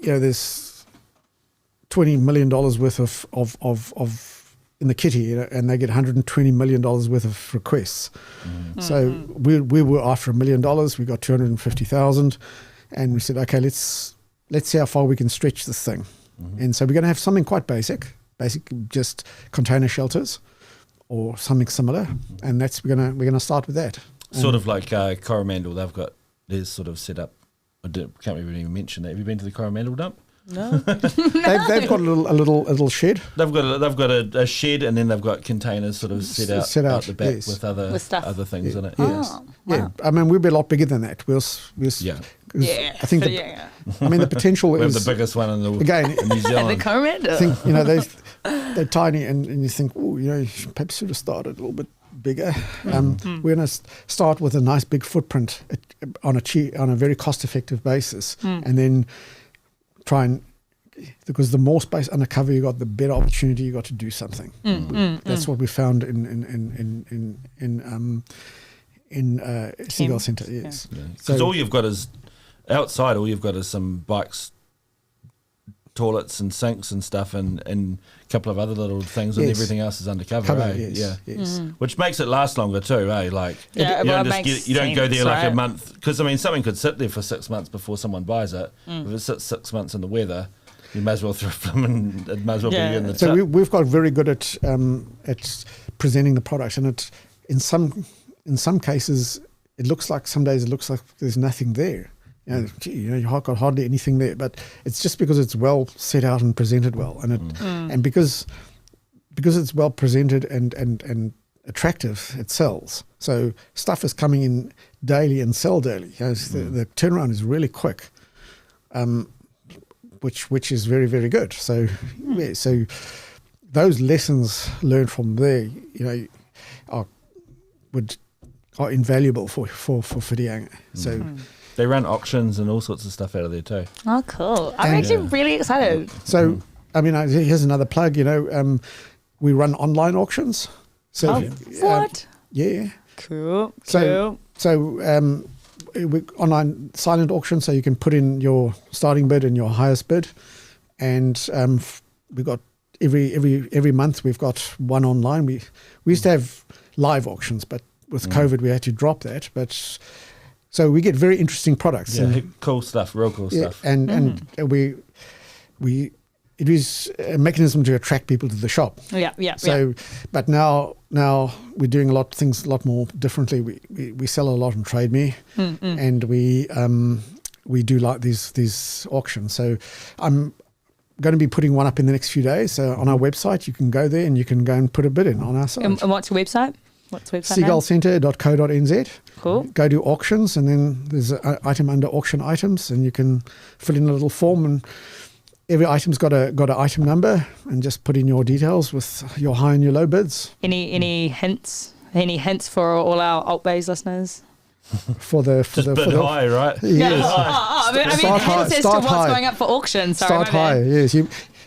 Speaker 2: there's $20 million worth of in the kitty, and they get $120 million worth of requests. So we were after $1 million. We got 250,000, and we said, okay, let's see how far we can stretch this thing. And so we're going to have something quite basic, just container shelters or something similar, and we're gonna start with that.
Speaker 1: Sort of like Coromandel, theirs sort of set up. I can't even mention that. Have you been to the Coromandel dump?
Speaker 4: No.
Speaker 2: They've got a little shed.
Speaker 1: They've got a shed, and then they've got containers sort of set out the back,
Speaker 2: yes.
Speaker 1: with other things in it.
Speaker 2: Yes.
Speaker 4: Oh,
Speaker 2: Yeah.
Speaker 4: wow.
Speaker 2: I mean, we'll be a lot bigger than that. I think I mean the potential
Speaker 1: We have
Speaker 2: is
Speaker 1: the biggest one in
Speaker 2: again.
Speaker 1: New
Speaker 4: The
Speaker 1: Zealand.
Speaker 4: Coromandel.
Speaker 2: I think they're tiny, and you think, perhaps should have started a little bit bigger. We're going to start with a nice big footprint on a very cost-effective basis, and then try and, because the more space under cover you got, the better opportunity you got to do something. That's what we found in Seagull Centre. Yes,
Speaker 1: Because all you've got is outside. All you've got is some bikes, toilets, and sinks and stuff, and a couple of other little things, and everything else is undercover.
Speaker 2: Yes.
Speaker 1: Which makes it last longer too. Like you don't go there like a month, because something could sit there for 6 months before someone buys it. If it sits 6 months in the weather, you may as well thrift them, and it might as well be in the
Speaker 2: So
Speaker 1: tip.
Speaker 2: we've got very good at presenting the product, and it in some cases some days it looks like there's nothing there. You've got hardly anything there, but it's just because it's well set out and presented well, and because it's well presented and attractive, it sells. So stuff is coming in daily and sell daily. The turnaround is really quick, which is very, very good. So so those lessons learned from there, are invaluable for Whitianga. So.
Speaker 1: They run auctions and all sorts of stuff out of there too.
Speaker 4: Oh, cool. I'm actually really excited.
Speaker 2: So, I mean, here's another plug, we run online auctions. So,
Speaker 4: what?
Speaker 2: Yeah.
Speaker 4: Cool.
Speaker 2: So we online silent auction, so you can put in your starting bid and your highest bid. And we've got every month we've got one online. We used to have live auctions, but with COVID we had to drop that. But so we get very interesting products.
Speaker 1: Yeah, cool stuff, real cool stuff.
Speaker 2: And we it is a mechanism to attract people to the shop.
Speaker 4: Yeah.
Speaker 2: So, but now we're doing things a lot more differently. We sell a lot on Trade Me, and we do like these auctions. So I'm going to be putting one up in the next few days. So on our website, you can go there and you can go and put a bid in on our site.
Speaker 4: And what's your website?
Speaker 2: Seagullcentre.co.nz.
Speaker 4: Cool.
Speaker 2: Go to auctions, and then there's an item under auction items, and you can fill in a little form, and every item's got an item number, and just put in your details with your high and your low bids.
Speaker 4: Any hints? Any hints for all our ALTBAYS listeners?
Speaker 2: For the
Speaker 1: bid high, right?
Speaker 2: Yes.
Speaker 4: I mean, hints as to what's going up for auction. Sorry,
Speaker 2: start high. Yes,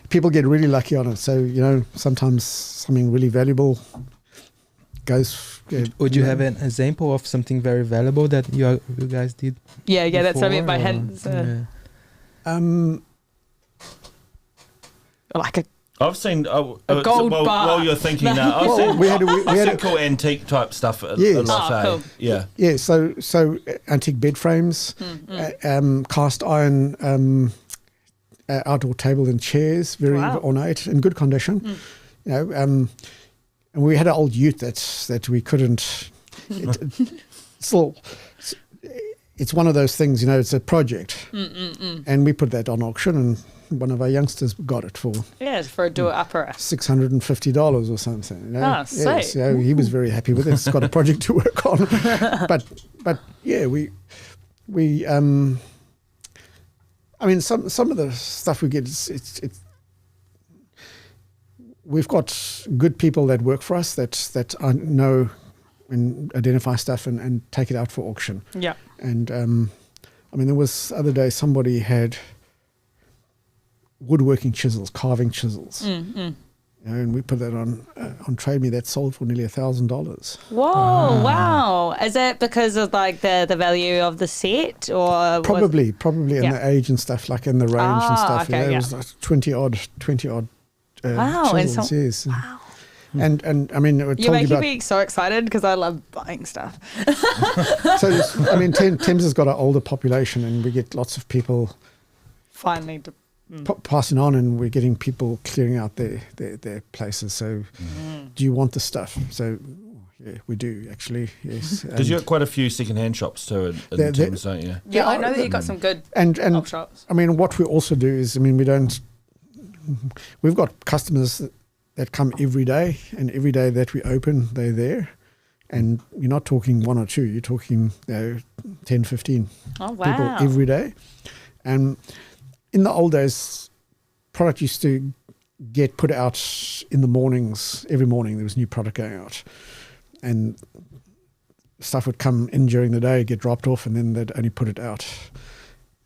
Speaker 2: people get really lucky on it. So sometimes something really valuable goes.
Speaker 3: Would you have an example of something very valuable that you guys did?
Speaker 4: Yeah, that's what I meant by
Speaker 3: before,
Speaker 4: hints. like a
Speaker 1: I've seen
Speaker 4: gold bar.
Speaker 1: while you're thinking now. I've seen,
Speaker 2: we had
Speaker 1: seen cool antique type stuff at
Speaker 2: Yes.
Speaker 1: Lotte.
Speaker 4: Cool.
Speaker 1: Yeah.
Speaker 2: Yeah, so antique bed frames, cast iron outdoor table and chairs, very ornate, in good condition. You know, and we had an old ute that we couldn't. It's one of those things, you know. It's a project, and we put that on auction, and one of our youngsters got it for
Speaker 4: for a do-it-upper.
Speaker 2: $650 or something. You know?
Speaker 4: Oh, sweet.
Speaker 2: So he was very happy with it. It's got a project to work on, but yeah, we I mean, some of the stuff we get, it's we've got good people that work for us that know and identify stuff and take it out for auction.
Speaker 4: Yeah.
Speaker 2: And I mean, there was other day somebody had woodworking chisels, carving chisels. You know, and we put that on Trade Me. That sold for nearly $1,000.
Speaker 4: Whoa! Wow. Is that because of like the value of the set, or
Speaker 2: Probably in the age and stuff, like in the range and stuff.
Speaker 4: Okay,
Speaker 2: You know, it was like 20 odd.
Speaker 4: Wow, and
Speaker 2: chisels, yes.
Speaker 4: Wow.
Speaker 2: And I mean,
Speaker 4: You're making me so excited because I love buying stuff.
Speaker 2: So I mean, Thames has got an older population, and we get lots of people
Speaker 4: Finally.
Speaker 2: passing on, and we're getting people clearing out their places. So, do you want the stuff? So, yeah, we do actually. Yes,
Speaker 1: Because you've got quite a few second-hand shops too in Thames, don't you?
Speaker 4: Yeah, I know that you've got some good
Speaker 2: and
Speaker 4: op shops.
Speaker 2: I mean, what we also do is, I mean, we've got customers that come every day, and every day that we open, they're there. And you're not talking one or two, you're talking 10, 15 people every day. And in the old days, product used to get put out in the mornings. Every morning there was new product going out. And stuff would come in during the day, get dropped off, and then they'd only put it out.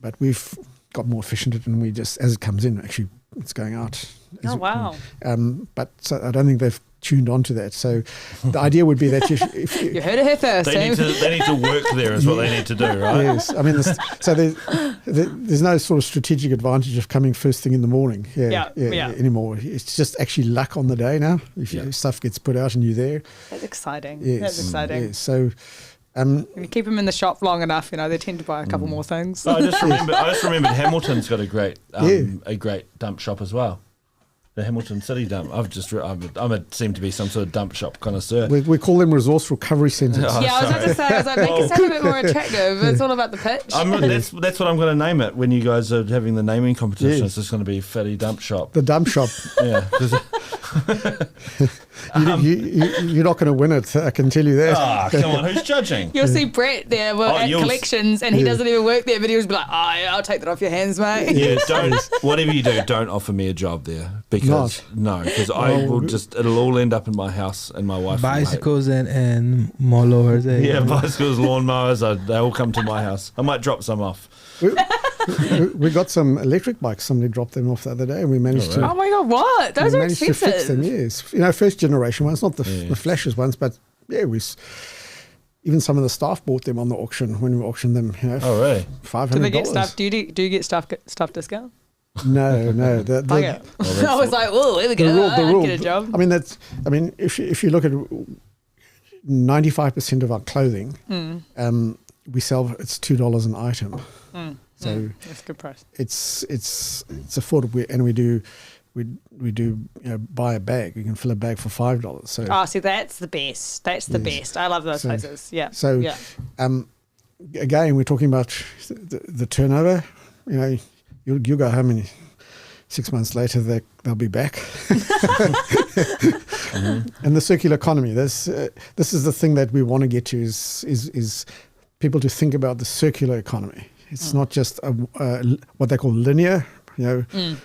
Speaker 2: But we've got more efficient, and we just, as it comes in, actually it's going out.
Speaker 4: Oh, wow.
Speaker 2: But so I don't think they've tuned onto that. So the idea would be that if
Speaker 4: You heard it here first.
Speaker 1: They need to work there is what they need to do, right?
Speaker 2: Yes, I mean, there's no sort of strategic advantage of coming first thing in the morning anymore. It's just actually luck on the day now. If stuff gets put out and you're there.
Speaker 4: That's exciting.
Speaker 2: Yes.
Speaker 4: That's exciting.
Speaker 2: Yes. So
Speaker 4: if you keep them in the shop long enough, you know, they tend to buy a couple more things.
Speaker 1: I just remembered Hamilton's got a great dump shop as well. The Hamilton City dump. I seem to be some sort of dump shop connoisseur.
Speaker 2: We call them resource recovery centres.
Speaker 4: I was about to say, make it sound a bit more attractive. It's all about the pitch.
Speaker 1: That's what I'm going to name it when you guys are having the naming competition. Yes. It's just going to be Fatty Dump Shop.
Speaker 2: The dump shop.
Speaker 1: Yeah.
Speaker 2: You're not going to win it, I can tell you that.
Speaker 1: Come on, who's judging?
Speaker 4: You'll see Brett there at collections, and he doesn't even work there, but he'll just be like, I'll take that off your hands, mate.
Speaker 1: Yeah, whatever you do, don't offer me a job there. Because it'll all end up in my house, and my wife.
Speaker 3: Bicycles and mowers.
Speaker 1: Yeah, bicycles, lawnmowers, they all come to my house. I might drop some off.
Speaker 2: We got some electric bikes. Somebody dropped them off the other day, and we managed to.
Speaker 4: Oh my god! What? Those are
Speaker 2: managed
Speaker 4: expensive.
Speaker 2: to fix them. Yes, you know, first generation ones, not the flashes ones, but even some of the staff bought them on the auction when we auctioned them. You know,
Speaker 1: oh really?
Speaker 4: Do
Speaker 2: $500.
Speaker 4: they get stuff? Do you get stuff discount?
Speaker 2: No.
Speaker 4: I was like, oh, here we go. I'd get a job.
Speaker 2: I mean, if you look at 95% of our clothing, we sell it's $2 an item. So
Speaker 4: that's a good price.
Speaker 2: It's affordable, and we do buy a bag. You can fill a bag for $5. So
Speaker 4: see, that's the best. That's the best. I love those places. Yeah.
Speaker 2: So again, we're talking about the turnover. You know, you'll go home and 6 months later they'll be back. And the circular economy. This is the thing that we want to get to is people to think about the circular economy. It's not just what they call linear,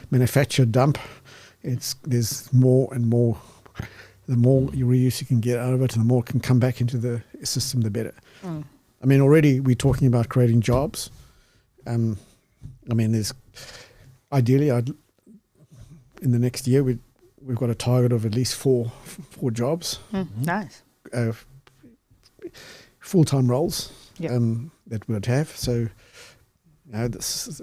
Speaker 2: manufactured dump. There's more and more. The more reuse you can get out of it, and the more can come back into the system, the better. I mean, already we're talking about creating jobs. I mean, there's ideally, in the next year we've got a target of at least four jobs.
Speaker 4: Nice. Full-time
Speaker 2: roles that we'd have. So, this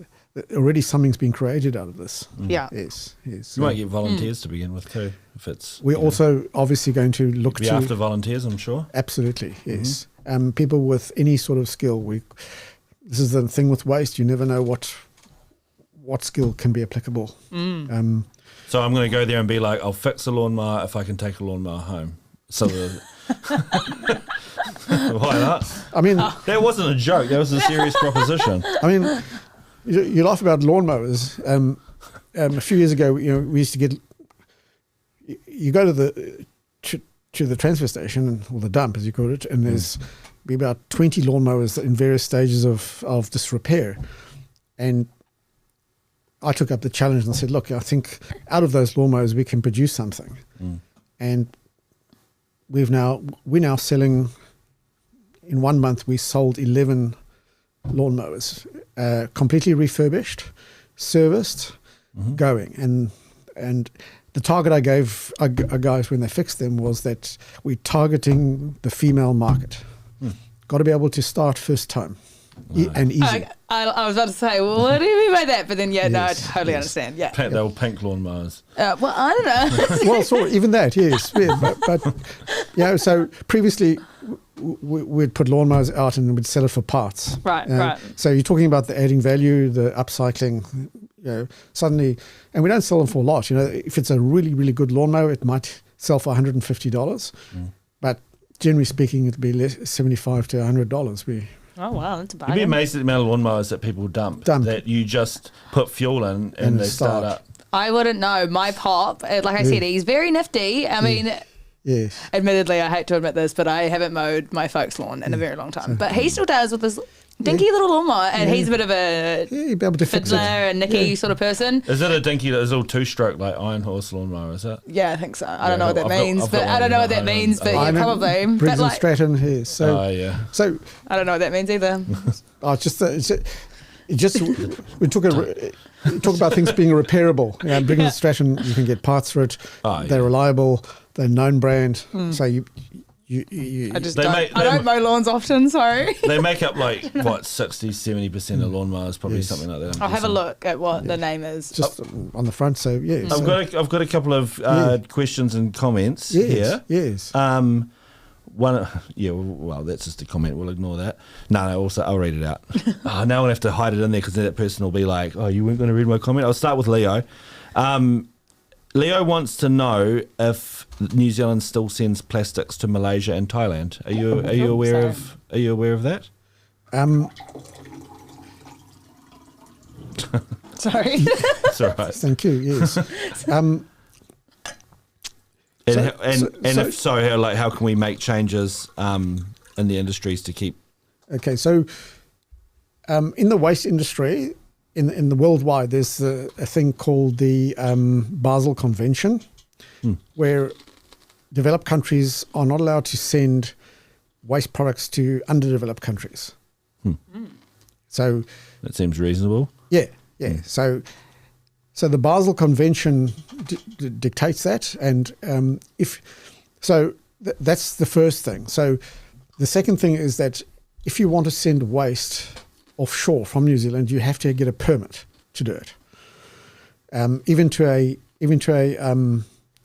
Speaker 2: already something's been created out of this.
Speaker 4: Yeah.
Speaker 2: Yes.
Speaker 1: You
Speaker 2: So
Speaker 1: might get volunteers to begin with too, if it's.
Speaker 2: we're also obviously going to look
Speaker 1: be
Speaker 2: to
Speaker 1: after volunteers, I'm sure.
Speaker 2: absolutely yes. People with any sort of skill. This is the thing with waste. You never know what skill can be applicable.
Speaker 1: So I'm going to go there and be like, I'll fix a lawnmower if I can take a lawnmower home. So why not?
Speaker 2: I mean,
Speaker 1: That wasn't a joke. That was a serious proposition.
Speaker 2: I mean, you laugh about lawnmowers. A few years ago, we used to get. You go to the transfer station or the dump, as you call it, and there's be about 20 lawnmowers in various stages of disrepair, and I took up the challenge and said, "Look, I think out of those lawnmowers we can produce something," and we're now selling. In 1 month, we sold 11 lawnmowers, completely refurbished, serviced, going. And the target I gave our guys when they fixed them was that we're targeting the female market. Got to be able to start first time and easy.
Speaker 4: I was about to say, well, what do you mean by that? But then, no, I totally
Speaker 2: yes.
Speaker 4: understand. Yeah.
Speaker 1: They were pink lawnmowers.
Speaker 4: Well, I don't know.
Speaker 2: Well, sort of, even that, yes. Yeah, but so previously we'd put lawnmowers out and we'd sell it for parts.
Speaker 4: Right.
Speaker 2: So you're talking about the adding value, the upcycling, suddenly, and we don't sell them for a lot. If it's a really, really good lawnmower, it might sell for $150. But generally speaking, it'd be $75 to $100.
Speaker 4: Oh, wow, that's a
Speaker 1: You'd be
Speaker 4: bargain.
Speaker 1: amazed at the amount of lawnmowers that people dump. That you just put fuel in and they start up.
Speaker 4: I wouldn't know. My pop, like I said, he's very nifty. I mean,
Speaker 2: Yes.
Speaker 4: admittedly, I hate to admit this, but I haven't mowed my folks' lawn in a very long time. But he still does with this dinky little lawnmower, and he's a bit of a
Speaker 2: you'd be able to fix
Speaker 4: fiddler
Speaker 2: it.
Speaker 4: and nicky sort of person.
Speaker 1: Is it a dinky that is all two-stroke like Iron Horse lawnmower, is it?
Speaker 4: Yeah, I think so. I don't know what that
Speaker 1: I've got-
Speaker 4: means,
Speaker 1: I've got
Speaker 4: but I
Speaker 1: one
Speaker 4: don't know
Speaker 1: in
Speaker 4: what that
Speaker 1: home.
Speaker 4: means, but
Speaker 1: I
Speaker 4: yeah,
Speaker 2: know
Speaker 4: probably.
Speaker 2: Briggs
Speaker 4: But
Speaker 2: and
Speaker 4: like,
Speaker 2: Stratton here. So,
Speaker 1: Oh, yeah.
Speaker 2: so
Speaker 4: I don't know what that means either.
Speaker 2: we talk about things being repairable. Briggs and Stratton, you can get parts for it.
Speaker 1: Oh,
Speaker 2: They're
Speaker 1: yeah.
Speaker 2: reliable. They're known brand. So you
Speaker 4: I just
Speaker 1: They
Speaker 4: don't.
Speaker 1: make-
Speaker 4: I don't mow lawns often. Sorry.
Speaker 1: They make up 60-70% of lawnmowers, probably
Speaker 2: Yes.
Speaker 1: something like that. I'm
Speaker 4: I'll have a
Speaker 1: guessing.
Speaker 4: look at what the name is.
Speaker 2: just on the front. So yeah.
Speaker 1: I've got a couple of questions and comments
Speaker 2: Yes.
Speaker 1: here.
Speaker 2: Yes.
Speaker 1: Well, that's just a comment. We'll ignore that. No, also I'll read it out. Now I'm gonna have to hide it in there because that person will be like, "Oh, you weren't going to read my comment." I'll start with Leo. Leo wants to know if New Zealand still sends plastics to Malaysia and Thailand. Are you aware of that?
Speaker 4: Sorry.
Speaker 1: It's all right.
Speaker 2: Thank you. Yes.
Speaker 1: If so, how can we make changes in the industries to keep?
Speaker 2: Okay. So, in the waste industry, in the worldwide, there's a thing called the Basel Convention, where developed countries are not allowed to send waste products to underdeveloped countries. So
Speaker 1: That seems reasonable.
Speaker 2: yeah. So the Basel Convention dictates that, and that's the first thing. So the second thing is that if you want to send waste offshore from New Zealand, you have to get a permit to do it, even to a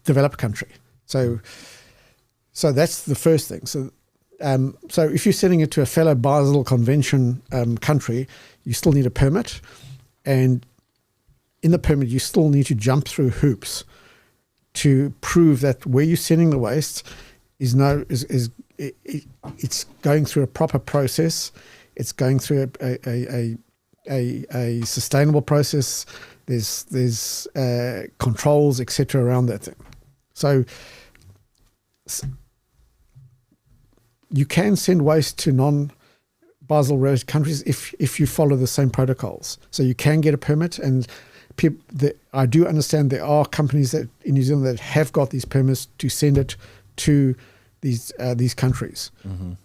Speaker 2: developed country. So that's the first thing. So if you're sending it to a fellow Basel Convention country, you still need a permit, and in the permit you still need to jump through hoops to prove that where you're sending the waste it's going through a proper process. It's going through a sustainable process. There's controls, etc. around that thing. So you can send waste to non-Basel related countries if you follow the same protocols. So you can get a permit, and I do understand there are companies that in New Zealand that have got these permits to send it to these countries,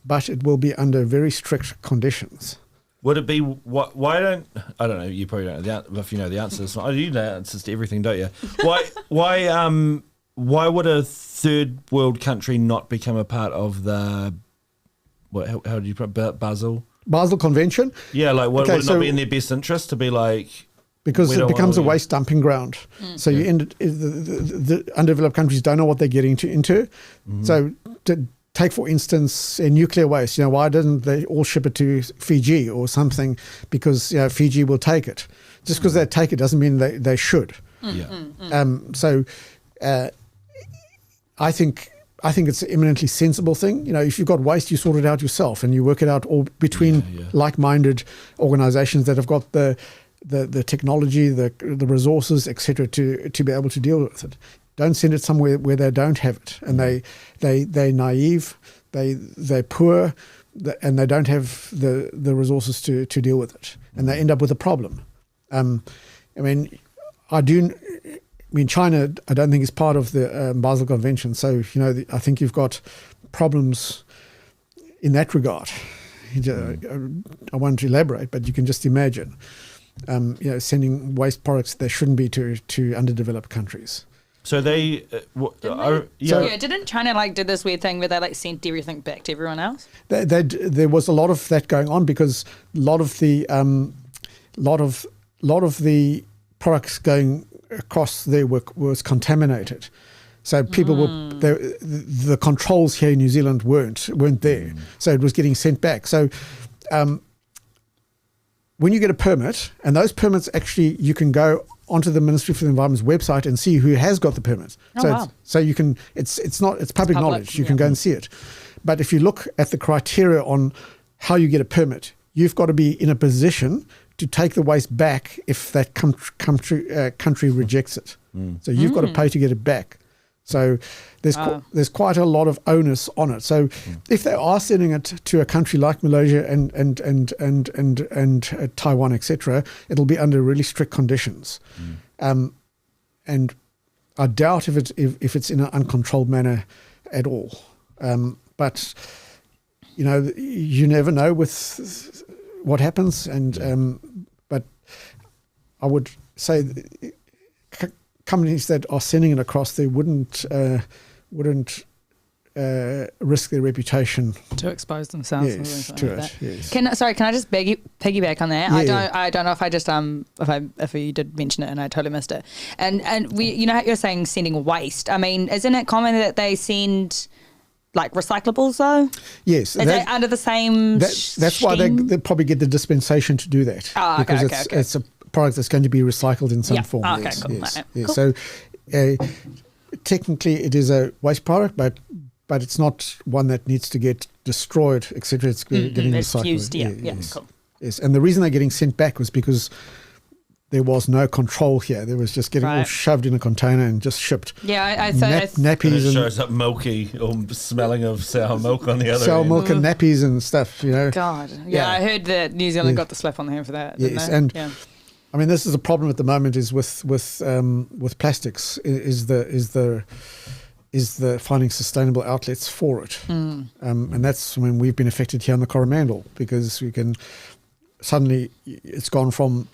Speaker 2: but it will be under very strict conditions.
Speaker 1: Would it be why don't I don't know? You probably don't know if you know the answers. You know the answers to everything, don't you? Why would a third world country not become a part of the how do you put Basel
Speaker 2: Convention?
Speaker 1: Yeah, would it
Speaker 2: Okay,
Speaker 1: not be in their best interest to be like,
Speaker 2: because
Speaker 1: We
Speaker 2: it
Speaker 1: don't
Speaker 2: becomes a
Speaker 1: wanna-
Speaker 2: waste dumping ground. So you end it, the undeveloped countries don't know what they're getting into. So to take, for instance, nuclear waste. Why doesn't they all ship it to Fiji or something? Because Fiji will take it. Just because they take it doesn't mean they should. So I think it's an eminently sensible thing. If you've got waste, you sort it out yourself, and you work it out all between like-minded organisations that have got the technology, the resources, etc., to be able to deal with it. Don't send it somewhere where they don't have it, and they're naive, they're poor, and they don't have the resources to deal with it, and they end up with a problem. China, I don't think is part of the Basel Convention, so I think you've got problems in that regard. I won't elaborate, but you can just imagine, sending waste products that shouldn't be to underdeveloped countries.
Speaker 1: So they,
Speaker 4: didn't China do this weird thing where they sent everything back to everyone else?
Speaker 2: There was a lot of that going on because a lot of the products going across there was contaminated. So people the controls here in New Zealand weren't there. So it was getting sent back. So when you get a permit, and those permits actually, you can go onto the Ministry for the Environment's website and see who has got the permit. So you can, it's public knowledge. You can go and see it. But if you look at the criteria on how you get a permit, you've got to be in a position to take the waste back if that country rejects it. So you've got to pay to get it back. So there's quite a lot of onus on it. So if they are sending it to a country like Malaysia and Taiwan, etc., it'll be under really strict conditions. And I doubt if it's in an uncontrolled manner at all. But you never know with what happens. And but I would say companies that are sending it across there wouldn't risk their reputation
Speaker 4: to expose themselves.
Speaker 2: Yes, to it. Yes.
Speaker 4: Can I just piggyback on that?
Speaker 2: Yeah.
Speaker 4: I don't know if I just if you did mention it and I totally missed it. And we how you're saying sending waste. I mean, isn't it common that they send recyclables though?
Speaker 2: Yes.
Speaker 4: Is that under the same
Speaker 2: that's why they probably get the dispensation to do that. Because it's a product that's going to be recycled in some form.
Speaker 4: Okay,
Speaker 2: yes,
Speaker 4: cool.
Speaker 2: yes,
Speaker 4: Right.
Speaker 2: yes.
Speaker 4: Cool.
Speaker 2: So technically it is a waste product, but it's not one that needs to get destroyed, etc. It's getting recycled.
Speaker 4: Fused,
Speaker 2: yes.
Speaker 4: Cool.
Speaker 2: Yes, and the reason they're getting sent back was because there was no control here. There was just getting all shoved in a container and just shipped.
Speaker 4: Yeah, I thought
Speaker 2: nappies
Speaker 1: and it shows up milky or smelling of sour milk on the other
Speaker 2: sour
Speaker 1: end.
Speaker 2: milk and nappies and stuff.
Speaker 4: God, I heard that New Zealand got the slap on the hand for that.
Speaker 2: Yes,
Speaker 4: didn't they?
Speaker 2: and I mean this is a problem at the moment. Is with plastics is the finding sustainable outlets for it, and that's when we've been affected here on the Coromandel because we can suddenly it's gone from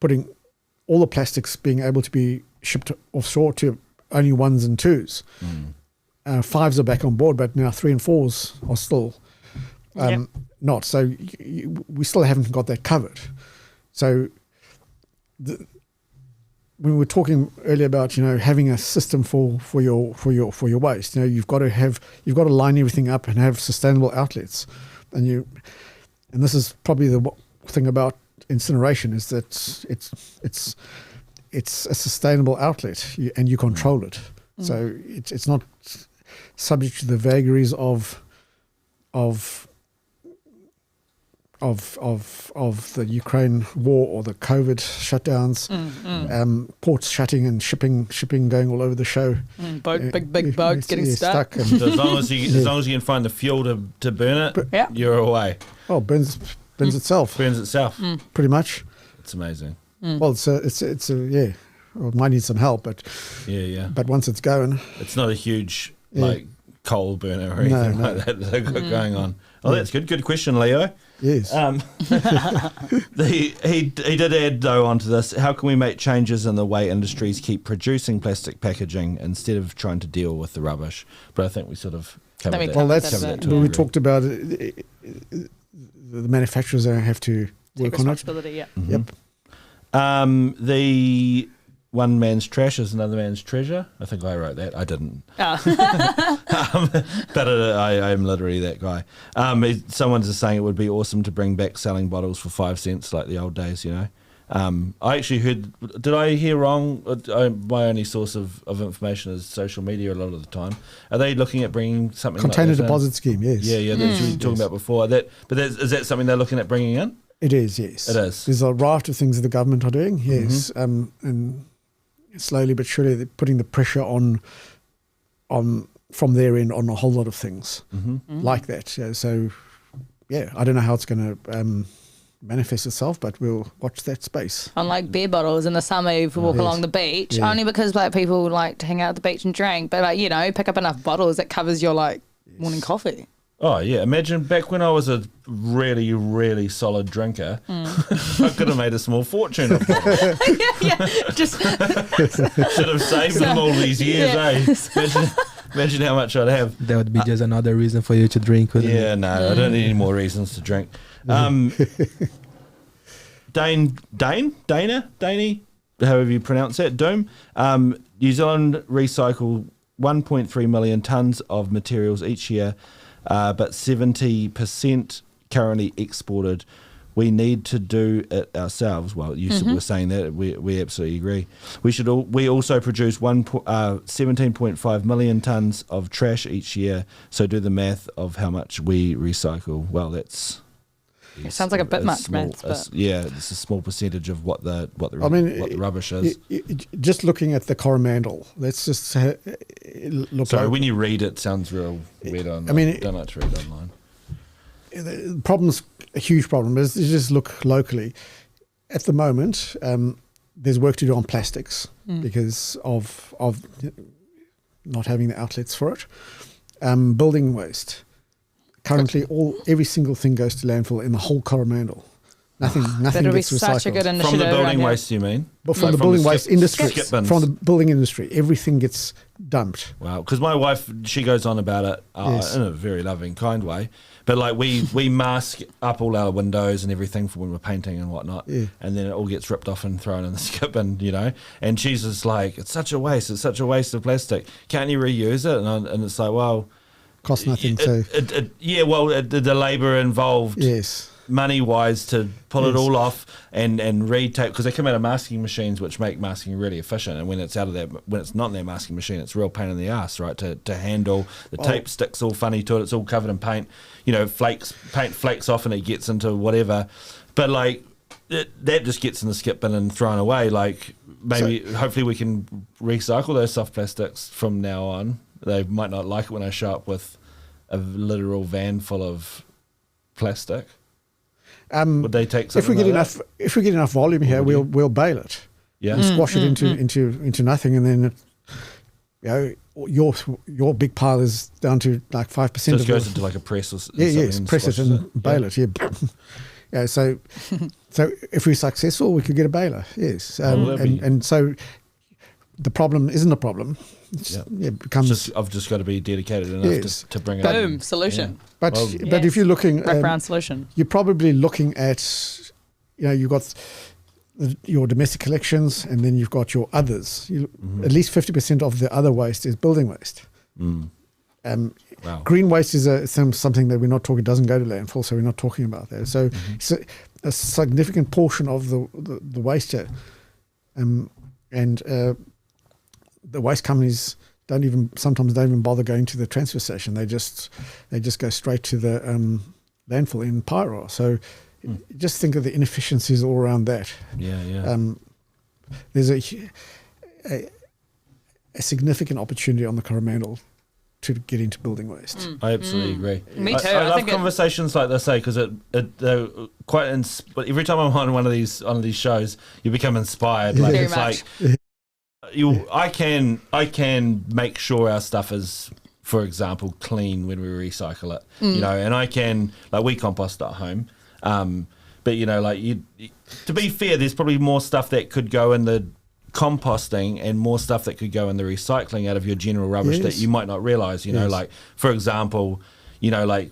Speaker 2: putting all the plastics being able to be shipped offshore to only 1s and 2s. 5s are back on board, but now 3 and 4s are still not. So we still haven't got that covered. So when we were talking earlier about having a system for your waste, you've got to line everything up and have sustainable outlets, and this is probably the thing about incineration is that it's a sustainable outlet and you control it. So it's not subject to the vagaries of the Ukraine war or the COVID shutdowns, ports shutting and shipping going all over the show.
Speaker 4: Big boats getting stuck.
Speaker 1: So as long as you can find the fuel to burn it, you're away.
Speaker 2: Oh, burns itself.
Speaker 1: Burns itself.
Speaker 2: Pretty much.
Speaker 1: It's amazing.
Speaker 2: Well, it's a well, it might need some help, but But once it's going,
Speaker 1: it's not a huge coal burner or anything like that they've got going on. Oh, that's good. Good question, Leo.
Speaker 2: Yes.
Speaker 1: He did add though onto this. How can we make changes in the way industries keep producing plastic packaging instead of trying to deal with the rubbish? But I think we sort of covered that.
Speaker 2: Well, that's we talked about it. The manufacturers have to work on it.
Speaker 4: Yeah.
Speaker 2: Yep.
Speaker 1: The one man's trash is another man's treasure. I think I wrote that. I didn't. But I am literally that guy. Someone's just saying it would be awesome to bring back selling bottles for 5 cents like the old days, you know. I actually heard, did I hear wrong? My only source of information is social media a lot of the time. Are they looking at bringing something
Speaker 2: Container
Speaker 1: like that
Speaker 2: deposit scheme, yes.
Speaker 1: Yeah, that's what you were talking about before. Is that something they're looking at bringing in?
Speaker 2: It is, yes.
Speaker 1: It is.
Speaker 2: There's a raft of things that the government are doing, yes. And slowly but surely they're putting the pressure on from their end on a whole lot of things like that. Yeah, so, yeah, I don't know how it's going to manifest itself, but we'll watch that space.
Speaker 4: Unlike beer bottles in the summer, you walk along the beach, only because like people like to hang out at the beach and drink, but like, you know, pick up enough bottles that covers your like morning coffee.
Speaker 1: Oh, yeah. Imagine back when I was a really, really solid drinker, I could have made a small fortune off it.
Speaker 4: Just
Speaker 1: Should have saved them all these years, eh? Imagine how much I'd have.
Speaker 3: That would be just another reason for you to drink. Wouldn't
Speaker 1: Yeah,
Speaker 3: it?
Speaker 1: no, I don't need any more reasons to drink. Dana, however you pronounce that, Doom. New Zealand recycle 1.3 million tonnes of materials each year, but 70% currently exported. We need to do it ourselves. Well, you were saying that. We absolutely agree. We also produce 17.5 million tonnes of trash each year. So do the math of how much we recycle. Well, that's...
Speaker 4: It sounds like a bit much maths, but...
Speaker 1: it's a small percentage of what the rubbish is.
Speaker 2: Just looking at the Coromandel, let's just look.
Speaker 1: Sorry, when you read it sounds real weird online. I don't like to read online.
Speaker 2: The problem's a huge problem. Is just look locally. At the moment, there's work to do on plastics because of not having the outlets for it. Building waste. Currently, every single thing goes to landfill in the whole Coromandel. Nothing
Speaker 4: That'll
Speaker 2: gets
Speaker 4: be
Speaker 2: recycled.
Speaker 4: such a good initiative.
Speaker 1: From the building
Speaker 4: around
Speaker 1: waste, you mean?
Speaker 2: But from the building waste industry,
Speaker 1: skip bins.
Speaker 2: from the building industry, everything gets dumped.
Speaker 1: Wow, because my wife, she goes on about it in a very loving, kind way. But like we mask up all our windows and everything for when we're painting and whatnot, and then it all gets ripped off and thrown in the skip bin, you know. And she's just like, it's such a waste. It's such a waste of plastic. Can't you reuse it? And it's like, well,
Speaker 2: costs nothing.
Speaker 1: The labour involved.
Speaker 2: Yes.
Speaker 1: Money-wise to pull it all off and retake, because they come out of masking machines which make masking really efficient, and when it's not in their masking machine, it's a real pain in the ass, right, to handle. The tape sticks all funny to it, it's all covered in paint, you know, paint flakes off and it gets into whatever, but like that just gets in the skip bin and thrown away. Like hopefully we can recycle those soft plastics from now on. They might not like it when I show up with a literal van full of plastic. Would they take something
Speaker 2: if we get enough volume here, we'll bale it.
Speaker 1: Yeah,
Speaker 2: and squash it into nothing, and then your big pile is down to like 5%.
Speaker 1: So it goes into like a press or something.
Speaker 2: Yes, press it and bale it. Yeah. So if we're successful, we could get a baler. Yes, and so the problem isn't a problem. It becomes.
Speaker 1: I've just got to be dedicated enough to bring it.
Speaker 4: Boom, solution.
Speaker 2: Yeah. But if you're looking,
Speaker 4: wraparound solution,
Speaker 2: you're probably looking at, you've got your domestic collections, and then you've got your others. At least 50% of the other waste is building waste. Green waste is something that we're not talking. Doesn't go to landfill, so we're not talking about that. So it's a significant portion of the waste here, and the waste companies sometimes don't even bother going to the transfer station. They just go straight to the landfill in Pyro. So just think of the inefficiencies all around that. There's a significant opportunity on the Coromandel to get into building waste.
Speaker 1: I absolutely agree.
Speaker 4: Me too.
Speaker 1: I love conversations like this, because they're quite. Every time I'm on one of these shows, you become inspired. Like
Speaker 4: Very
Speaker 1: it's
Speaker 4: much.
Speaker 1: like. I can make sure our stuff is, for example, clean when we recycle it, you know, and I can, like, we compost at home, but you know, like to be fair, there's probably more stuff that could go in the composting and more stuff that could go in the recycling out of your general rubbish that you might not realize, you know, like, for example, you know, like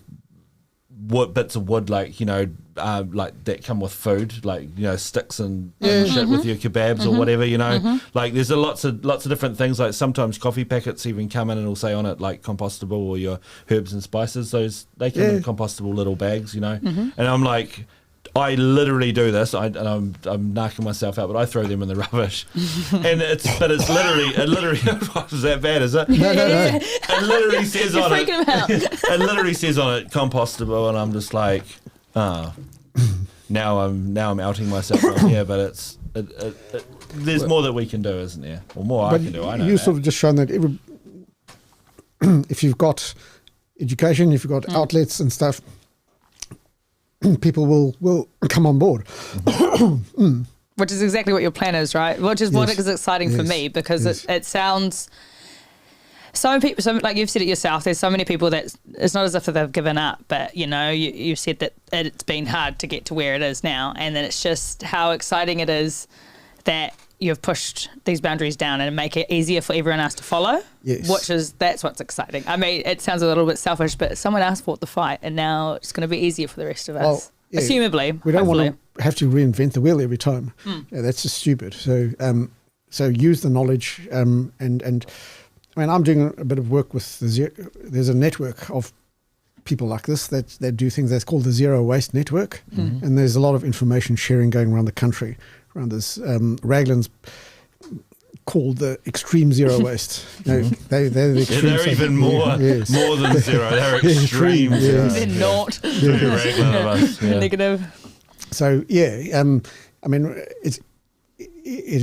Speaker 1: bits of wood, like like that come with food, like sticks and shit with your kebabs or whatever, like there's lots of different things. Like sometimes coffee packets even come in and it'll say on it like compostable, or your herbs and spices, those they come in compostable little bags, and I'm like, I literally do this, and I'm knocking myself out, but I throw them in the rubbish, and it's literally was that bad, is it?
Speaker 2: No.
Speaker 1: It literally says
Speaker 4: You're
Speaker 1: on it.
Speaker 4: freaking him out.
Speaker 1: It literally says on it compostable, and I'm just like, now I'm outing myself on here, but there's more that we can do, isn't there? Or more I can do. I know.
Speaker 2: You sort of just shown that if you've got education, if you've got outlets and stuff, people will come on board.
Speaker 4: Which is exactly what your plan is, right? Which is what is exciting for me, because it sounds. So many people, like you've said it yourself, there's so many people that it's not as if they've given up, but you said that it's been hard to get to where it is now, and then it's just how exciting it is that you've pushed these boundaries down and make it easier for everyone else to follow.
Speaker 2: Yes.
Speaker 4: That's what's exciting. I mean, it sounds a little bit selfish, but someone else fought the fight, and now it's going to be easier for the rest of us.
Speaker 2: Well, yeah,
Speaker 4: assumably.
Speaker 2: We don't
Speaker 4: hopefully.
Speaker 2: want to have to reinvent the wheel every time. Yeah, that's just stupid. So use the knowledge, and I mean, I'm doing a bit of work with there's a network of people like this that do things that's called the Zero Waste Network, and there's a lot of information sharing going around the country around this. Raglan's called the Extreme Zero Waste. They're the extreme.
Speaker 1: They're even more than zero. They're extreme.
Speaker 4: They're not.
Speaker 1: Raglan of us. Yeah.
Speaker 4: Negative.
Speaker 2: So I mean, it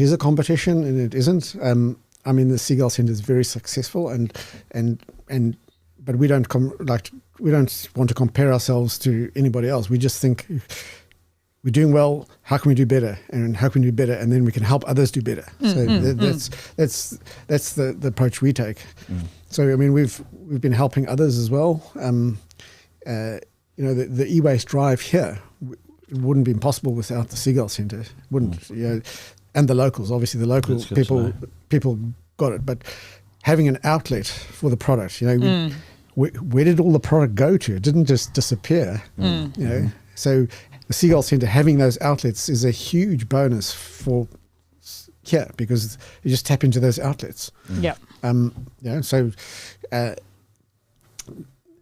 Speaker 2: is a competition, and it isn't. I mean, the Seagull Centre is very successful, but we don't we don't want to compare ourselves to anybody else. We just think we're doing well. How can we do better? And how can we do better? And then we can help others do better. So that's the approach we take. So I mean, we've been helping others as well. The e-waste drive here, it wouldn't be possible without the Seagull Centre. Wouldn't and the locals, obviously the local people got it, but having an outlet for the product, where did all the product go to? It didn't just disappear, So the Seagull Centre having those outlets is a huge bonus for here, because you just tap into those outlets. So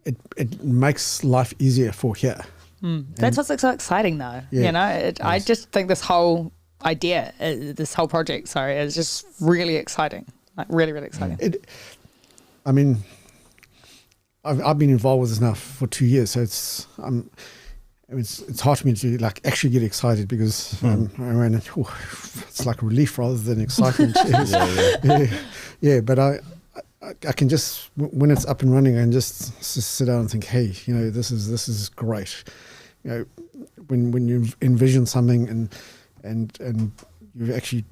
Speaker 2: it makes life easier for here.
Speaker 4: That's what's so exciting, though. I just think this whole idea, this whole project, is just really exciting. Like really, really exciting.
Speaker 2: I mean, I've been involved with this now for 2 years, so it's hard for me to actually get excited, because it's like relief rather than excitement. But I can just, when it's up and running, I can just sit down and think, hey, this is great. When you envision something and you've actually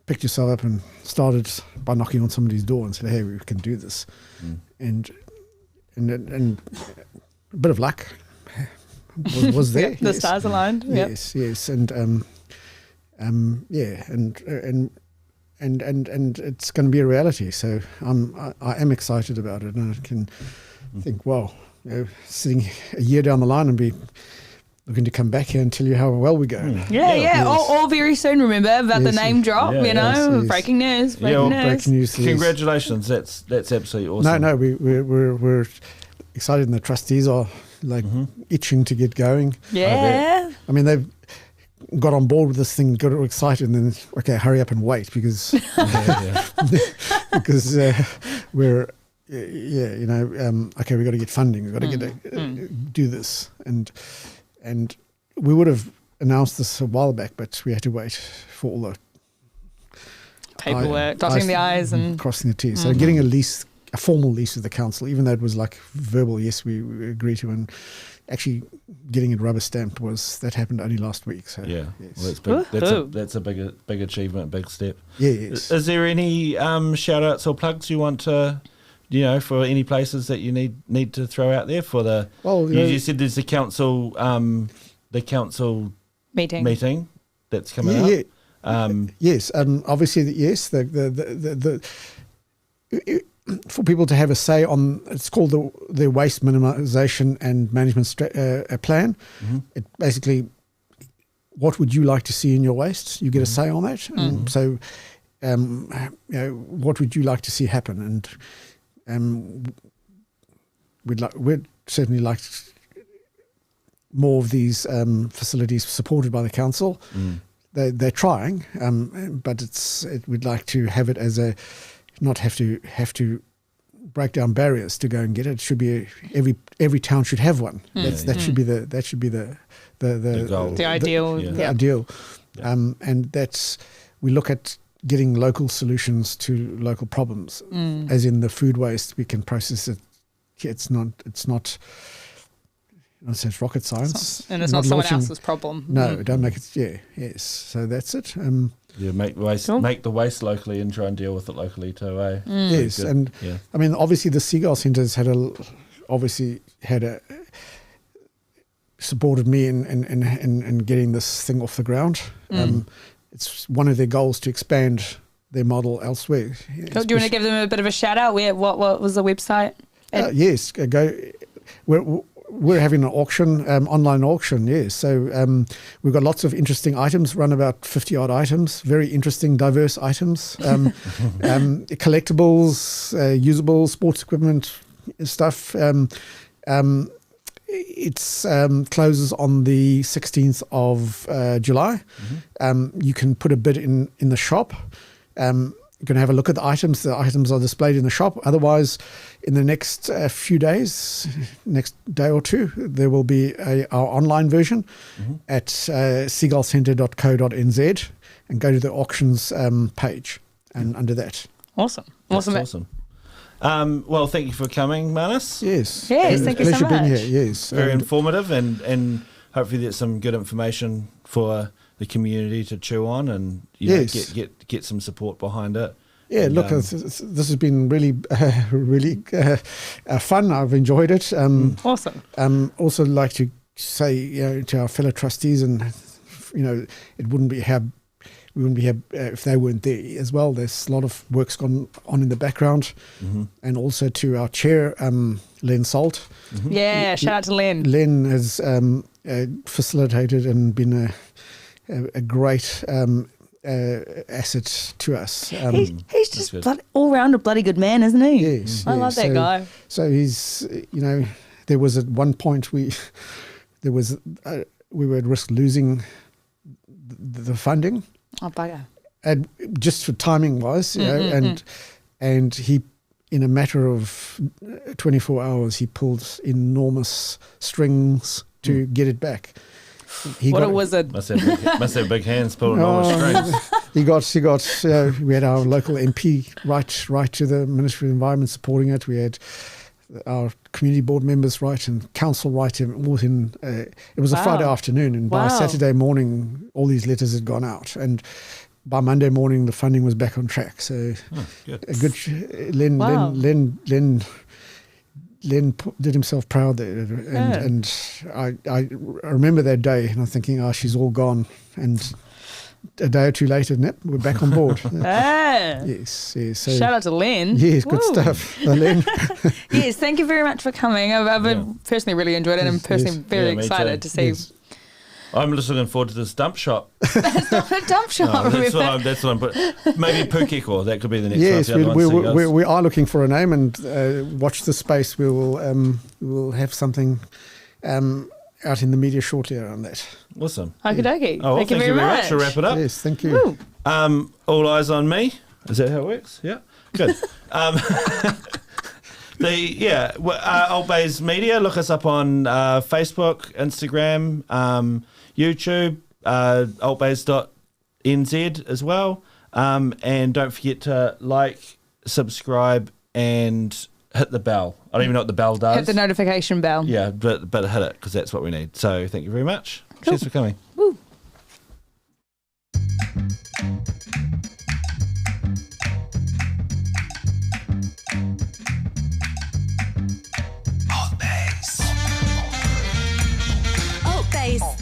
Speaker 2: picked yourself up and started by knocking on somebody's door and said, hey, we can do this. And a bit of luck was there.
Speaker 4: The stars aligned.
Speaker 2: Yes. And it's going to be a reality. So I am excited about it, and I can think, wow, sitting a year down the line and be looking to come back here and tell you how well we go.
Speaker 4: All very soon, remember, about the name drop, breaking news. Breaking news.
Speaker 1: Congratulations, that's absolutely awesome.
Speaker 2: No, we're excited, and the trustees are itching to get going.
Speaker 4: I
Speaker 2: mean, they've got on board with this thing, got all excited, and then, okay, hurry up and wait, because because we're okay, we've got to get funding, we've got to do this, and we would have announced this a while back, but we had to wait for all the
Speaker 4: paperwork, dotting the I's and
Speaker 2: crossing the T's. So getting a formal lease with the council, even though it was like verbal, yes, we agree to, and actually getting it rubber stamped that happened only last week. So
Speaker 1: well, that's a big achievement, big step.
Speaker 2: Yes.
Speaker 1: Is there any shout outs or plugs you want to, for any places that you need to throw out there for the? Well, you said there's the council meeting that's coming up.
Speaker 2: Yes, obviously, yes. for people to have a say on, it's called the waste minimisation and management plan. It basically, what would you like to see in your waste? You get a say on that. So, what would you like to see happen? And we'd certainly like more of these facilities supported by the council. They're trying, but we'd like to have it as not have to break down barriers to go and get it. It should be every town should have one. That should be the
Speaker 1: goal.
Speaker 4: The ideal.
Speaker 2: The ideal. And we look at getting local solutions to local problems, as in the food waste. We can process it. It's not rocket science.
Speaker 4: And it's not someone else's problem.
Speaker 2: No, don't make it. Yes. So that's it.
Speaker 1: Make the waste locally and try and deal with it locally too.
Speaker 2: Yes,
Speaker 1: good.
Speaker 2: and I mean, obviously the Seagull Centre's supported me in getting this thing off the ground. It's one of their goals to expand their model elsewhere.
Speaker 4: Do you want to give them a bit of a shout out? What was the website?
Speaker 2: Yes, go. We're having an auction, online auction, yes. So we've got lots of interesting items, run about 50 odd items, very interesting, diverse items, collectibles, usable sports equipment stuff. It's closes on the 16th of July. You can put a bid in the shop. You can have a look at the items. The items are displayed in the shop. Otherwise, in the next few days, next day or two, there will be our online version at seagullcentre.co.nz, and go to the auctions page and under that.
Speaker 4: Awesome.
Speaker 1: Well, thank you for coming, Manus.
Speaker 2: Yes.
Speaker 4: Yes, thank you so
Speaker 2: pleasure being
Speaker 4: much.
Speaker 2: here. Yes.
Speaker 1: Very informative, and hopefully there's some good information for the community to chew on, and get some support behind it.
Speaker 2: Yeah,
Speaker 1: and,
Speaker 2: look, this has been really fun. I've enjoyed it.
Speaker 4: Awesome.
Speaker 2: Also like to say, to our fellow trustees, and we wouldn't be here if they weren't there as well. There's a lot of work's gone on in the background, and also to our chair, Len Salt.
Speaker 4: Yeah, shout out to Len.
Speaker 2: Len has facilitated and been a great asset to us.
Speaker 4: He's just all round a bloody good man, isn't he?
Speaker 2: Yes,
Speaker 4: I love that guy.
Speaker 2: So he's, there was at one point we were at risk losing the funding.
Speaker 4: Oh, bugger.
Speaker 2: And just for timing wise, and he, in a matter of 24 hours, he pulled enormous strings to get it back.
Speaker 4: What a wizard.
Speaker 1: Must have big hands pulling all the strings.
Speaker 2: We had our local MP right to the Ministry of Environment supporting it. We had our community board members and council within. It was a Friday afternoon, and by Saturday morning, all these letters had gone out, and by Monday morning, the funding was back on track. So, Len did himself proud there, and I remember that day, and I'm thinking, she's all gone, and a day or two later, we're back on board. Yes. So,
Speaker 4: shout out to Len.
Speaker 2: Yes, good stuff, Len.
Speaker 4: Yes, thank you very much for coming. I've personally really enjoyed it, and I'm personally very excited to see.
Speaker 2: Yes.
Speaker 1: I'm just looking forward to this dump shop.
Speaker 4: It's not a dump shop.
Speaker 1: That's what I'm putting. Maybe Pukeko, that could be the next one.
Speaker 2: Yes, we are looking for a name, and watch the space. We will have something out in the media shortly around that.
Speaker 1: Awesome.
Speaker 4: Okie dokie.
Speaker 1: Thank you very much. We'll wrap it up.
Speaker 2: Yes, thank you.
Speaker 1: All eyes on me. Is that how it works? Yeah. Good. ALTBAYS Media. Look us up on Facebook, Instagram, YouTube, ALTBAYS.nz as well. And don't forget to like, subscribe, and hit the bell. I don't even know what the bell does.
Speaker 4: Hit the notification bell.
Speaker 1: Yeah, but hit it, because that's what we need. So thank you very much.
Speaker 4: Cool.
Speaker 1: Cheers for coming.
Speaker 4: Woo.
Speaker 5: ALTBAYS.